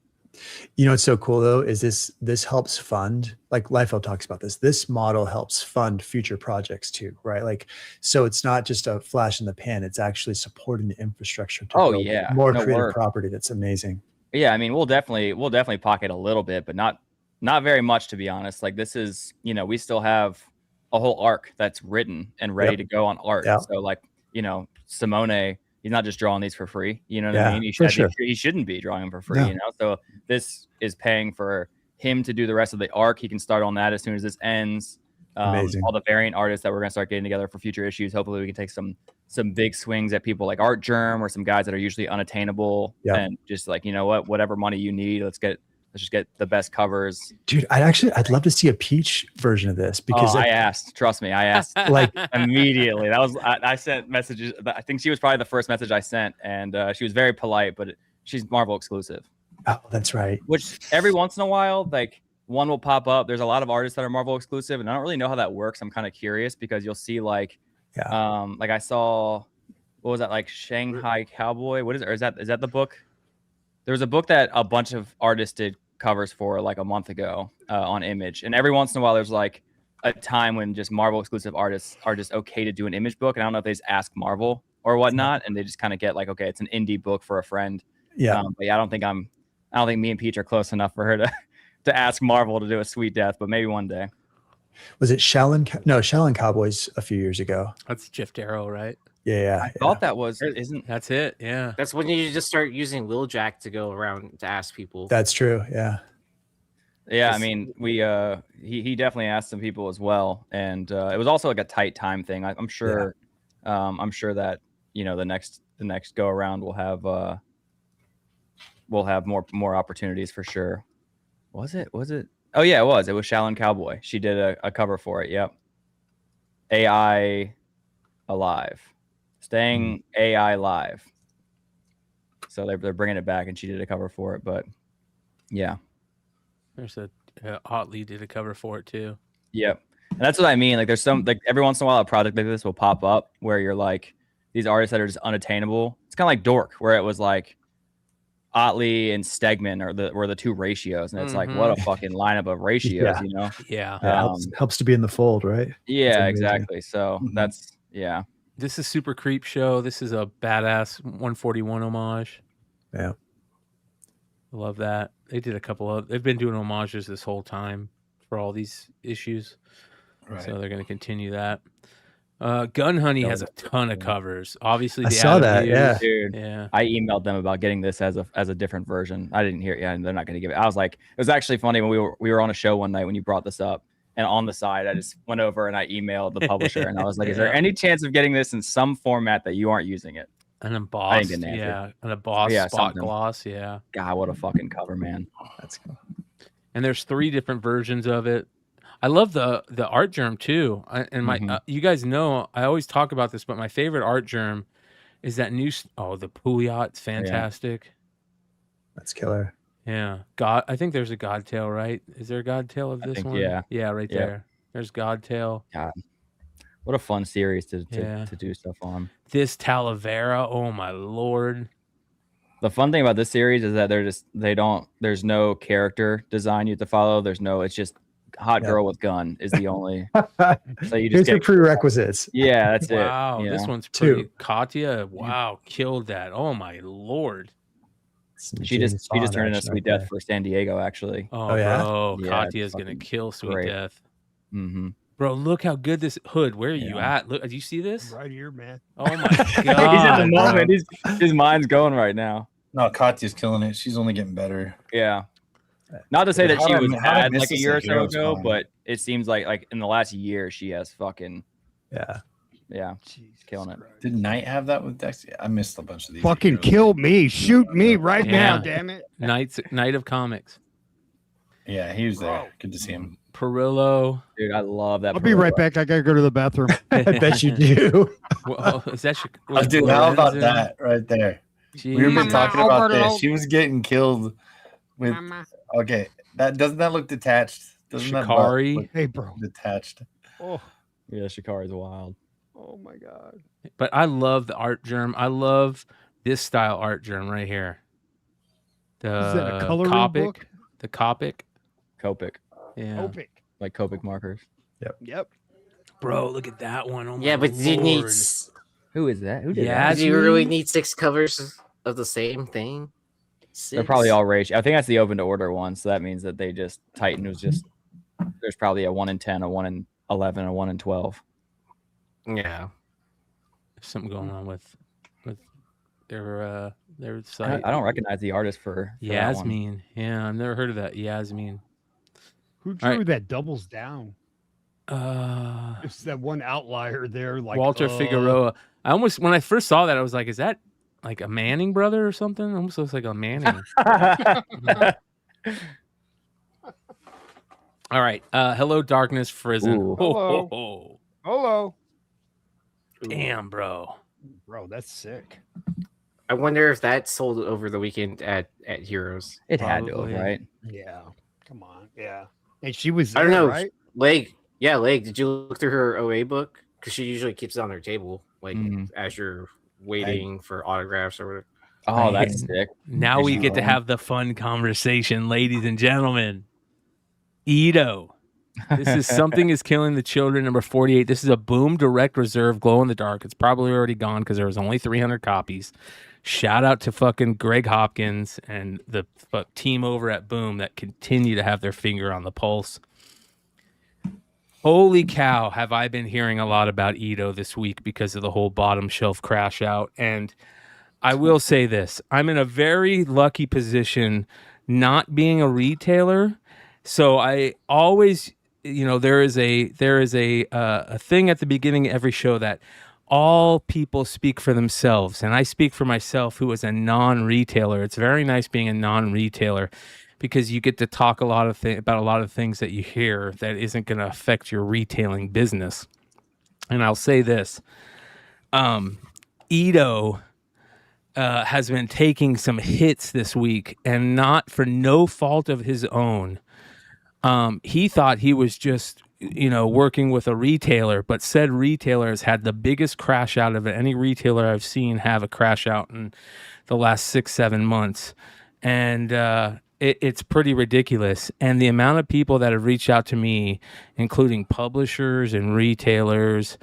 H: you know what's so cool though is this helps fund, like Liefeld talks about this model helps fund future projects too, right? Like, so it's not just a flash in the pan, it's actually supporting the infrastructure to build more creative property. That's amazing.
K: Yeah, I mean, we'll definitely pocket a little bit, but not very much, to be honest. Like, this is, you know, we still have a whole arc that's written and ready to go on art. So like, you know, Simone, he's not just drawing these for free. You know what I mean? He shouldn't be drawing them for free, you know? So this is paying for him to do the rest of the arc. He can start on that as soon as this ends. All the variant artists that we're going to start getting together for future issues. Hopefully we can take some big swings at people like Art Germ or some guys that are usually unattainable and just like, you know what, whatever money you need, let's just get the best covers.
H: Dude, I'd love to see a peach version of this because
K: I asked, trust me, I asked like immediately. That was, I sent messages. I think she was probably the first message I sent, and she was very polite, but she's Marvel exclusive.
H: Oh, that's right.
K: Which every once in a while, like one will pop up. There's a lot of artists that are Marvel exclusive, and I don't really know how that works. I'm kind of curious because you'll see like I saw, what was that, like Shanghai Cowboy? What is it? Or is that the book? There was a book that a bunch of artists did covers for like a month ago on Image, and every once in a while there's like a time when just Marvel exclusive artists are just okay to do an Image book, and I don't know if they just ask Marvel or whatnot, and they just kind of get like, okay, it's an indie book for a friend. But yeah, I don't think me and Peach are close enough for her to ask Marvel to do a Sweet Death, but maybe one day.
H: Was it Shaolin Cowboys a few years ago?
E: That's Jeff Darrow, right?
H: Yeah.
K: I thought that was,
E: that's it. Yeah.
F: That's when you just start using Wheeljack to go around to ask people.
H: That's true. Yeah.
K: Yeah. I mean, he definitely asked some people as well. And it was also like a tight time thing. I'm sure that, you know, the next go around we'll have more opportunities for sure. Was it? Oh yeah, it was Shaolin Cowboy. She did a cover for it. Yep. AI Alive. Staying AI live. So they're bringing it back, and she did a cover for it. But yeah,
E: there's Otley did a cover for it too.
K: Yep, and that's what I mean. Like, there's some, like, every once in a while a project like this will pop up where you're like, these artists that are just unattainable. It's kind of like Dork, where it was like Otley and Stegman were the two ratios, and it's like, what a fucking lineup of ratios, you know?
E: Yeah.
H: Helps to be in the fold, right?
K: Yeah, exactly. So that's
E: This is Super Creep Show. This is a badass 141 homage.
H: Yeah.
E: I love that. They did they've been doing homages this whole time for all these issues. Right. So they're going to continue that. Gun Honey has a ton of covers. Obviously,
H: I saw that. Yeah.
K: Dude, I emailed them about getting this as a different version. I didn't hear it. Yeah, and they're not going to give it. I was like, it was actually funny when we were on a show one night when you brought this up. And on the side, I just went over and I emailed the publisher, and I was like, "Is there any chance of getting this in some format that you aren't using it?"
E: An embossed, an embossed spot gloss,
K: God, what a fucking cover, man!
H: That's cool.
E: and there's 3 different versions of it. I love the art germ too. You guys know I always talk about this, but my favorite art germ is that new. The Pouliot. It's fantastic.
H: That's killer.
E: Yeah, I think there's a Godtail, right? Is there a Godtail of this one? Yeah, right there. There's Godtail.
K: God, what a fun series to do stuff on.
E: This Talavera, oh my lord.
K: The fun thing about this series is that there's no character design you have to follow. It's just hot girl with gun is the only. So you just
H: Here's your prerequisites.
K: Yeah, that's it.
E: Wow, this one's pretty. Katya, wow, killed that. Oh my lord.
K: She just turned in a Sweet Death for San Diego, actually.
E: Oh yeah, bro, Katya is gonna kill Sweet Death.
K: Mm-hmm.
E: Bro, look how good this Hood. Where are you at? Look, do you see this?
I: Right here, man.
E: Oh my god,
K: he's in the moment. His mind's going right now.
J: No, Katya's killing it. She's only getting better.
K: Yeah. Not to say that she was bad like a year or so ago, but it seems like in the last year she has fucking killing it.
J: Did Knight have that with Dex? I missed a bunch of these.
I: Fucking
J: heroes.
I: kill me, shoot me right now, damn it!
E: Knight of Comics.
J: Yeah, he was there. Good to see him.
E: Perillo,
K: dude, I love that.
I: I'll be right back. I gotta go to the bathroom.
H: I bet you do.
E: Well, is that
J: dude, how about that right there?
E: Jeez.
J: We've been talking about this. She was getting killed with. Okay, doesn't that look detached? Doesn't
E: Shikari?
J: that look
I: hey, bro,
J: detached?
I: Oh,
K: yeah, Shikari's wild.
I: oh my god!
E: But I love the art germ. I love this style art germ right here.
I: Is that a coloring book?
E: The Copic.
K: Copic.
E: Yeah.
I: Copic.
K: Like Copic markers.
I: Yep.
E: Bro, look at that one. Oh my
F: Yeah, but you need.
K: Who is that? Who did
E: Yeah,
K: that?
F: Do you really need 6 covers of the same thing? 6?
K: They're probably all ratio. I think that's the open to order one, so that means that they just Titan was just. There's probably a 1 in 10, a 1 in 11, a 1 in 12.
F: Yeah.
E: There's something going on with their site.
K: I don't recognize the artist for
E: Yasmin. Yeah, I've never heard of that. Yasmin.
I: Who drew that doubles down?
E: Uh,
I: It's that one outlier there, like
E: Walter Figueroa. I almost, when I first saw that, I was like, "Is that like a Manning brother or something?" It almost looks like a Manning. All right. Hello, Darkness Frizen.
I: Hello. Hello.
E: Damn, bro.
I: Bro, that's sick.
F: I wonder if that sold over the weekend at Heroes.
K: It had to, right?
I: Yeah. Come on. Yeah. And she was
F: I don't know.
I: right?
F: Leg. Yeah, Leg. Did you look through her OA book? Because she usually keeps it on her table, like as you're waiting for autographs or whatever.
K: Oh, that's sick.
E: Now we get to have the fun conversation, ladies and gentlemen. Ito. This is Something is Killing the Children, number 48. This is a Boom Direct Reserve glow in the dark. It's probably already gone because there was only 300 copies. Shout out to fucking Greg Hopkins and the team over at Boom that continue to have their finger on the pulse. Holy cow, have I been hearing a lot about Ito this week because of the whole bottom shelf crash out. And I will say this, I'm in a very lucky position not being a retailer. So I always, there is a thing at the beginning of every show that all people speak for themselves. And I speak for myself, who is a non-retailer. It's very nice being a non-retailer because you get to talk about a lot of things that you hear that isn't going to affect your retailing business. And I'll say this, Ito has been taking some hits this week, and not for no fault of his own. He thought he was just, working with a retailer, but said retailer has had the biggest crash out of any retailer I've seen have a crash out in the last 6-7 months. And it's pretty ridiculous. And the amount of people that have reached out to me, including publishers and retailers,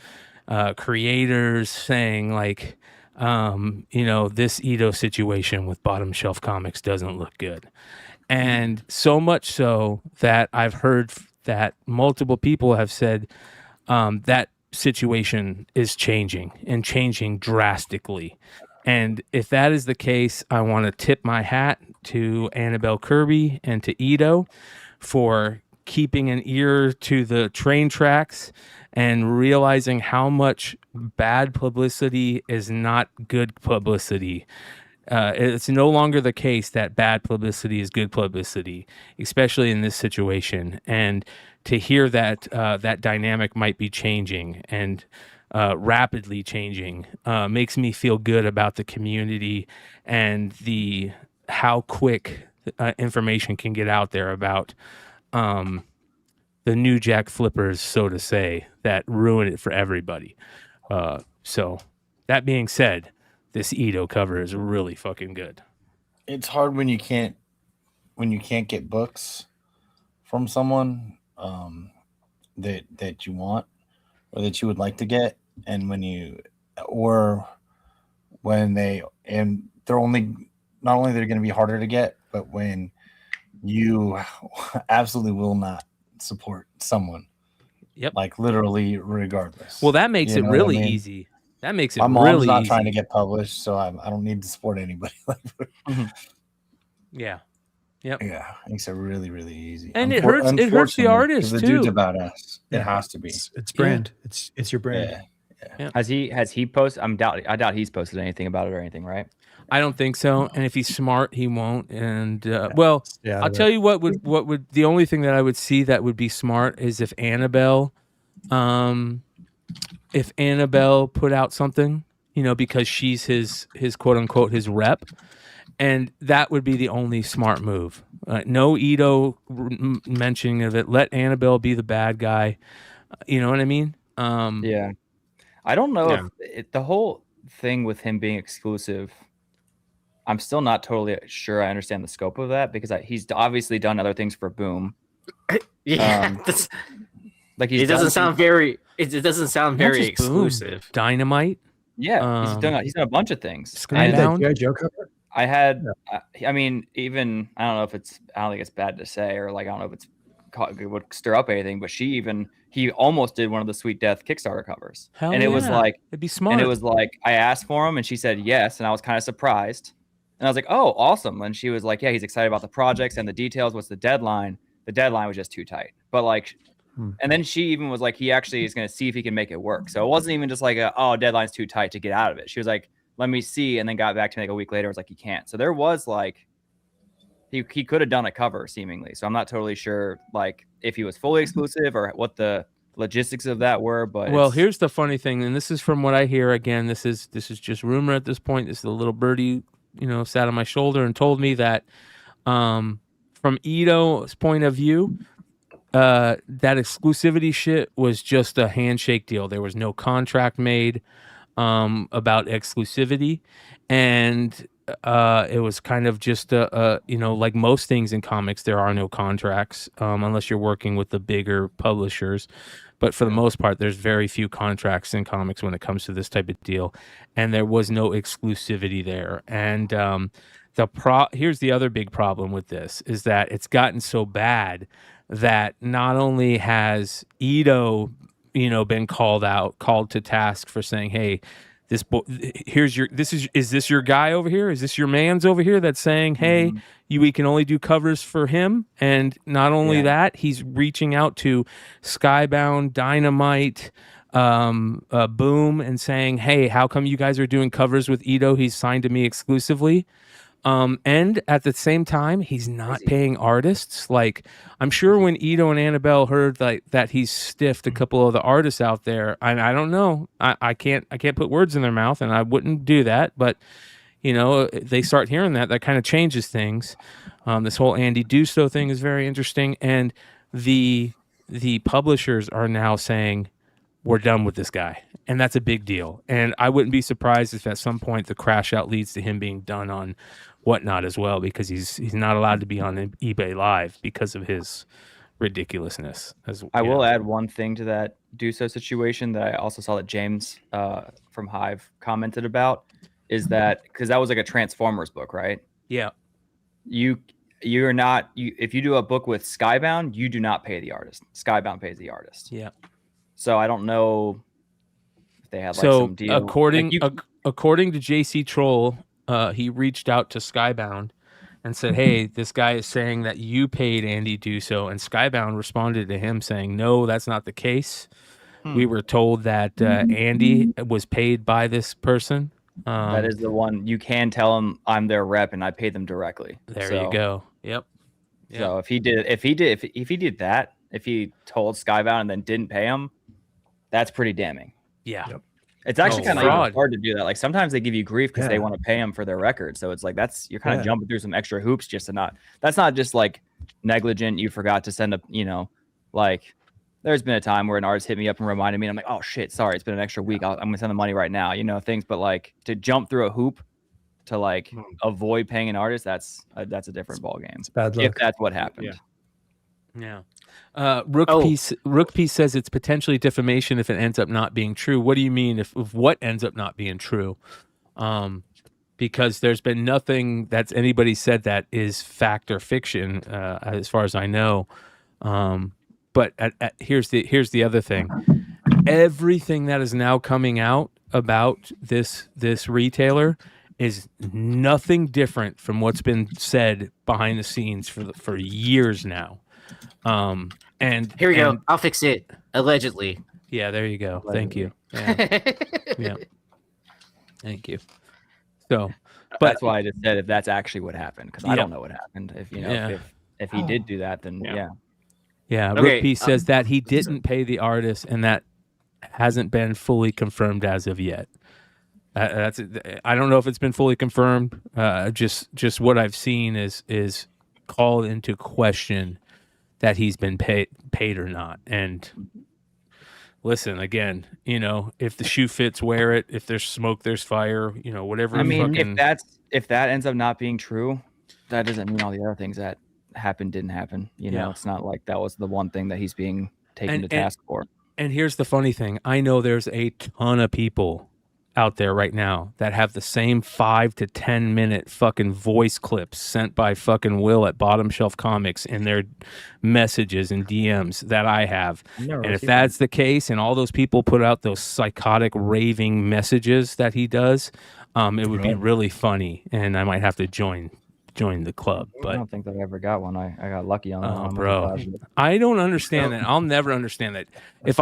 E: creators, saying like, this Ito situation with bottom shelf comics doesn't look good. And so much so that I've heard that multiple people have said that situation is changing and changing drastically. And if that is the case, I want to tip my hat to Annabelle Kirby and to Ito for keeping an ear to the train tracks and realizing how much bad publicity is not good publicity. It's no longer the case that bad publicity is good publicity, especially in this situation. And to hear that that dynamic might be changing and rapidly changing makes me feel good about the community and the how quick information can get out there about the new Jack Flippers, so to say, that ruin it for everybody. So that being said, this Ito cover is really fucking good.
J: It's hard when you can't get books from someone that you want or that you would like to get, and they're not only they're going to be harder to get, but when you absolutely will not support someone.
E: Yep.
J: Like literally regardless.
E: Well, that makes it really easy. That makes it
J: My mom's
E: really
J: not
E: easy.
J: trying to get published, so I don't need to support anybody.
E: Yeah. Yep.
J: Yeah, it makes it really, really easy.
E: And it hurts the
J: Unfortunately,
E: artist,
J: 'cause the
E: too.
J: dude's about us. It has to be.
H: It's brand. It's your brand.
J: Yeah.
K: Has he posted? I doubt he's posted anything about it or anything, right?
E: I don't think so. And if he's smart, he won't. And I'll tell you what would the only thing that I would see that would be smart is if Annabelle put out something, because she's his quote unquote his rep, and that would be the only smart move. No Ito mentioning of it. Let Annabelle be the bad guy. You know what I mean?
K: Yeah. I don't know if the whole thing with him being exclusive. I'm still not totally sure I understand the scope of that because he's obviously done other things for Boom.
F: Yeah, it doesn't sound very exclusive.
E: Dynamite.
K: Yeah, he's done a bunch of things.
E: Skybound.
H: G.I. Joe cover.
K: I had, I mean, even I don't think it's bad to say, or like I don't know if it would stir up anything, but he almost did one of the Sweet Death Kickstarter covers,
E: and
K: it was like
E: it'd be smart.
K: And it was like I asked for him, and she said yes, and I was kind of surprised, and I was like, oh, awesome, and she was like, yeah, he's excited about the projects and the details. What's the deadline? The deadline was just too tight, but like. And then she even was like, he actually is going to see if he can make it work. So it wasn't even just like, deadline's too tight to get out of it. She was like, let me see. And then got back to me like a week later. I was like, he can't. So there was like, he could have done a cover seemingly. So I'm not totally sure like if he was fully exclusive or what the logistics of that were. But
E: here's the funny thing. And this is from what I hear. Again, this is just rumor at this point. This is a little birdie, sat on my shoulder and told me that from Ito's point of view, that exclusivity shit was just a handshake deal. There was no contract made about exclusivity, and it was kind of just like most things in comics, there are no contracts unless you're working with the bigger publishers. But for the most part, there's very few contracts in comics when it comes to this type of deal, and there was no exclusivity there. And here's the other big problem with this is that it's gotten so bad that not only has Ito, been called to task for saying, "Hey, is this your guy over here? Is this your man's over here that's saying, hey, we can only do covers for him?" And not only that, he's reaching out to Skybound, Dynamite, Boom, and saying, "Hey, how come you guys are doing covers with Ito? He's signed to me exclusively." And at the same time, he's not paying artists. Like, I'm sure when Ito and Annabelle heard that he's stiffed a couple of the artists out there, I don't know. I can't put words in their mouth, and I wouldn't do that. But they start hearing that kind of changes things. This whole Andy Dusto thing is very interesting, and the publishers are now saying, we're done with this guy. And that's a big deal. And I wouldn't be surprised if at some point the crash out leads to him being done on Whatnot as well, because he's not allowed to be on eBay Live because of his ridiculousness.
K: I will add one thing to that Duso situation that I also saw that James from Hive commented about, is that because that was like a Transformers book, right?
E: Yeah.
K: You're not if you do a book with Skybound, you do not pay the artist. Skybound pays the artist.
E: Yeah.
K: So I don't know if they had like some deal.
E: According to JC Troll, he reached out to Skybound and said, "Hey, this guy is saying that you paid Andy Duso," and Skybound responded to him saying, "No, that's not the case. We were told that Andy was paid by this person."
K: That is the one you can tell them I'm their rep and I pay them directly.
E: There you go. Yep.
K: So if he did that, if he told Skybound and then didn't pay him, that's pretty damning.
E: Yeah.
H: Yep.
K: It's actually kind of
E: fraud.
K: hard to do that. Like sometimes they give you grief because they want to pay them for their record. So it's like you're kind of jumping through some extra hoops just to not. That's not just like negligent. You forgot to send like there's been a time where an artist hit me up and reminded me, and I'm like, oh shit, sorry, it's been an extra week. I'm gonna send the money right now. Things, but like to jump through a hoop to like avoid paying an artist, that's a different ball game. It's
H: bad luck.
K: If that's what happened.
E: Yeah. Rook Piece says it's potentially defamation if it ends up not being true. What do you mean if what ends up not being true? Because there's been nothing that's anybody said that is fact or fiction, as far as I know. But here's the other thing. Everything that is now coming out about this retailer is nothing different from what's been said behind the scenes for years now. And
F: here we go. I'll fix it. Allegedly.
E: Yeah, there you go. Thank you. Yeah. Yeah. Thank you. So, but
K: that's why I just said if that's actually what happened, because I don't know what happened. If if he did do that, then
E: yeah.
F: Okay,
E: Rook Piece says that he didn't pay the artist, and that hasn't been fully confirmed as of yet. I don't know if it's been fully confirmed. Just what I've seen is called into question that he's been paid or not. And listen, again, if the shoe fits, wear it. If there's smoke, there's fire. Whatever.
K: I mean, if that ends up not being true, that doesn't mean all the other things that happened didn't happen. It's not like that was the one thing that he's being taken to task for.
E: And here's the funny thing. I know there's a ton of people out there right now that have the same 5 to 10 minute fucking voice clips sent by fucking Will at Bottom Shelf Comics in their messages and DMs that I have. And if that's the case and all those people put out those psychotic raving messages that he does, it would be really funny, and I might have to join the club. But
K: I don't think that I ever got one. I got lucky on that one.
E: Bro, I don't understand that. I'll never understand that. If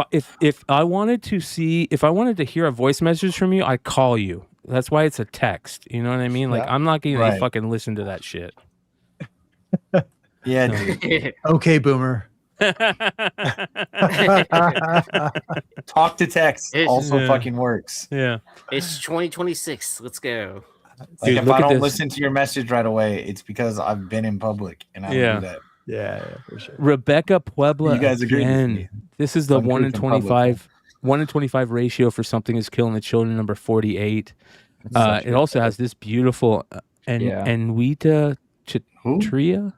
E: I wanted to hear a voice message from you, I call you. That's why it's a text. You know what I mean? Like I'm not gonna fucking listen to that shit.
J: Yeah. Dude.
H: Okay, Boomer.
J: Talk to text also fucking works.
E: Yeah.
F: It's 2026. Let's go.
J: Like if I don't listen to your message right away, it's because I've been in public and I don't do that.
H: Yeah, for sure.
E: Rebecca Puebla.
J: You guys agree with me?
E: This is the 1 in 25 ratio for something is killing the children, number 48. It also has this beautiful Anwita Chitria.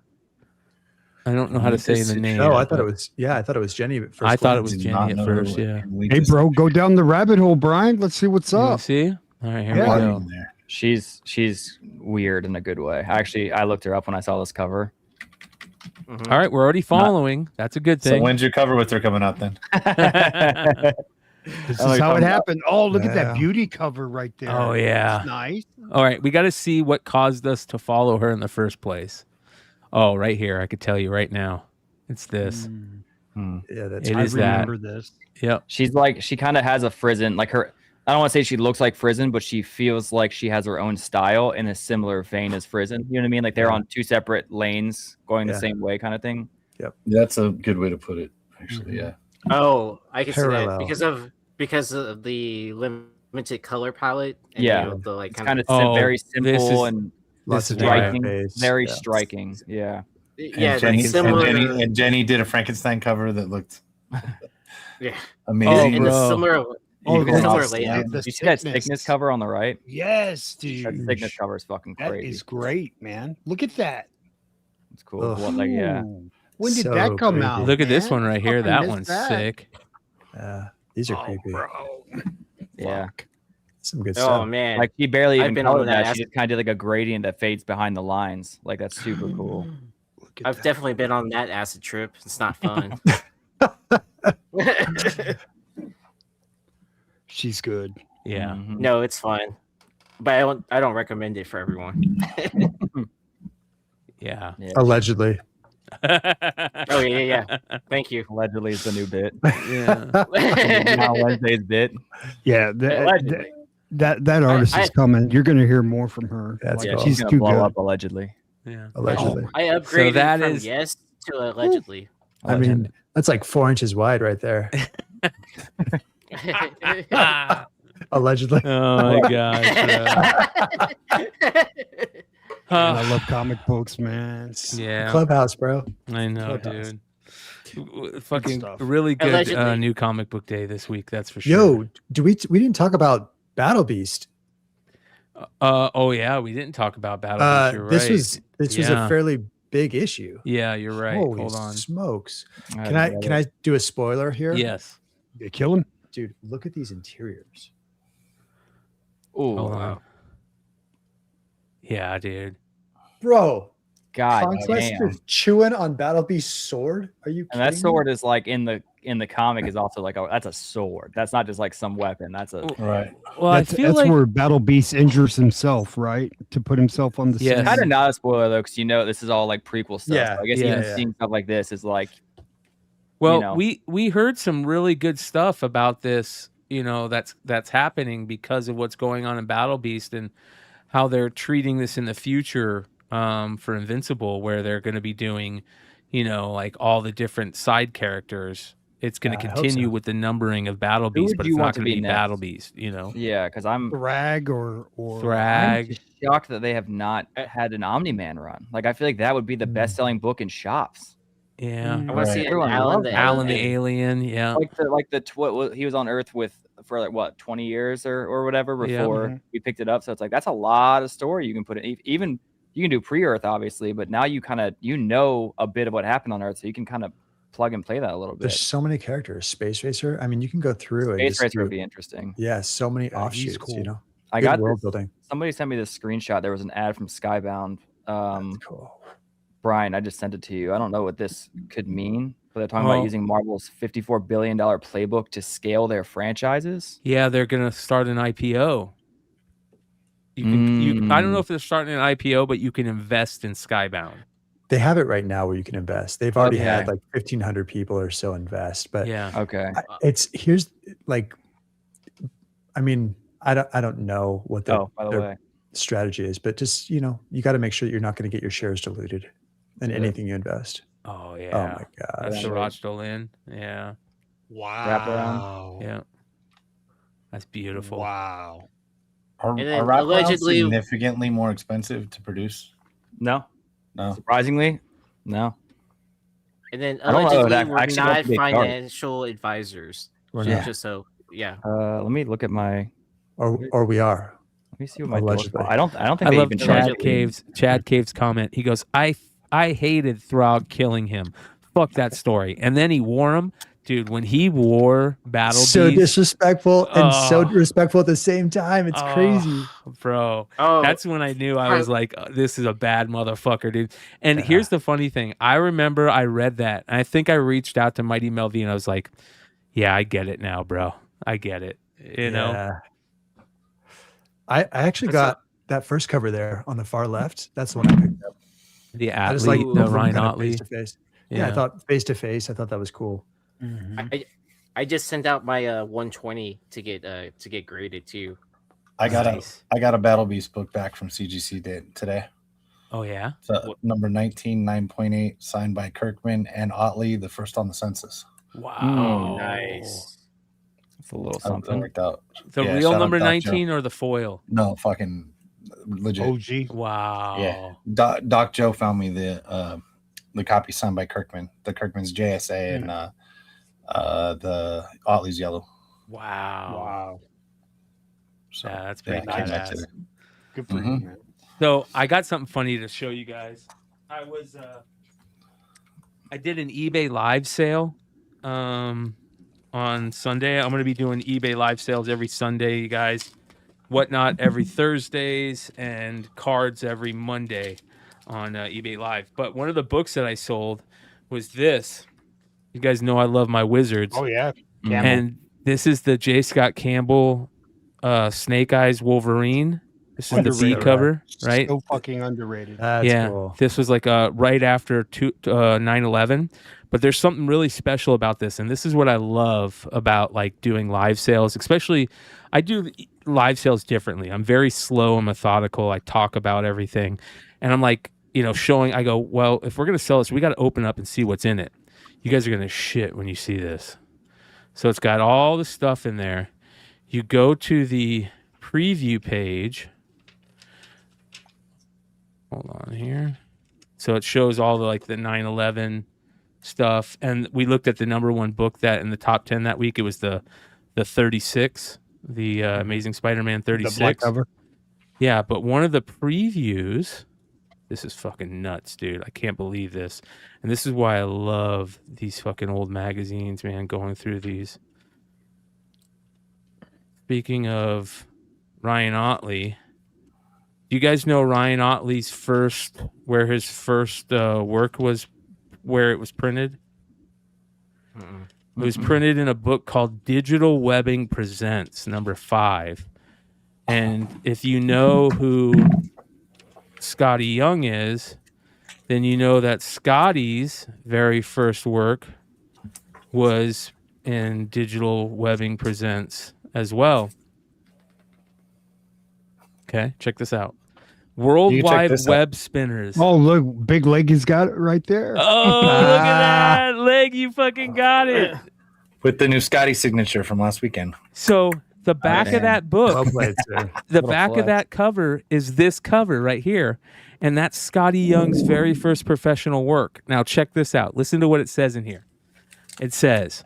E: I don't know how to say the name.
H: Oh, I thought it was Jenny at first.
E: I thought it was Jenny at first, yeah.
I: Hey, bro, go down the rabbit hole, Brian. Let's see what's up.
E: See? All right, here we go.
K: She's weird in a good way. Actually, I looked her up when I saw this cover.
E: Mm-hmm. All right, we're already following. That's a good thing.
J: So when's your cover with her coming out then?
I: This is how it happened. Oh, look at that beauty cover right there.
E: Oh, yeah.
I: That's nice.
E: All right, we got to see what caused us to follow her in the first place. Oh, right here. I could tell you right now. It's this.
H: Yeah, that's.
E: It is that.
I: I remember this.
E: Yep.
K: She's like, she kind of has a Frizen, like her. I don't want to say she looks like Frizen, but she feels like she has her own style in a similar vein as Frizen. You know what I mean? Like they're on two separate lanes going the same way kind of thing.
H: Yep.
J: That's a good way to put it, actually. Yeah.
F: Oh, I can see that because of the limited color palette. And the like
K: kind of very simple and striking. Very striking. Yeah.
F: Yeah.
J: And Jenny did a Frankenstein cover that looked
F: And
J: amazing.
F: the similar.
K: You see that thickness cover on the right?
I: Yes, dude.
K: That thickness cover is fucking crazy.
I: That is great, man. Look at that.
K: It's cool. Well, like, yeah.
I: When did that come out?
E: Look at this one right here. That one's sick.
H: These are creepy.
F: Bro.
K: Yeah.
H: Some good stuff.
F: Oh man.
K: Like he barely even colored that. She just kind of did like a gradient that fades behind the lines. Like that's super cool.
F: I've definitely been on that acid trip. It's not fun.
I: She's good.
E: Yeah.
K: Mm-hmm.
F: No, it's fun. But I don't recommend it for everyone.
E: Yeah.
H: Allegedly.
F: Oh yeah. Thank you.
K: Allegedly is the new bit.
E: Yeah.
K: Now Wednesday's bit.
I: Yeah. That artist is coming. You're going to hear more from her.
K: That's
I: Like,
K: cool.
I: she's
K: She's gonna
I: too
K: blow
I: good.
K: up allegedly.
E: Yeah.
H: Allegedly.
F: I upgraded
E: that
F: from
E: is-
F: yes to allegedly.
H: I mean, that's like 4 inches wide right there. Allegedly.
E: Oh my gosh.
I: And I love comic books, man.
E: Yeah.
H: Clubhouse, bro.
E: I know,
H: Clubhouse.
E: dude. Fucking
I: stuff.
E: really good
F: Allegedly.
E: new comic book day this week. That's for sure.
H: Yo, we didn't talk about Battle Beast.
E: Oh yeah, we didn't talk about Battle Beast. You're
H: This
E: right.
H: was
E: Yeah.
H: a fairly big issue.
E: Yeah, you're right.
H: Holy
E: Hold on.
H: smokes!
K: I
H: Can I
K: read it.
H: do a spoiler here?
E: Yes.
I: They kill him.
H: Dude, look at these interiors.
K: Ooh,
E: Hold on. Yeah, dude.
H: Bro,
K: God
H: Conquest
K: damn.
H: is chewing on Battle Beast's sword. Are you
K: And
H: kidding
K: that sword is like in the comic is also like that's a sword. That's not just like some weapon. That's a
J: Right.
E: Well,
I: That's,
E: I feel
I: that's
E: like
I: where Battle Beast injures himself, right? To put himself on the
E: Yes.
I: scene.
K: kind of not a spoiler though, because this is all like prequel stuff.
H: Yeah,
K: So I guess
E: yeah,
K: even
H: yeah.
K: seeing stuff like this is like
E: well,
K: know.
E: we heard some really good stuff about this, that's happening because of what's going on in Battle Beast and how they're treating this in the future for Invincible, where they're going to be doing, like all the different side characters. It's going to
H: I hope
E: continue
H: so.
E: with the numbering of Battle Beast,
K: would
E: but
K: you
E: it's
K: want
E: not
K: to
E: going to
K: be
E: be
K: next?
E: Battle Beast,
K: yeah, because I'm
I: Thrag or
K: I'm
E: Thrag.
K: just shocked that they have not had an Omni-Man run. Like I feel like that would be the best-selling book in shops.
E: Yeah.
F: I want to
J: Right.
F: see
K: Everyone
F: Alan
K: loves
F: the
E: Alan the
F: Alien.
E: Alien. Yeah.
K: He was on Earth for like what 20 years or whatever
E: Yeah.
K: before we picked it up. So it's like that's a lot of story you can put in. Even you can do pre-Earth obviously, but now you kind of a bit of what happened on Earth, so you can kind of plug and play that a little bit.
H: There's so many characters. Space Racer. I mean, you can go through and
K: Space
H: just
K: Racer
H: do,
K: would be interesting.
H: yeah, so many
I: he's
H: offshoots.
I: cool.
K: I
H: Good
K: got
H: world
K: this,
H: building.
K: somebody sent me this screenshot. There was an ad from Skybound.
H: Cool.
K: Brian, I just sent it to you. I don't know what this could mean, but they're talking about
E: Oh.
K: using Marvel's $54 billion playbook to scale their franchises.
E: Yeah, they're gonna start an IPO. I don't know if they're starting an IPO, but you can invest in Skybound.
H: They have it right now where you can invest. They've already had
K: Okay.
H: like 1,500 people or so invest, but
E: Yeah.
K: Okay.
H: here's like, I mean, I don't know what
K: By the
H: their
K: way.
H: strategy is, but just you got to make sure that you're not going to get your shares diluted in anything you invest.
E: Oh
H: Oh
E: yeah.
H: my gosh.
E: That's the
K: Yeah.
E: Rochdale Inn. Yeah.
I: Wow.
E: Yeah. That's beautiful.
I: Wow.
J: Are
F: And then
J: wraparounds
F: allegedly-
J: significantly more expensive to produce?
K: No.
J: No.
K: Surprisingly, no.
F: And then
K: I don't know,
F: allegedly
K: that
F: we're
K: actually
F: not
K: must be a card.
F: financial advisors.
H: We're
F: Just-
H: not.
F: Just so yeah.
K: Let me look at my.
H: Or we are.
K: Let me see what my
H: Allegedly.
K: I don't think
E: I
K: they
E: love
K: even
E: Chad
K: charge-
E: Cave's comment. He goes, I hated Throg killing him. Fuck that story. And then he wore him. Dude, when he wore Battle
H: So
E: Beast,
H: disrespectful and so
E: Oh.
H: respectful at the same time. It's crazy.
E: bro.
F: Oh,
E: That's when I knew I was like, this is a bad motherfucker, dude. And here's the funny thing. I remember I read that. And I think I reached out to Mighty Melvin. And I was like, yeah, I get it now, bro. I get it. You know?
H: Yeah. I actually got that first cover there on the far left. That's the one I picked up.
E: The
H: I just
E: athlete,
H: like
E: the
H: both of them
E: Ryan
H: kind of
E: Otley.
H: face to face. Yeah, I thought face to face. I thought that was cool.
F: I just sent out my 120 to get graded too.
J: I got
E: Nice.
J: a Battle Beast book back from CGC today.
E: Oh, yeah?
J: So number 19, 9.8, signed by Kirkman and Otley, the first on the census.
E: Wow.
F: Nice.
K: It's a little
J: That
K: something.
J: worked out.
E: The
J: Yeah,
E: real
J: shout out
E: number
J: Doc
E: 19 or the foil?
J: No, fucking legit.
I: OG.
E: Wow.
J: Yeah, Doc Joe found me the copy signed by Kirkman. The Kirkman's JSA and the Otley's yellow.
E: Wow.
I: Wow.
J: So
E: Yeah, that's pretty
J: it came back
E: badass.
J: today.
I: Good for
J: Mhm.
I: you, man.
E: So I got something funny to show you guys. I did an eBay live sale on Sunday. I'm going to be doing eBay live sales every Sunday, you guys. Whatnot every Thursdays and cards every Monday on eBay Live. But one of the books that I sold was this. You guys know I love my Wizards.
I: Oh yeah.
E: And this is the J. Scott Campbell Snake Eyes Wolverine. This is the B cover, right?
I: So fucking underrated.
H: That's cool.
E: This was like right after 9/11. But there's something really special about this, and this is what I love about like doing live sales. Especially, I do live sales differently. I'm very slow and methodical. I talk about everything, and I'm like, showing. I go, well, if we're gonna sell this, we got to open up and see what's in it. You guys are gonna shit when you see this. So it's got all the stuff in there. You go to the preview page. Hold on here. So it shows all the 9/11 stuff, and we looked at the number one book that in the top 10 that week. It was the 36, the Amazing Spider-Man 36.
I: The black cover.
E: Yeah, but one of the previews. This is fucking nuts, dude. I can't believe this, and this is why I love these fucking old magazines, man. Going through these. Speaking of Ryan Otley, do you guys know Ryan Otley's where his first work was, where it was printed? It was printed in a book called Digital Webbing Presents, number 5. And if you know who Scotty Young is, then you know that Scotty's very first work was in Digital Webbing Presents as well. Okay, check this out. Worldwide Web Spinners.
I: Oh, look, Big Leg has got it right there.
E: Oh, look at that. Leg, you fucking got it.
J: With the new Scotty signature from last weekend.
E: So the back of that book,
H: Well played, sir.
E: the back of that cover is this cover right here. And that's Scotty Young's very first professional work. Now check this out. Listen to what it says in here. It says,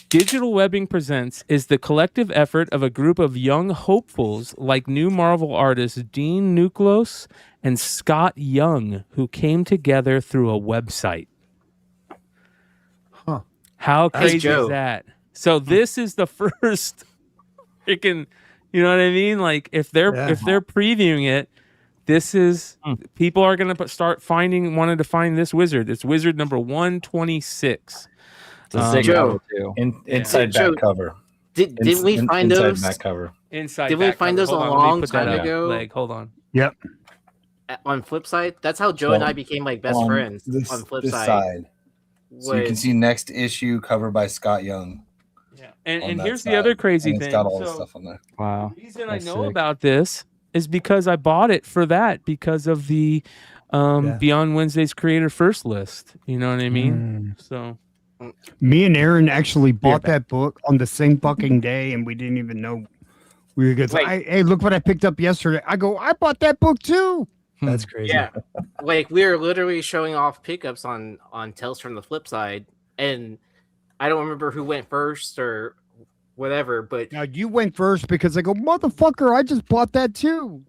E: Digital Webbing Presents is the collective effort of a group of young hopefuls like new Marvel artists Dean Nucleus and Scott Young, who came together through a website.
H: Huh.
E: How crazy is that? So this is the first freaking, you know what I mean? Like if they're previewing it, this is people are gonna start wanting to find this wizard. It's wizard number 126.
F: Joe,
J: inside back cover.
F: Didn't we find those?
J: Inside back cover.
E: Inside.
F: Did we find those a long time ago?
E: Leg, hold on.
I: Yep.
F: On Flipside, that's how Joe and I became like best friends. On Flipside,
L: so you can see next issue covered by Scott Young.
E: Yeah, and here's the other crazy thing.
L: It's got all the stuff on there.
K: Wow.
E: The reason I know about this is because I bought it for that because of the Beyond Wednesday's creator first list. You know what I mean? So.
I: Me and Aaron actually bought that book on the same fucking day, and we didn't even know we were good. Hey, look what I picked up yesterday. I go, I bought that book too.
H: That's crazy.
F: Yeah, like we were literally showing off pickups on Tales from the Flip Side, and I don't remember who went first or whatever. But
I: now you went first because I go, motherfucker, I just bought that too.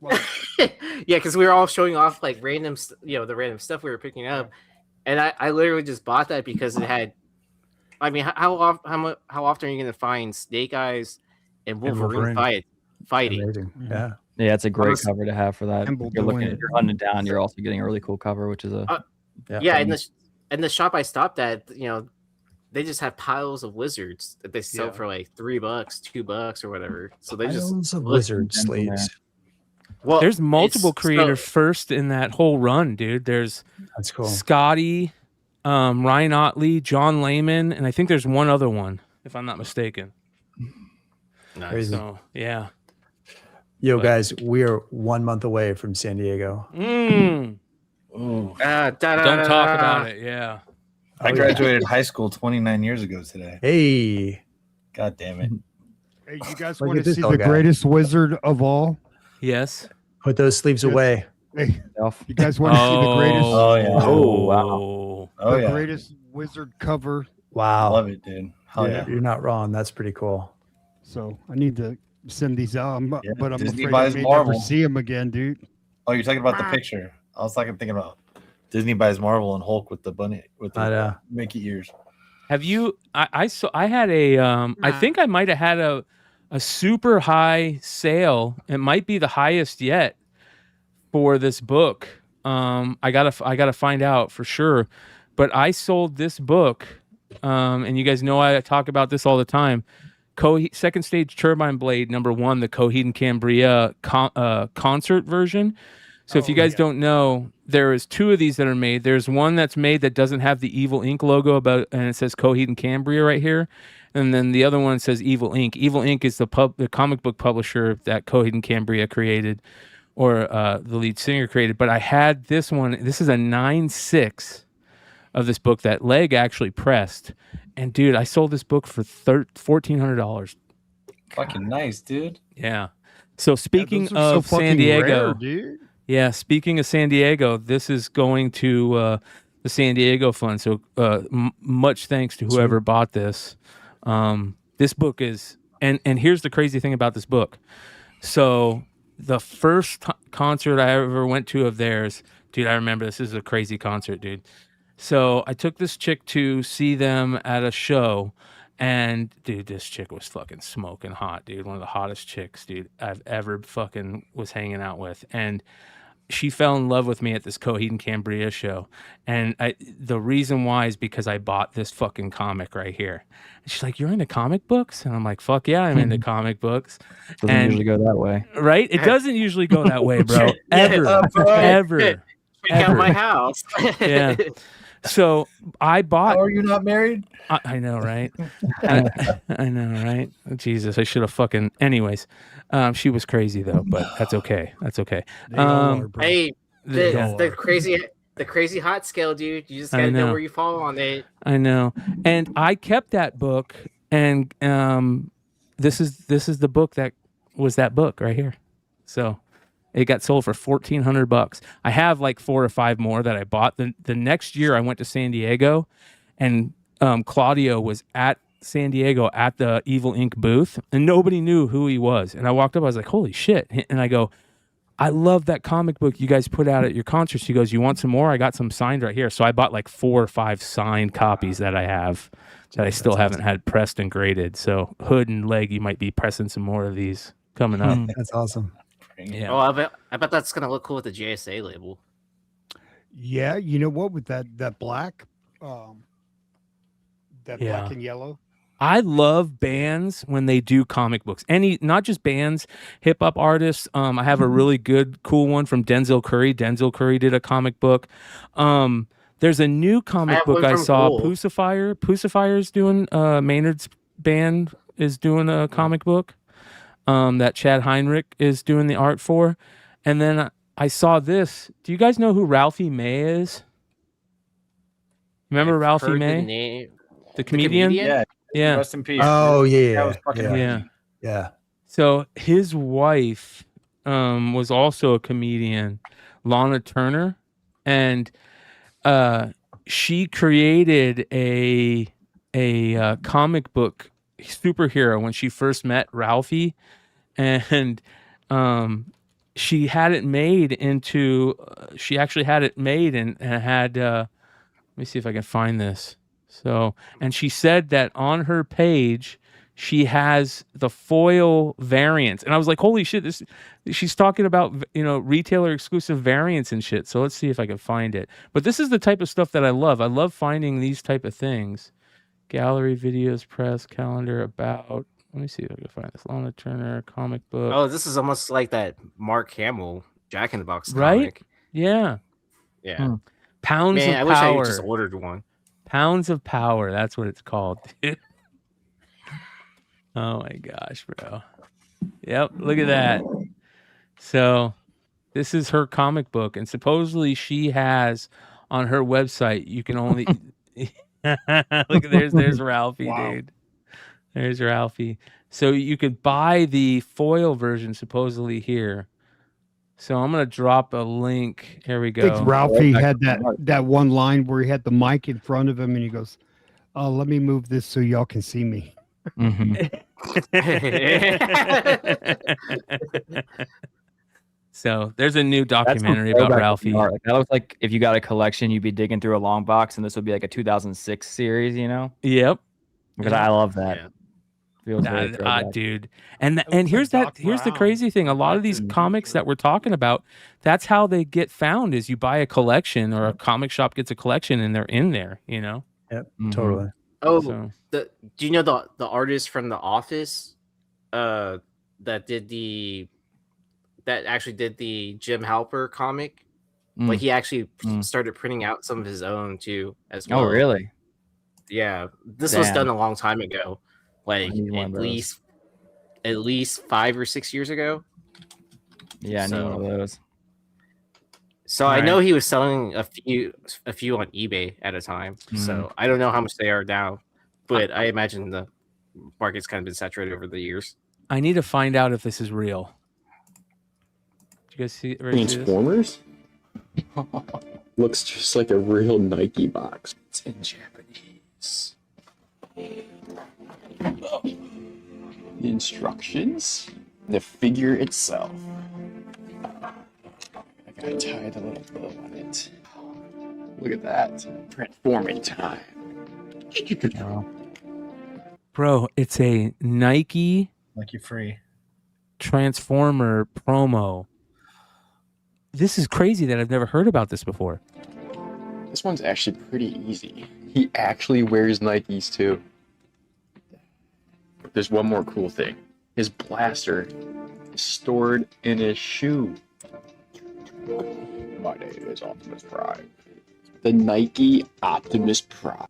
F: Yeah, because we were all showing off like random, the random stuff we were picking up, and I literally just bought that because it had. I mean, how often are you going to find Snake Eyes and Wolverine fighting?
H: Amazing. Yeah.
K: Yeah, it's a great cover to have for that. You're hunting down. You're also getting a really cool cover, which is
F: and the shop I stopped at, they just have piles of wizards that they sell for like $3, $2, or whatever. So they
H: piles of wizard slates.
E: Well, there's multiple creators first in that whole run, dude. That's
H: cool.
E: Scotty, Ryan Otley, John Layman, and I think there's one other one, if I'm not mistaken.
H: Crazy.
E: So, yeah.
H: Yo, guys, we are 1 month away from San Diego.
E: Don't talk about it. Yeah.
L: I graduated high school 29 years ago today.
H: Hey.
L: God damn it.
I: Hey, you guys want to see the greatest wizard of all?
E: Yes.
H: Put those sleeves away.
I: Hey, you guys want to see the greatest?
J: Oh, yeah.
H: Oh, wow.
I: The greatest wizard cover.
H: Wow.
J: Love it, dude. Hell yeah.
H: You're not wrong. That's pretty cool.
I: So I need to send these out, but I'm
J: Disney
I: afraid I
J: buys
I: may
J: Marvel.
I: never see them again, dude.
J: Oh, you're talking about the picture. I was thinking about Disney buys Marvel and Hulk with the bunny with the Mickey ears.
E: Have you? I had a. I think I might have had a super high sale. It might be the highest yet for this book. I gotta find out for sure. But I sold this book, and you guys know I talk about this all the time. Second Stage Turbine Blade #1, the Coheed and Cambria concert version. So if you guys don't know, there is 2 of these that are made. There's one that's made that doesn't have the Evil Inc. logo and it says Coheed and Cambria right here. And then the other one says Evil Inc. Evil Inc. is the comic book publisher that Coheed and Cambria created, or the lead singer created. But I had this one. This is a 9/6 of this book that Leg actually pressed. And dude, I sold this book for $1,400.
L: Fucking nice, dude.
E: Yeah. So speaking of San Diego,
I: rare, dude.
E: yeah, speaking of San Diego, this is going to the San Diego Fund. So much thanks to whoever bought this. This book is, and here's the crazy thing about this book. So the first concert I ever went to of theirs, dude, I remember this is a crazy concert, dude. So I took this chick to see them at a show, and dude, this chick was fucking smoking hot, dude. One of the hottest chicks, dude, I've ever fucking was hanging out with. And she fell in love with me at this Coheed and Cambria show. And the reason why is because I bought this fucking comic right here. And she's like, "You're into comic books?" And I'm like, "Fuck yeah, I'm into comic books."
K: Doesn't usually go that way.
E: Right? It doesn't usually go that way, bro. Ever.
F: Check out my house.
E: Yeah. So I bought.
L: How are you not married?
E: I know, right? I know, right? Jesus, I should have fucking. Anyways, she was crazy though, but that's okay. That's okay.
F: Hey, the crazy hot scale, dude. You just gotta know where you fall on it.
E: I know, and I kept that book, and this is the book that was that book right here. So it got sold for $1,400. I have like 4 or 5 more that I bought. The next year I went to San Diego, and Claudio was at San Diego at the Evil Inc. booth, and nobody knew who he was. And I walked up, I was like, "Holy shit!" And I go, "I love that comic book you guys put out at your concerts." He goes, "You want some more? I got some signed right here." So I bought like 4 or 5 signed copies that I have that I still haven't had pressed and graded. So Hood and Leg, you might be pressing some more of these coming up.
H: That's awesome.
E: Yeah.
F: Oh, I bet that's gonna look cool with the JSA label.
I: Yeah, you know what? With that black, black and yellow.
E: I love bands when they do comic books. Not just bands, hip hop artists. I have a really good, cool one from Denzel Curry. Denzel Curry did a comic book. There's a new comic book I saw.
F: Cool.
E: Pusifier's doing. Maynard's band is doing a comic book. That Chad Heinrich is doing the art for. And then I saw this. Do you guys know who Ralphie May is? Remember Ralphie May? The comedian? Yeah.
L: Rest in peace.
H: Oh, yeah.
L: That was fucking
E: Yeah.
H: Yeah.
E: So his wife was also a comedian, Lana Turner, and she created a comic book superhero when she first met Ralphie, and she had it made into. She actually had it made and had. Let me see if I can find this. So, and she said that on her page, she has the foil variants, and I was like, "Holy shit!" She's talking about retailer exclusive variants and shit. So let's see if I can find it. But this is the type of stuff that I love. I love finding these type of things. Gallery, videos, press, calendar, about. Let me see if I can find this. Lana Turner comic book.
F: Oh, this is almost like that Mark Hamill Jack in the Box
E: right?
F: comic.
E: Yeah.
F: Yeah.
E: Pounds
F: Man,
E: of
F: I
E: Power.
F: wish I just ordered one.
E: Pounds of Power. That's what it's called. Oh my gosh, bro. Yep, look at that. So this is her comic book, and supposedly she has on her website, you can only look at there's Ralphie, wow. Dude. There's Ralphie. So you could buy the foil version supposedly here. So I'm gonna drop a link. Here we
I: I
E: go.
I: think Ralphie had that one line where he had the mic in front of him and he goes, "Oh, let me move this so y'all can see me."
E: Mm-hmm. So there's a new documentary about Ralphie.
K: That looks like if you got a collection, you'd be digging through a long box, and this would be like a 2006 series,
E: Yep.
K: Because I love that. Yeah. Feels
E: dude. And here's the crazy thing. A lot of these comics that we're talking about, that's how they get found. Is you buy a collection or a comic shop gets a collection and they're in there.
H: Yep. Totally.
F: Oh,
E: So
F: do you know the artist from The Office, that actually did the Jim Halper comic? Like he actually started printing out some of his own too as well.
K: Oh, really?
F: Yeah, this was done a long time ago, like at least 5 or 6 years ago.
K: Yeah, I need one of those.
F: So I know he was selling a few on eBay at a time. So I don't know how much they are now, but I imagine the market's kind of been saturated over the years.
E: I need to find out if this is real. Did you guys see
M: Transformers? Looks just like a real Nike box. It's in Japanese. Oh. The instructions, the figure itself. I gotta tie the little bow on it. Look at that. Transforming time.
E: Bro, it's a Nike
J: free
E: Transformer promo. This is crazy that I've never heard about this before.
M: This one's actually pretty easy. He actually wears Nikes too. There's one more cool thing. His blaster is stored in his shoe. My name is Optimus Prime. The Nike Optimus Prime.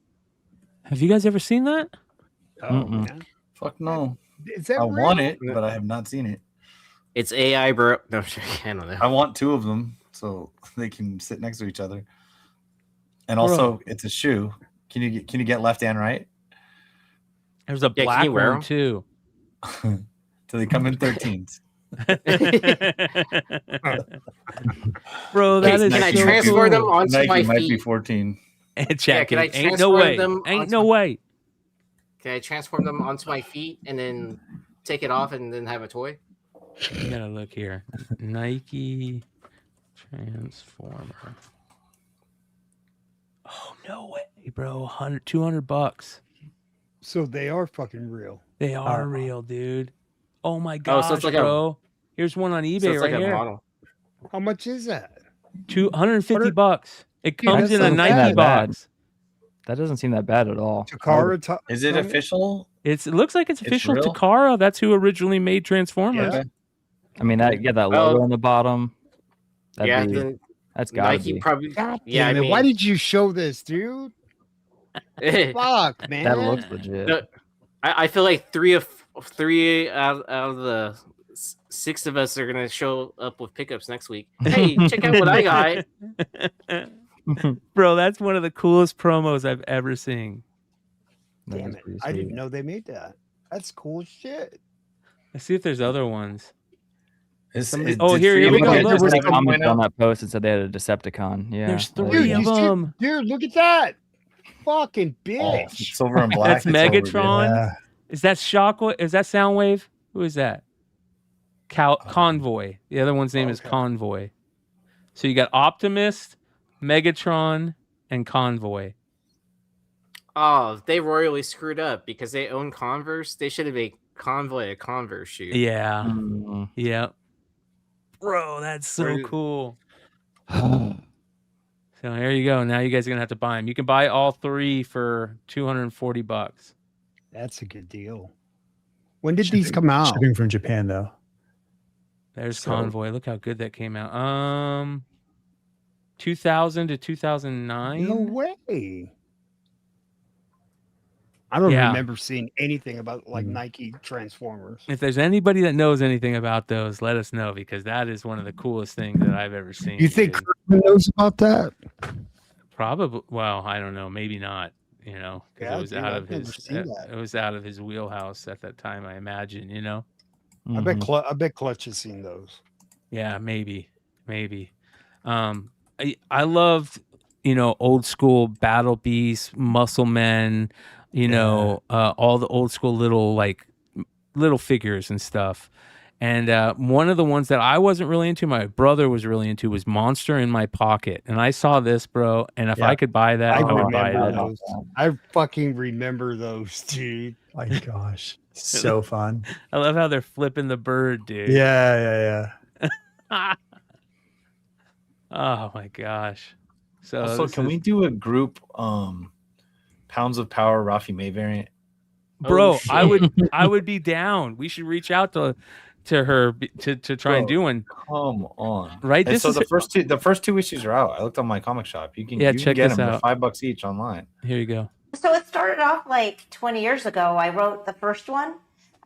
E: Have you guys ever seen that?
J: Oh, fuck no.
I: Is that
J: I
I: real?
J: want it, but I have not seen it.
F: It's AI, bro. No, I don't know.
J: I want 2 of them so they can sit next to each other. And also, it's a shoe. Can you get left and right?
E: There's a black one too.
J: So they come in 13s.
E: Bro, that is
F: can I
E: so
F: transfer them
E: cool.
F: onto
J: Nike
F: my
J: might
F: feet?
J: be 14.
E: Check
F: can I
E: it. Ain't no way.
F: them
E: Ain't
F: onto
E: no way.
F: Can I transform them onto my feet and then take it off and then have a toy?
E: You gotta look here. Nike Transformer. Oh no way, bro. 200 bucks.
I: So they are fucking real.
E: They are real, dude. Oh my gosh,
F: so it's like
E: bro. Here's one on eBay right here.
F: Model.
I: How much is that?
E: 250 bucks. It
I: Dude,
E: comes in a
I: that's not
E: Nike
I: bad.
E: box.
K: That doesn't seem that bad at all.
I: Takara.
J: Is it official?
E: It looks like it's official.
J: real?
E: Takara. That's who originally made Transformers.
I: Yeah.
K: I mean, that logo on the bottom.
F: Then
K: That's gotta
F: Nike
K: be.
F: probably.
I: God
F: Yeah,
I: damn
F: I
I: it.
F: mean,
I: Why did you show this, dude? Fuck, man.
K: That looks legit.
F: I feel like three out of the 6 of us are gonna show up with pickups next week. Hey, check out what I got.
E: Bro, that's one of the coolest promos I've ever seen.
I: Damn it. I didn't know they made that. That's cool shit.
E: Let's see if there's other ones.
K: Here
E: we go. Look.
K: There was a comment on that post that said they had a Decepticon. Yeah.
E: There's
I: Dude,
E: 3 of them.
I: Dude, look at that. Fucking bitch.
J: Silver and black.
E: That's Megatron. Is that Shockwave? Is that Soundwave? Who is that? Convoy. The other one's name is Convoy. So you got Optimus, Megatron, and Convoy.
F: Oh, they royally screwed up because they own Converse. They should have made Convoy a Converse shoe.
E: Yeah. Yeah. Bro, that's so cool. So here you go. Now you guys are gonna have to buy them. You can buy all 3 for $240.
I: That's a good deal. When did these come out?
H: Shipping from Japan, though.
E: There's Convoy. Look how good that came out. 2000 to 2009.
I: No way. I don't remember seeing anything about Nike Transformers.
E: If there's anybody that knows anything about those, let us know because that is one of the coolest things that I've ever seen.
I: You think Kirkman knows about that?
E: Probably. Well, I don't know. Maybe not. You know, because
I: Yeah,
E: it was
I: dude,
E: out
I: I've
E: of
I: never
E: his.
I: seen that.
E: It was out of his wheelhouse at that time. I imagine. You know.
I: I bet Clutch has seen those.
E: Yeah, maybe. I loved, old school Battle Beasts, Muscle Men, all the old school little figures and stuff. And one of the ones that I wasn't really into, my brother was really into, was Monster in My Pocket. And I saw this, bro. And if I could buy that, I would buy that.
I: Those. I fucking remember those, dude.
H: My gosh. So fun.
E: I love how they're flipping the bird, dude.
H: Yeah.
E: Oh my gosh. So
J: Also, can we do a group Pounds of Power Rafi May variant.
E: Bro,
F: Oh,
E: I would be down. We should reach out to her to try and do one.
J: Come on,
E: Right?
J: And
E: This
J: so
E: is
J: the first two issues are out. I looked on my comic shop. You can
E: check
J: get
E: this
J: them.
E: out.
J: They're $5 each online.
E: Here you go.
N: So it started off like 20 years ago. I wrote the first one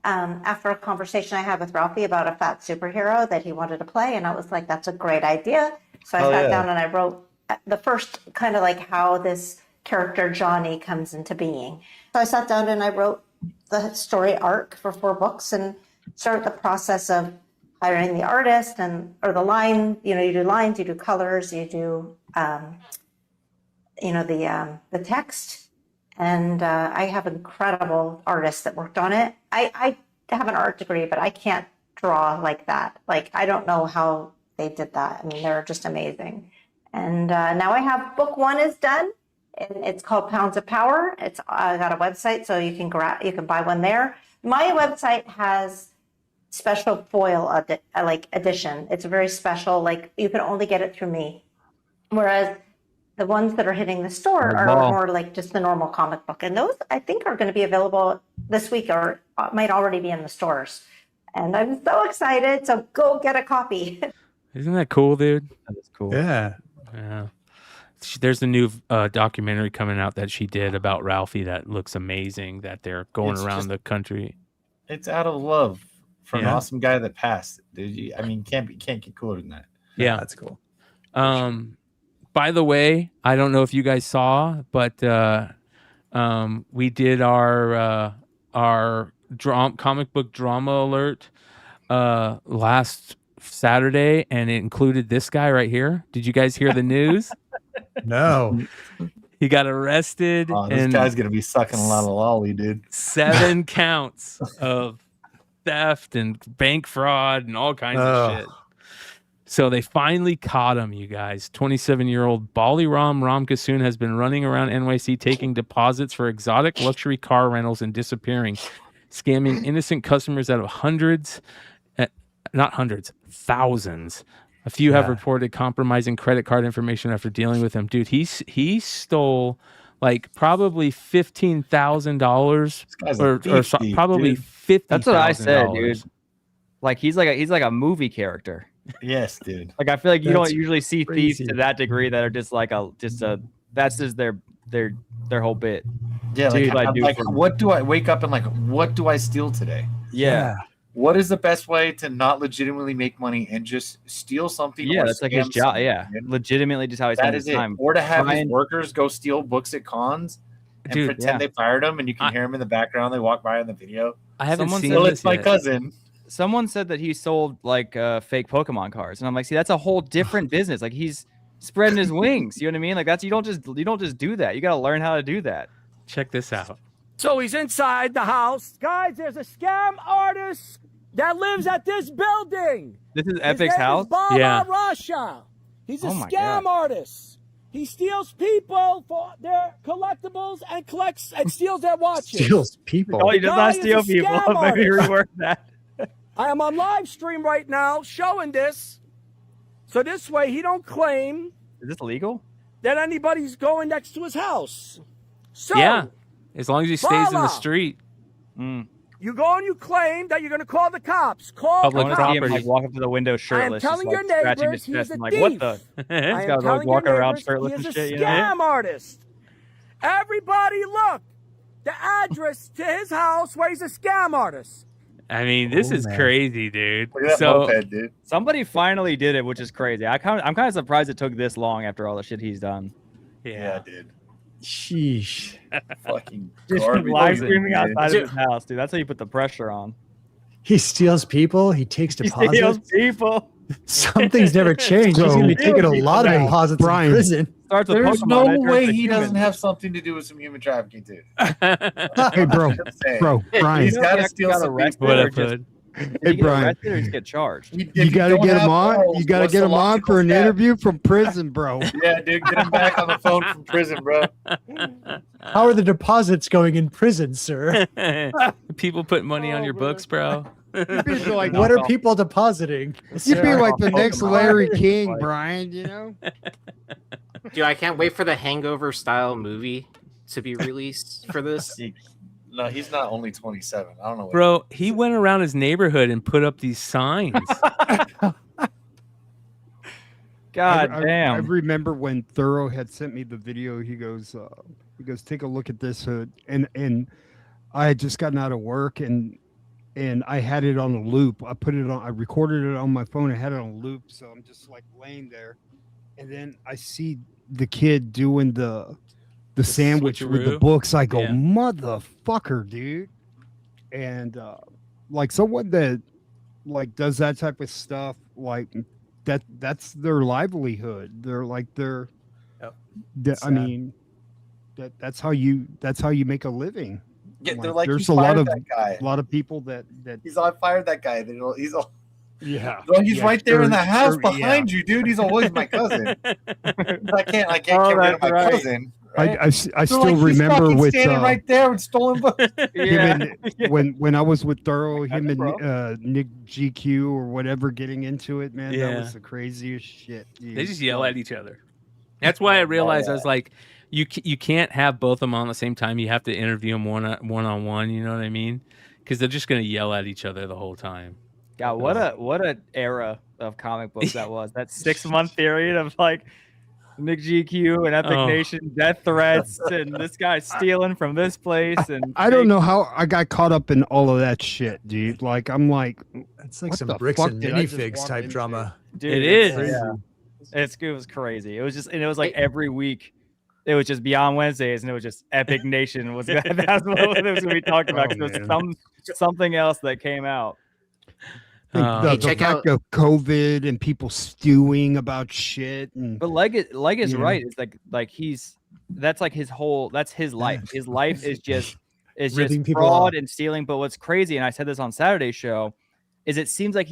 N: after a conversation I had with Ralphie about a fat superhero that he wanted to play. And I was like, that's a great idea. So I sat down and I wrote the first kind of like how this character Johnny comes into being. So I sat down and I wrote the story arc for 4 books and started the process of hiring the artist or the line. You do lines, you do colors, you do, the text. And I have incredible artists that worked on it. I have an art degree, but I can't draw like that. Like, I don't know how they did that. I mean, they're just amazing. And now I have book 1 is done. And it's called Pounds of Power. I got a website, so you can buy one there. My website has special foil edition. It's very special. Like, you can only get it through me. Whereas the ones that are hitting the store are more like just the normal comic book. And those, I think, are going to be available this week or might already be in the stores. And I'm so excited. So go get a copy.
E: Isn't that cool, dude?
K: That is cool.
E: Yeah. There's a new documentary coming out that she did about Ralphie that looks amazing, that they're going around the country.
J: It's out of love for an awesome guy that passed. Dude, can't get cooler than that.
E: Yeah,
L: that's cool.
E: By the way, I don't know if you guys saw, but we did our comic book drama alert last Saturday, and it included this guy right here. Did you guys hear the news?
H: No.
E: He got arrested.
J: Oh, this guy's gonna be sucking a lot of lolly, dude.
E: 7 counts of theft and bank fraud and all kinds of shit. So they finally caught him, you guys. 27-year-old Baliram Ramkasoon has been running around NYC taking deposits for exotic luxury car rentals and disappearing, scamming innocent customers out of thousands. A few have reported compromising credit card information after dealing with him. Dude, he stole like probably $15,000 or probably $50,000.
K: That's what I said, dude. Like he's like a movie character.
J: Yes, dude.
K: Like I feel like you don't usually see thieves to that degree that are just that's just their whole bit.
J: Yeah,
K: dude,
J: what do I wake up and what do I steal today?
K: Yeah.
J: What is the best way to not legitimately make money and just steal something?
K: Yeah, that's like his job. Yeah, legitimately just how he spends his time.
J: Or to have his workers go steal books at cons and pretend they fired him, and you can hear him in the background. They walk by in the video.
E: I haven't seen
J: this.
E: It's
J: my cousin.
K: Someone said that he sold like fake Pokemon cards, and I'm like, see, that's a whole different business. Like he's spreading his wings. You know what I mean? Like you don't just do that. You got to learn how to do that.
E: Check this out.
O: So he's inside the house, guys. There's a scam artist that lives at this building.
K: This is Epic's house.
O: Russia. He's a scam artist. He steals people for their collectibles and steals their watches.
H: Steals people.
K: Oh, he does not steal people. Maybe reword that.
O: I am on live stream right now showing this. So this way he don't claim.
K: Is this illegal?
O: That anybody's going next to his house. So
E: yeah, as long as he stays in the street.
O: You go and you claim that you're going to call the cops. Call
E: public
O: the
E: property.
O: cops.
K: Like walk up to the window shirtless.
O: I am telling
K: just,
O: your
K: scratching
O: neighbors
K: his chest
O: he's a
K: and
O: thief.
K: what the? This guy's like walking around shirtless and shit.
O: He's a scam artist. Everybody look. The address to his house where he's a scam artist.
E: I mean, this is crazy, dude.
J: Look at that moped, dude.
K: Somebody finally did it, which is crazy. I'm kind of surprised it took this long after all the shit he's done.
J: Yeah, dude.
H: Sheesh.
J: Fucking
K: Just
J: garbage.
K: live streaming outside of his house, dude. That's how you put the pressure on.
H: He steals people. He takes deposits.
K: He steals people.
H: Something's never changed. He's going to be taking a lot of deposits in prison.
J: There's no way he doesn't have something to do with some human trafficking, dude.
I: Hey, bro, Brian.
J: He's got to steal some people.
I: Hey, Brian.
K: Or just get charged.
I: You got to get him on. You got to get him on for an interview from prison, bro.
J: Yeah, dude, get him back on the phone from prison, bro.
H: How are the deposits going in prison, sir?
E: People put money on your books, bro.
I: Like,
H: what are people depositing?
I: You'd be like the next Larry King, Brian, you know?
F: Dude, I can't wait for the Hangover style movie. to be released for this?
J: No, he's not only 27. I don't know.
E: Bro, he went around his neighborhood and put up these signs.
K: God damn.
I: I remember when Thorough had sent me the video. He goes, take a look at this hood, and I had just gotten out of work and I had it on a loop. I recorded it on my phone. I had it on a loop, so I'm just like laying there, and then I see the kid doing the sandwich with the
E: switcheroo?
I: books. I go,
E: Yeah.
I: motherfucker, dude. And like someone that like does that type of stuff, like that's their livelihood. They're like I mean, that's how you make a living.
J: Yeah, they're like,
I: there's
J: he's
I: a lot
J: fired
I: of
J: that guy.
I: people that
J: He's all fired that guy. He's all.
I: Yeah.
J: Well, he's right there in the house
I: sure,
J: behind you, dude. He's always my cousin. I can't get rid of my cousin. Right?
I: I still remember with
J: standing right there with stolen books.
I: him and when I was with Thorough, him and Nick GQ or whatever getting into it, man, that was the craziest shit. Dude.
E: They just yell at each other. That's why I realized I was like, you can't have both of them on the same time. You have to interview them one on one. You know what I mean? Because they're just gonna yell at each other the whole time.
K: God, what a era of comic books that was. That 6-month period of like Nick GQ and Epic Nation death threats and this guy stealing from this place. And
I: I don't know how I got caught up in all of that shit, dude. Like I'm like,
H: it's like
I: what
H: some
I: the
H: bricks
I: fuck
H: and
I: did I just
H: minifigs
I: walk
H: type
I: into?
H: drama.
K: Dude,
E: It is.
K: It was crazy. It was just, and it was like every week. It was just Beyond Wednesdays, and it was just Epic Nation was that's what it was going to be talked about. Because there was something else that came out.
I: The fact of COVID and people stewing about shit, and
K: But Leg is right. It's like that's like his whole. That's his life. His life is just
H: Ripping people
K: fraud
H: off.
K: and stealing. But what's crazy, and I said this on Saturday's show, is it seems like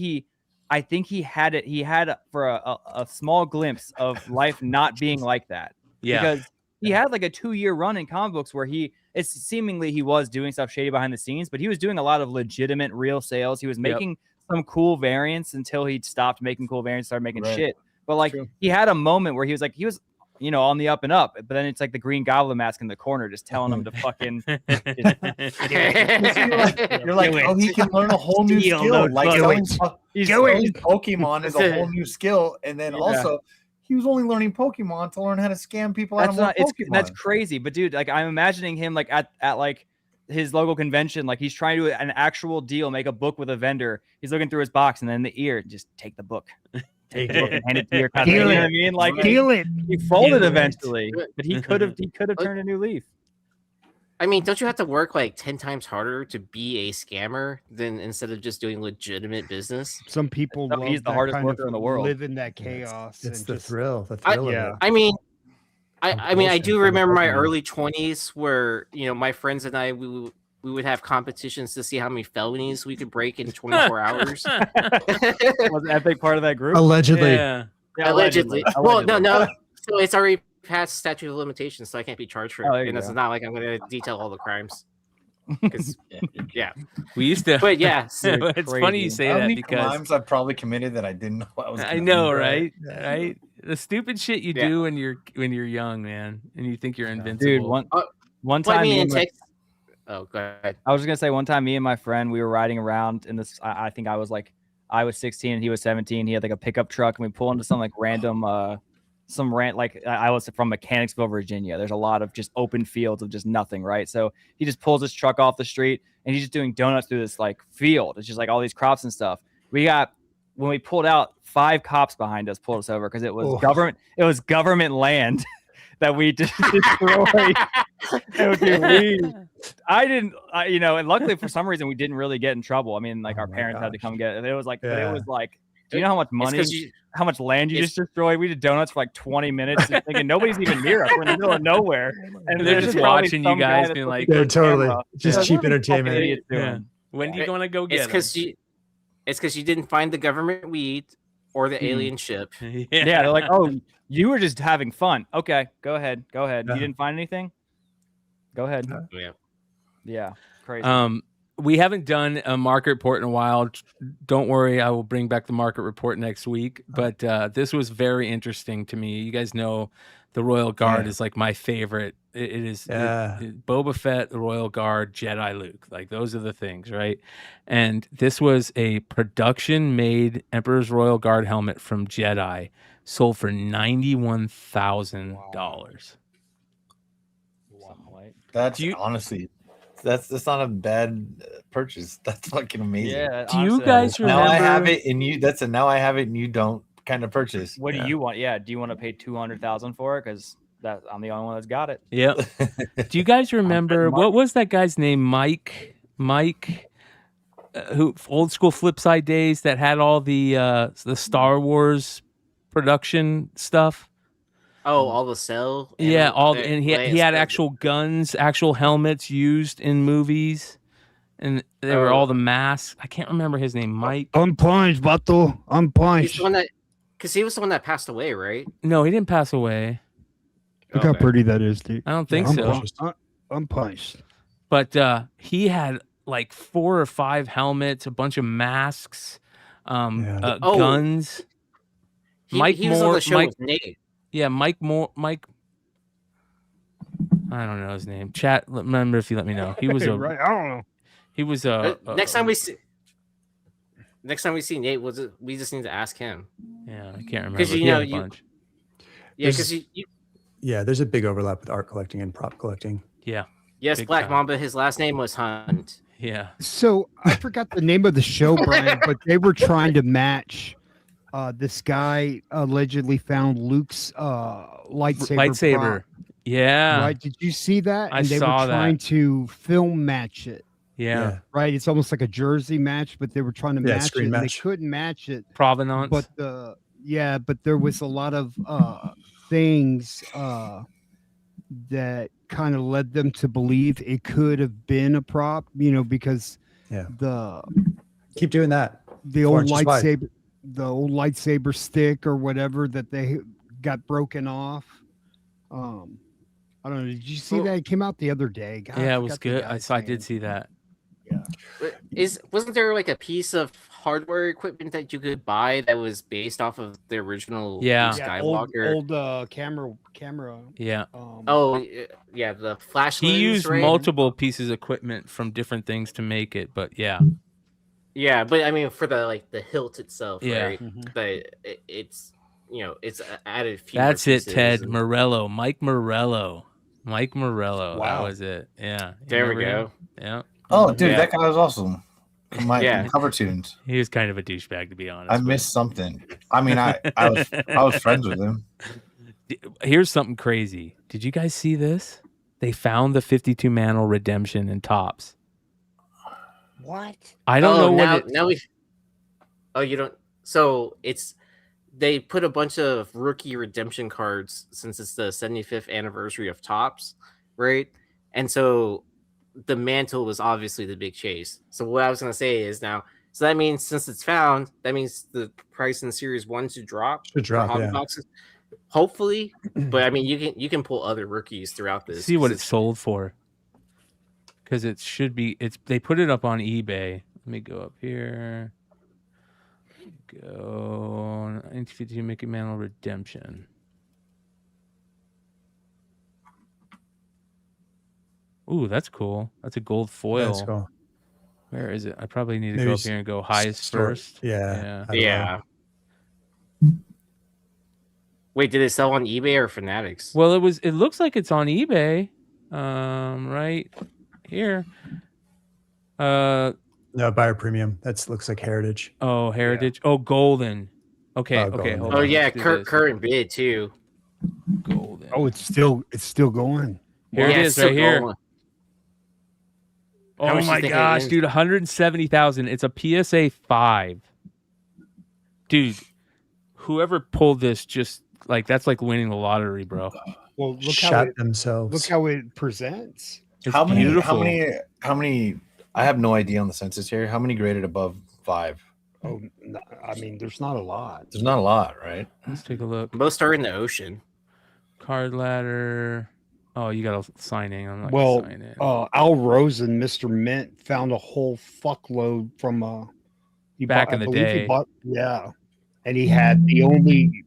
K: I think he had it. He had for a small glimpse of life not being like that.
E: Yeah.
K: Because he had like a 2-year run in comic books where he was doing stuff shady behind the scenes, but he was doing a lot of legitimate real sales. He was making some cool variants until he stopped making cool variants, started making shit. But like he had a moment where he was on the up and up, but then it's like the Green Goblin mask in the corner just telling him to fucking
J: You're like, oh, he can learn a whole new skill. Like selling Pokemon is a whole new skill, and then also he was only learning Pokemon to learn how to scam people out of more Pokemon.
K: That's crazy. But dude, like I'm imagining him like at like his local convention, like he's trying to do an actual deal, make a book with a vendor. He's looking through his box, and then in the ear, just take the book. Take the book and hand it to your cousin. You know what I mean? Like
I: Deal it.
K: He folded eventually, but he could have turned a new leaf.
F: I mean, don't you have to work like 10 times harder to be a scammer than instead of just doing legitimate business?
I: Some people love
K: he's the
I: that
K: hardest
I: kind
K: worker
I: of
K: in the world.
I: live in that chaos.
H: It's
I: and
H: the
I: just-
H: thrill. The thrill of it.
F: I mean, I do remember my
H: Pokemon.
F: early 20s where, my friends and I, we would have competitions to see how many felonies we could break in 24 hours.
K: Was Epic part of that group?
H: Allegedly.
E: Yeah.
F: Allegedly. Well, no. So it's already past statute of limitations, so I can't be charged for it.
K: Oh, there you
F: And it's
K: go.
F: not like I'm going to detail all the crimes. 'Cause, yeah.
E: We used to.
F: But yeah,
E: it's funny you say
J: How
E: that
J: many
E: because
J: crimes I've probably committed that I didn't know I was.
E: I
J: gonna
E: know,
J: do.
E: right? Right? The stupid shit you do when you're young, man, and you think you're invincible.
K: Dude, one time.
F: I mean,
K: me
F: in
K: and my-
F: Texas. Oh, go ahead.
K: I was just gonna say one time, me and my friend, we were riding around in this. I think I was 16 and he was 17. He had like a pickup truck, and we pull into some like random, I was from Mechanicsville, Virginia. There's a lot of just open fields of just nothing, right? So he just pulls his truck off the street, and he's just doing donuts through this like field. It's just like all these crops and stuff. When we pulled out, 5 cops behind us pulled us over because it was government. It was government land that we just destroyed. And luckily for some reason we didn't really get in trouble. I mean, like our parents had to come get it. It was like, but it was like, do you know how much money, how much land you just destroyed? We did donuts for like 20 minutes, just thinking nobody's even near us. We're in the middle of nowhere,
E: and they're just watching you guys, being like,
H: they're totally just cheap entertainment.
E: When do you want to go get it?
F: It's because you didn't find the government weed or the alien ship.
K: Yeah, they're like, oh, you were just having fun. Okay, go ahead. You didn't find anything? Go ahead. Yeah, crazy.
E: We haven't done a market report in a while. Don't worry, I will bring back the market report next week. But this was very interesting to me. You guys know The Royal Guard
H: Yeah.
E: is like my favorite. It is Boba Fett, the Royal Guard, Jedi Luke. Like those are the things, right? And this was a production-made Emperor's Royal Guard helmet from Jedi, sold for $91,000.
J: That's honestly, that's not a bad purchase. That's fucking amazing.
K: Yeah,
E: Do you guys
J: now I have
E: remember-
J: it, and you. That's a now I have it, and you don't kind of purchase.
K: What do you want? Yeah, do you want to pay $200,000 for it? Because I'm the only one that's got it.
E: Yep. Do you guys remember what was that guy's name? Mike, who old school Flipside days that had all the Star Wars production stuff.
F: Oh, all the cell.
E: Yeah, and he had actual guns, actual helmets used in movies, and they were all the masks. I can't remember his name. Mike.
I: Unpunched, Bato. Unpunched.
F: Because he was the one that passed away, right?
E: No, he didn't pass away.
I: Look how pretty that is, dude.
E: I don't think so.
I: Unpunched.
E: But he had like 4 or 5 helmets, a bunch of masks, guns.
F: He was on the show with Nate.
E: Yeah, Mike Moore. Mike. I don't know his name. Chat. Remember if you let me know. He was a.
I: Right, I don't know.
E: He was
F: next time we see Nate, we just need to ask him.
E: Yeah, I can't remember.
F: Because
H: Yeah, there's a big overlap with art collecting and prop collecting.
E: Yeah.
F: Yes,
E: Big
F: Black
E: time.
F: Mamba. His last name was Hunt.
E: Yeah.
I: So I forgot the name of the show, Brian, but they were trying to match. This guy allegedly found Luke's lightsaber. Prop.
E: Yeah.
I: Right. Did you see that?
E: I
I: And they
E: saw
I: were trying
E: that.
I: to film match it.
E: Yeah.
I: Right. It's almost like a jersey match, but they were trying to match it.
H: screen
I: And
H: match.
I: they couldn't match it.
E: Provenance.
I: But but there was a lot of things that kind of led them to believe it could have been a prop, because
H: keep doing that.
I: The old lightsaber stick or whatever that they got broken off. I don't know. Did you see that? It came out the other day. God,
E: Yeah, it was good. I did see that.
F: Wasn't there like a piece of hardware equipment that you could buy that was based off of the original Luke Skywalker?
I: Old camera.
E: Yeah.
F: The flash lens.
E: He used
F: right?
E: multiple pieces of equipment from different things to make it, but yeah.
F: Yeah, but I mean for the hilt itself,
E: Yeah.
F: right? But it's it's added.
E: That's it, Ted Morello, Mike Morello. Wow. That was it. Yeah.
F: There we
E: remember
F: go.
E: him? Yeah.
J: Oh, dude, that guy was awesome. My cover tunes.
E: He was kind of a douchebag, to be honest.
J: I missed something. I mean, I was friends with him.
E: Here's something crazy. Did you guys see this? They found the 52 Mantle Redemption in Tops.
F: What?
E: I don't know what
F: you don't. So they put a bunch of rookie redemption cards since it's the 75th anniversary of Tops, right? And so the mantle was obviously the big chase. So what I was gonna say is now, so that means since it's found, that means the price in Series 1 should drop.
H: Should drop,
F: for hobby
H: yeah.
F: boxes. Hopefully, but I mean you can pull other rookies throughout this.
E: See what it's sold for. Because it should be. They put it up on eBay. Let me go up here. Go 1952 Mickey Mantle Redemption. Ooh, that's cool. That's a gold foil.
H: That's cool.
E: Where is it? I probably need to
H: Maybe
E: go up here and go highest first.
H: Yeah.
F: Yeah. Wait, did it sell on eBay or Fanatics?
E: Well, it looks like it's on eBay. Right here.
H: No, buyer premium. That looks like Heritage.
E: Oh, Heritage. Oh, golden. Okay.
H: Oh,
E: Okay.
H: golden.
E: Hold
F: Oh
E: on.
F: yeah,
E: Let's do this.
F: current bid too.
E: Golden.
I: Oh, it's still going.
E: Here it is,
F: still
E: right here.
F: going. How
E: Oh
F: much you
E: my
F: think it
E: gosh,
F: is?
E: dude! 170,000. It's a PSA 5. Dude, whoever pulled this that's like winning the lottery, bro.
I: Well, look
H: Shot themselves.
I: Look how it presents.
E: It's
J: How many?
E: beautiful.
J: How many? I have no idea on the census here. How many graded above 5?
I: Oh, no, I mean, there's not a lot.
J: There's not a lot, right?
E: Let's take a look.
F: Most are in the ocean.
E: Card ladder. Oh, you got to sign in. I'm not
I: Well,
E: gonna sign in.
I: Al Rosen, Mr. Mint, found a whole fuckload from
E: Back in the
I: I believe
E: day.
I: and he had the only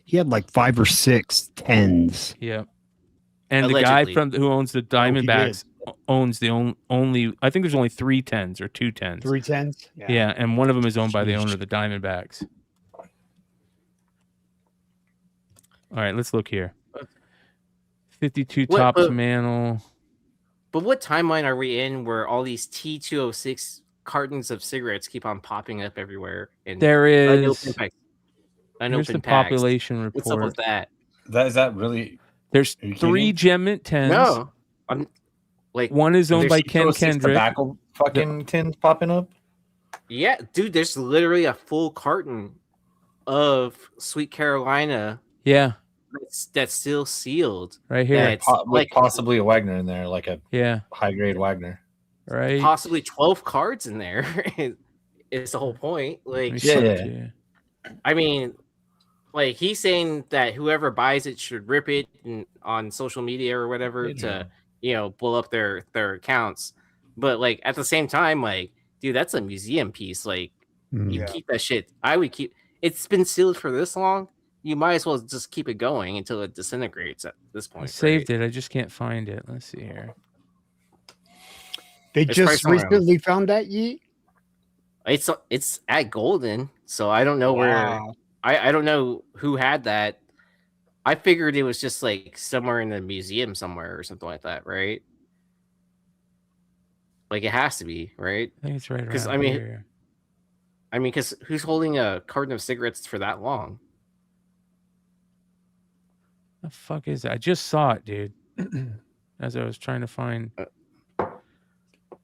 I: he had like 5 or 6 10s.
E: Yeah. And
F: Allegedly.
E: the guy who owns the Diamondbacks
I: did.
E: owns the only. I think there's only 3 10s or 2 10s.
I: 3 10s?
E: Yeah, and one of them is owned by the owner of the Diamondbacks. All right, let's look here. 52 Topps Mantle.
F: But what timeline are we in where all these T206 cartons of cigarettes keep on popping up everywhere? And
E: There is
F: unopened
E: here's the
F: packs?
E: population report.
F: What's up with that?
J: Is that really?
E: There's
J: Are you
E: 3
J: kidding?
E: Gem Mint 10s.
F: No, I'm like
E: one is owned
J: There's
E: by Ken
J: 206
E: Kendrick.
J: Tobacco fucking tins popping up.
F: yeah, dude. There's literally a full carton of Sweet Carolina.
E: Yeah,
F: that's still sealed
E: right here.
F: That's
J: With possibly a Wagner in there, like a high grade Wagner.
E: Right.
F: Possibly 12 cards in there. It's the whole point. Like,
J: yeah.
F: I mean, like he's saying that whoever buys it should rip it on social media or whatever to, blow up their accounts. But like at the same time, like, dude, that's a museum piece. Like, you keep that shit. I would keep. It's been sealed for this long. You might as well just keep it going until it disintegrates at this point.
E: I saved it. I just can't find it. Let's see here.
I: They just recently found that Yeet?
F: It's at Golden, so I don't know where. I don't know who had that. I figured it was just like somewhere in a museum somewhere or something like that, right? Like it has to be, right?
E: I think it's right
F: Because
E: around here.
F: because who's holding a carton of cigarettes for that long?
E: The fuck is that? I just saw it, dude. As I was trying to find.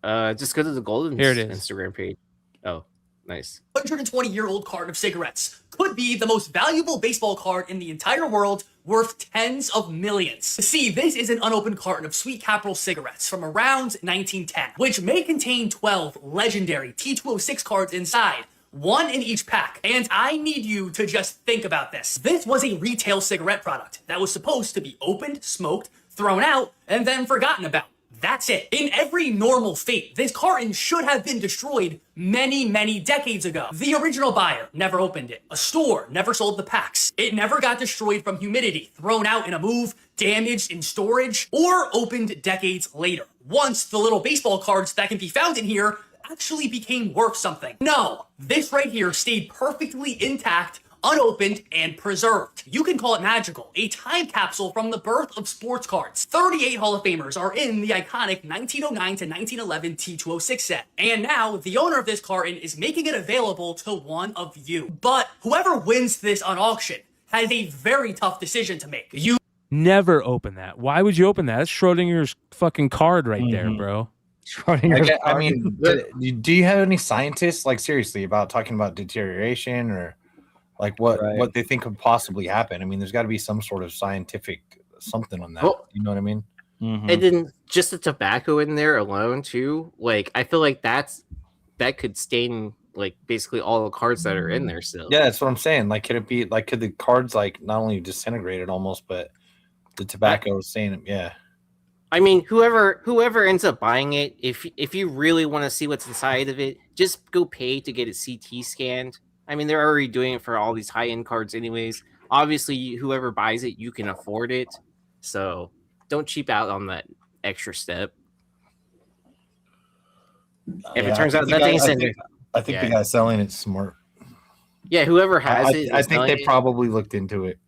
F: Just go to the Golden
E: Here it is.
F: Instagram page. Oh, nice.
P: 120-year-old card of cigarettes could be the most valuable baseball card in the entire world, worth tens of millions. See, this is an unopened carton of Sweet Capital cigarettes from around 1910, which may contain 12 legendary T206 cards inside, one in each pack. And I need you to just think about this. This was a retail cigarette product that was supposed to be opened, smoked, thrown out, and then forgotten about. That's it. In every normal fate, this carton should have been destroyed many, many decades ago. The original buyer never opened it. A store never sold the packs. It never got destroyed from humidity, thrown out in a move, damaged in storage, or opened decades later. Once the little baseball cards that can be found in here actually became worth something. No, this right here stayed perfectly intact, unopened, and preserved. You can call it magical, a time capsule from the birth of sports cards. 38 Hall of Famers are in the iconic 1909 to 1911 T206 set. And now, the owner of this carton is making it available to one of you. But whoever wins this on auction has a very tough decision to make. You
E: Never open that. Why would you open that? That's Schrodinger's fucking card right there, bro.
J: I mean, do you have any scientists, like seriously, about talking about deterioration or like what they think could possibly happen? I mean, there's got to be some sort of scientific something on that.
F: Well,
J: you know what I mean?
F: And then just the tobacco in there alone too. Like I feel like that could stain like basically all the cards that are in there still.
J: Yeah, that's what I'm saying. Like, could the cards like not only disintegrated almost, but the tobacco is saying, yeah.
F: I mean, whoever ends up buying it, if you really want to see what's inside of it, just go pay to get it CT scanned. I mean, they're already doing it for all these high-end cards anyways. Obviously, whoever buys it, you can afford it. So don't cheap out on that extra step. If it turns out that thing's in there.
J: I think the guy selling it's smart.
F: Yeah, whoever has it.
J: I think they probably looked into it.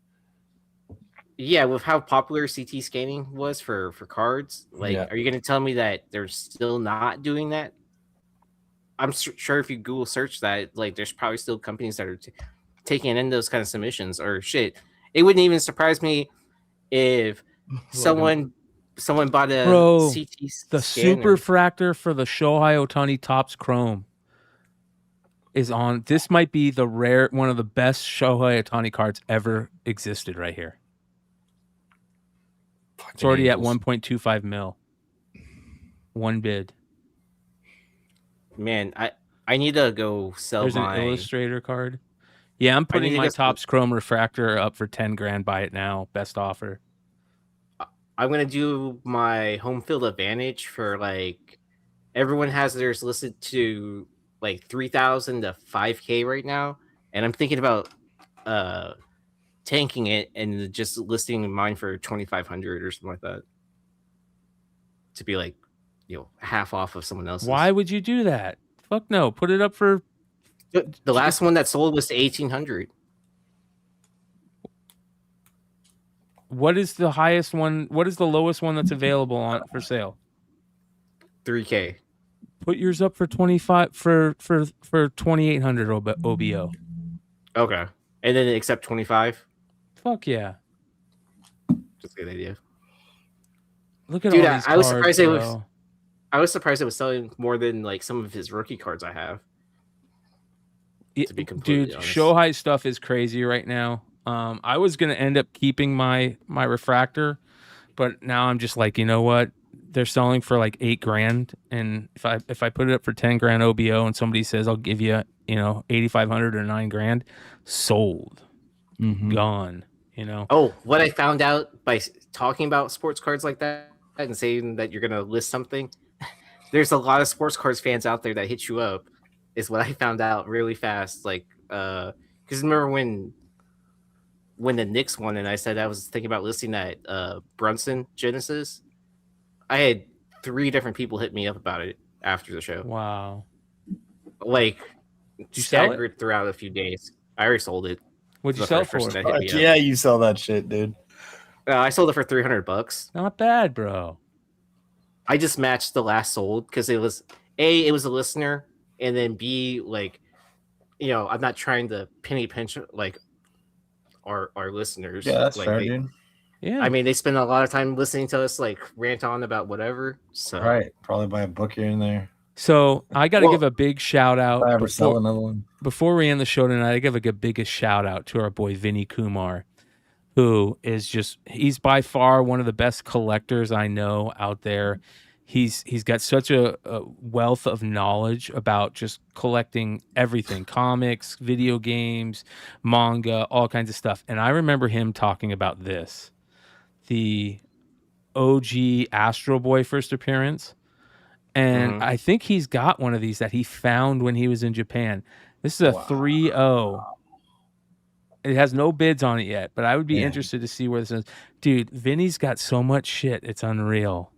F: Yeah, with how popular CT scanning was for cards, like, are you going to tell me that they're still not doing that? I'm sure if you Google search that, like, there's probably still companies that are taking in those kind of submissions or shit. It wouldn't even surprise me if someone bought a CT scanner.
E: The super fractor for the Shohei Ohtani Topps Chrome is on. This might be one of the best Shohei Ohtani cards ever existed right here. It's already at 1.25 mil. One bid.
F: Man, I need to go sell
E: There's an Illustrator card. Yeah, I'm putting my Topps Chrome refractor up for 10 grand. Buy it now. Best offer.
F: I'm gonna do my home field advantage for like everyone has theirs listed to like 3,000 to 5K right now, and I'm thinking about tanking it and just listing mine for 2,500 or something like that to be like, half off of someone else's.
E: Why would you do that? Fuck no. Put it up for
F: the last one that sold was 1,800.
E: What is the highest one? What is the lowest one that's available on for sale?
F: 3K.
E: Put yours up for 25 for 2,800 OBO.
F: Okay, and then accept 25.
E: Fuck yeah.
F: Just a good idea.
E: Look at
F: Dude,
E: all these
F: I was
E: cards,
F: surprised it was.
E: bro.
F: I was surprised it was selling more than like some of his rookie cards I have. To be completely
E: Dude,
F: honest.
E: Shohei stuff is crazy right now. I was gonna end up keeping my refractor, but now I'm just like, you know what? They're selling for like $8,000, and if I put it up for $10,000 OBO, and somebody says I'll give you 8,500 or $9,000, sold, gone.
F: Oh, what I found out by talking about sports cards like that and saying that you're gonna list something, there's a lot of sports cards fans out there that hit you up. Is what I found out really fast. Like, because remember when the Knicks won, and I said I was thinking about listing that Brunson Genesis. I had 3 different people hit me up about it after the show.
E: Wow.
F: Like,
E: you sell it?
F: staggered throughout a few days. I already sold it.
E: What'd you
F: The
E: sell
F: first person
E: for?
F: that hit me up.
L: Yeah, you sell that shit, dude.
F: I sold it for $300.
E: Not bad, bro.
F: I just matched the last sold because it was it was a listener, and then B, like, I'm not trying to penny pinch like our listeners.
L: Yeah, that's
F: like,
L: fair, dude.
E: Yeah.
F: I mean, they spend a lot of time listening to us like rant on about whatever. So
L: Right, probably buy a book here and there.
E: So I got to give a big shout out
L: If I ever sell another one.
E: before we end the show tonight. I give a biggest shout out to our boy Vinny Kumar, who is he's by far one of the best collectors I know out there. He's got such a wealth of knowledge about just collecting everything, comics, video games, manga, all kinds of stuff. And I remember him talking about this, the OG Astro Boy first appearance. And I think he's got one of these that he found when he was in Japan. This is a 3.0. It has no bids on it yet, but I would be interested to see where this is. Dude, Vinny's got so much shit. It's unreal.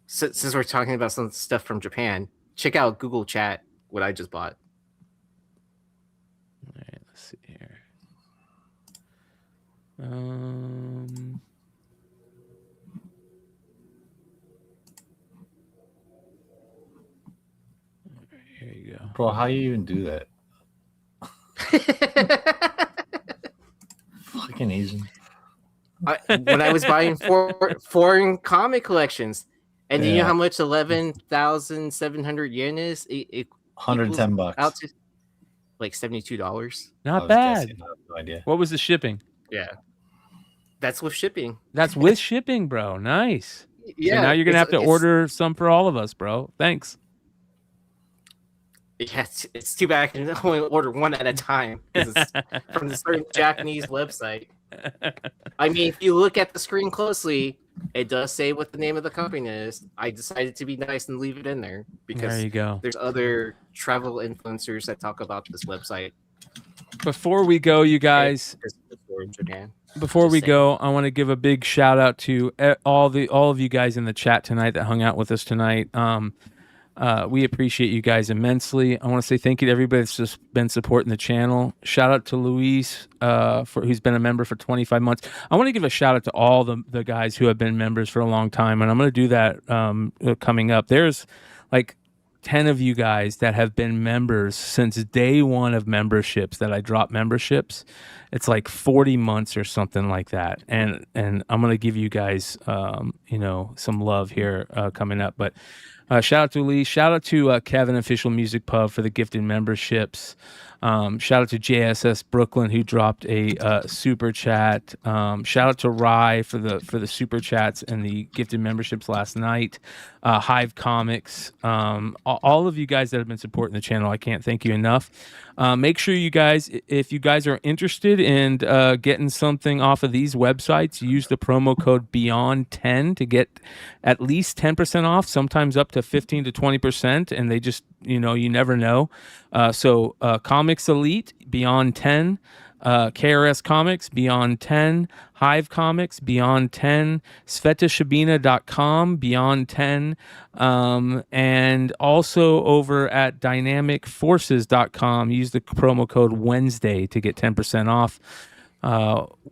F: Since we're talking about some stuff from Japan, check out Google Chat, what I just bought.
E: All right, let's see here. Here you go.
J: Bro, how you even do that? Fucking Asian.
F: When I was buying foreign comic collections, and do you know
J: Yeah.
F: how much 11,700 yen is? It
J: $110.
F: out to like $72.
E: Not bad.
J: I have no idea.
E: What was the shipping?
F: Yeah, that's with shipping.
E: That's with shipping, bro. Nice.
F: Yeah,
E: So now you're gonna have to
F: it's-
E: order some for all of us, bro. Thanks.
F: Yeah, it's too bad I can only order one at a time 'cause it's from the certain Japanese website. I mean, if you look at the screen closely, it does say what the name of the company is. I decided to be nice and leave it in there because
E: There you go.
F: there's other travel influencers that talk about this website.
E: Before we go, you guys.
F: In Japan.
E: Before we go, I want to give a big shout out to all of you guys in the chat tonight that hung out with us tonight. We appreciate you guys immensely. I want to say thank you to everybody that's just been supporting the channel. Shout out to Luis, who's been a member for 25 months. I want to give a shout out to all the guys who have been members for a long time, and I'm going to do that coming up. There's like 10 of you guys that have been members since day one of memberships that I dropped memberships. It's like 40 months or something like that. And I'm going to give you guys, some love here coming up. But shout out to Lee. Shout out to Kevin Official Music Pub for the gifted memberships. Shout out to JSS Brooklyn who dropped a super chat. Shout out to Rye for the super chats and the gifted memberships last night. Hive Comics, all of you guys that have been supporting the channel, I can't thank you enough. Make sure you guys, if you guys are interested in getting something off of these websites, use the promo code Beyond10 to get at least 10% off, sometimes up to 15 to 20%, and they just, you never know. So Comics Elite, Beyond 10, KRS Comics, Beyond 10, Hive Comics, Beyond 10, SvetaShabina.com, Beyond 10, and also over at DynamicForces.com. Use the promo code Wednesday to get 10% off.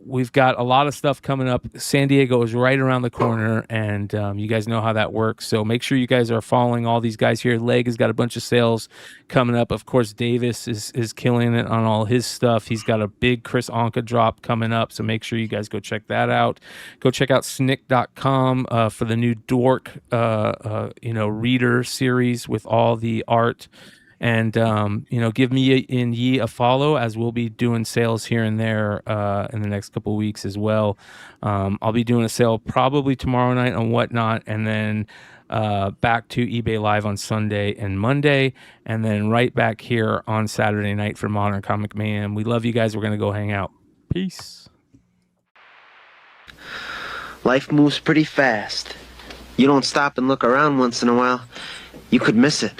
E: We've got a lot of stuff coming up. San Diego is right around the corner, and you guys know how that works. So make sure you guys are following all these guys here. Leg has got a bunch of sales coming up. Of course, Davis is killing it on all his stuff. He's got a big Chris Anka drop coming up, so make sure you guys go check that out. Go check out SNIKT.com for the new Dork reader series with all the art. And, give me and Yi a follow, as we'll be doing sales here and there in the next couple of weeks as well. I'll be doing a sale probably tomorrow night on Whatnot, and then back to eBay Live on Sunday and Monday, and then right back here on Saturday night for Modern Comic Mayhem. We love you guys. We're going to go hang out. Peace.
Q: Life moves pretty fast. You don't stop and look around once in a while, you could miss it.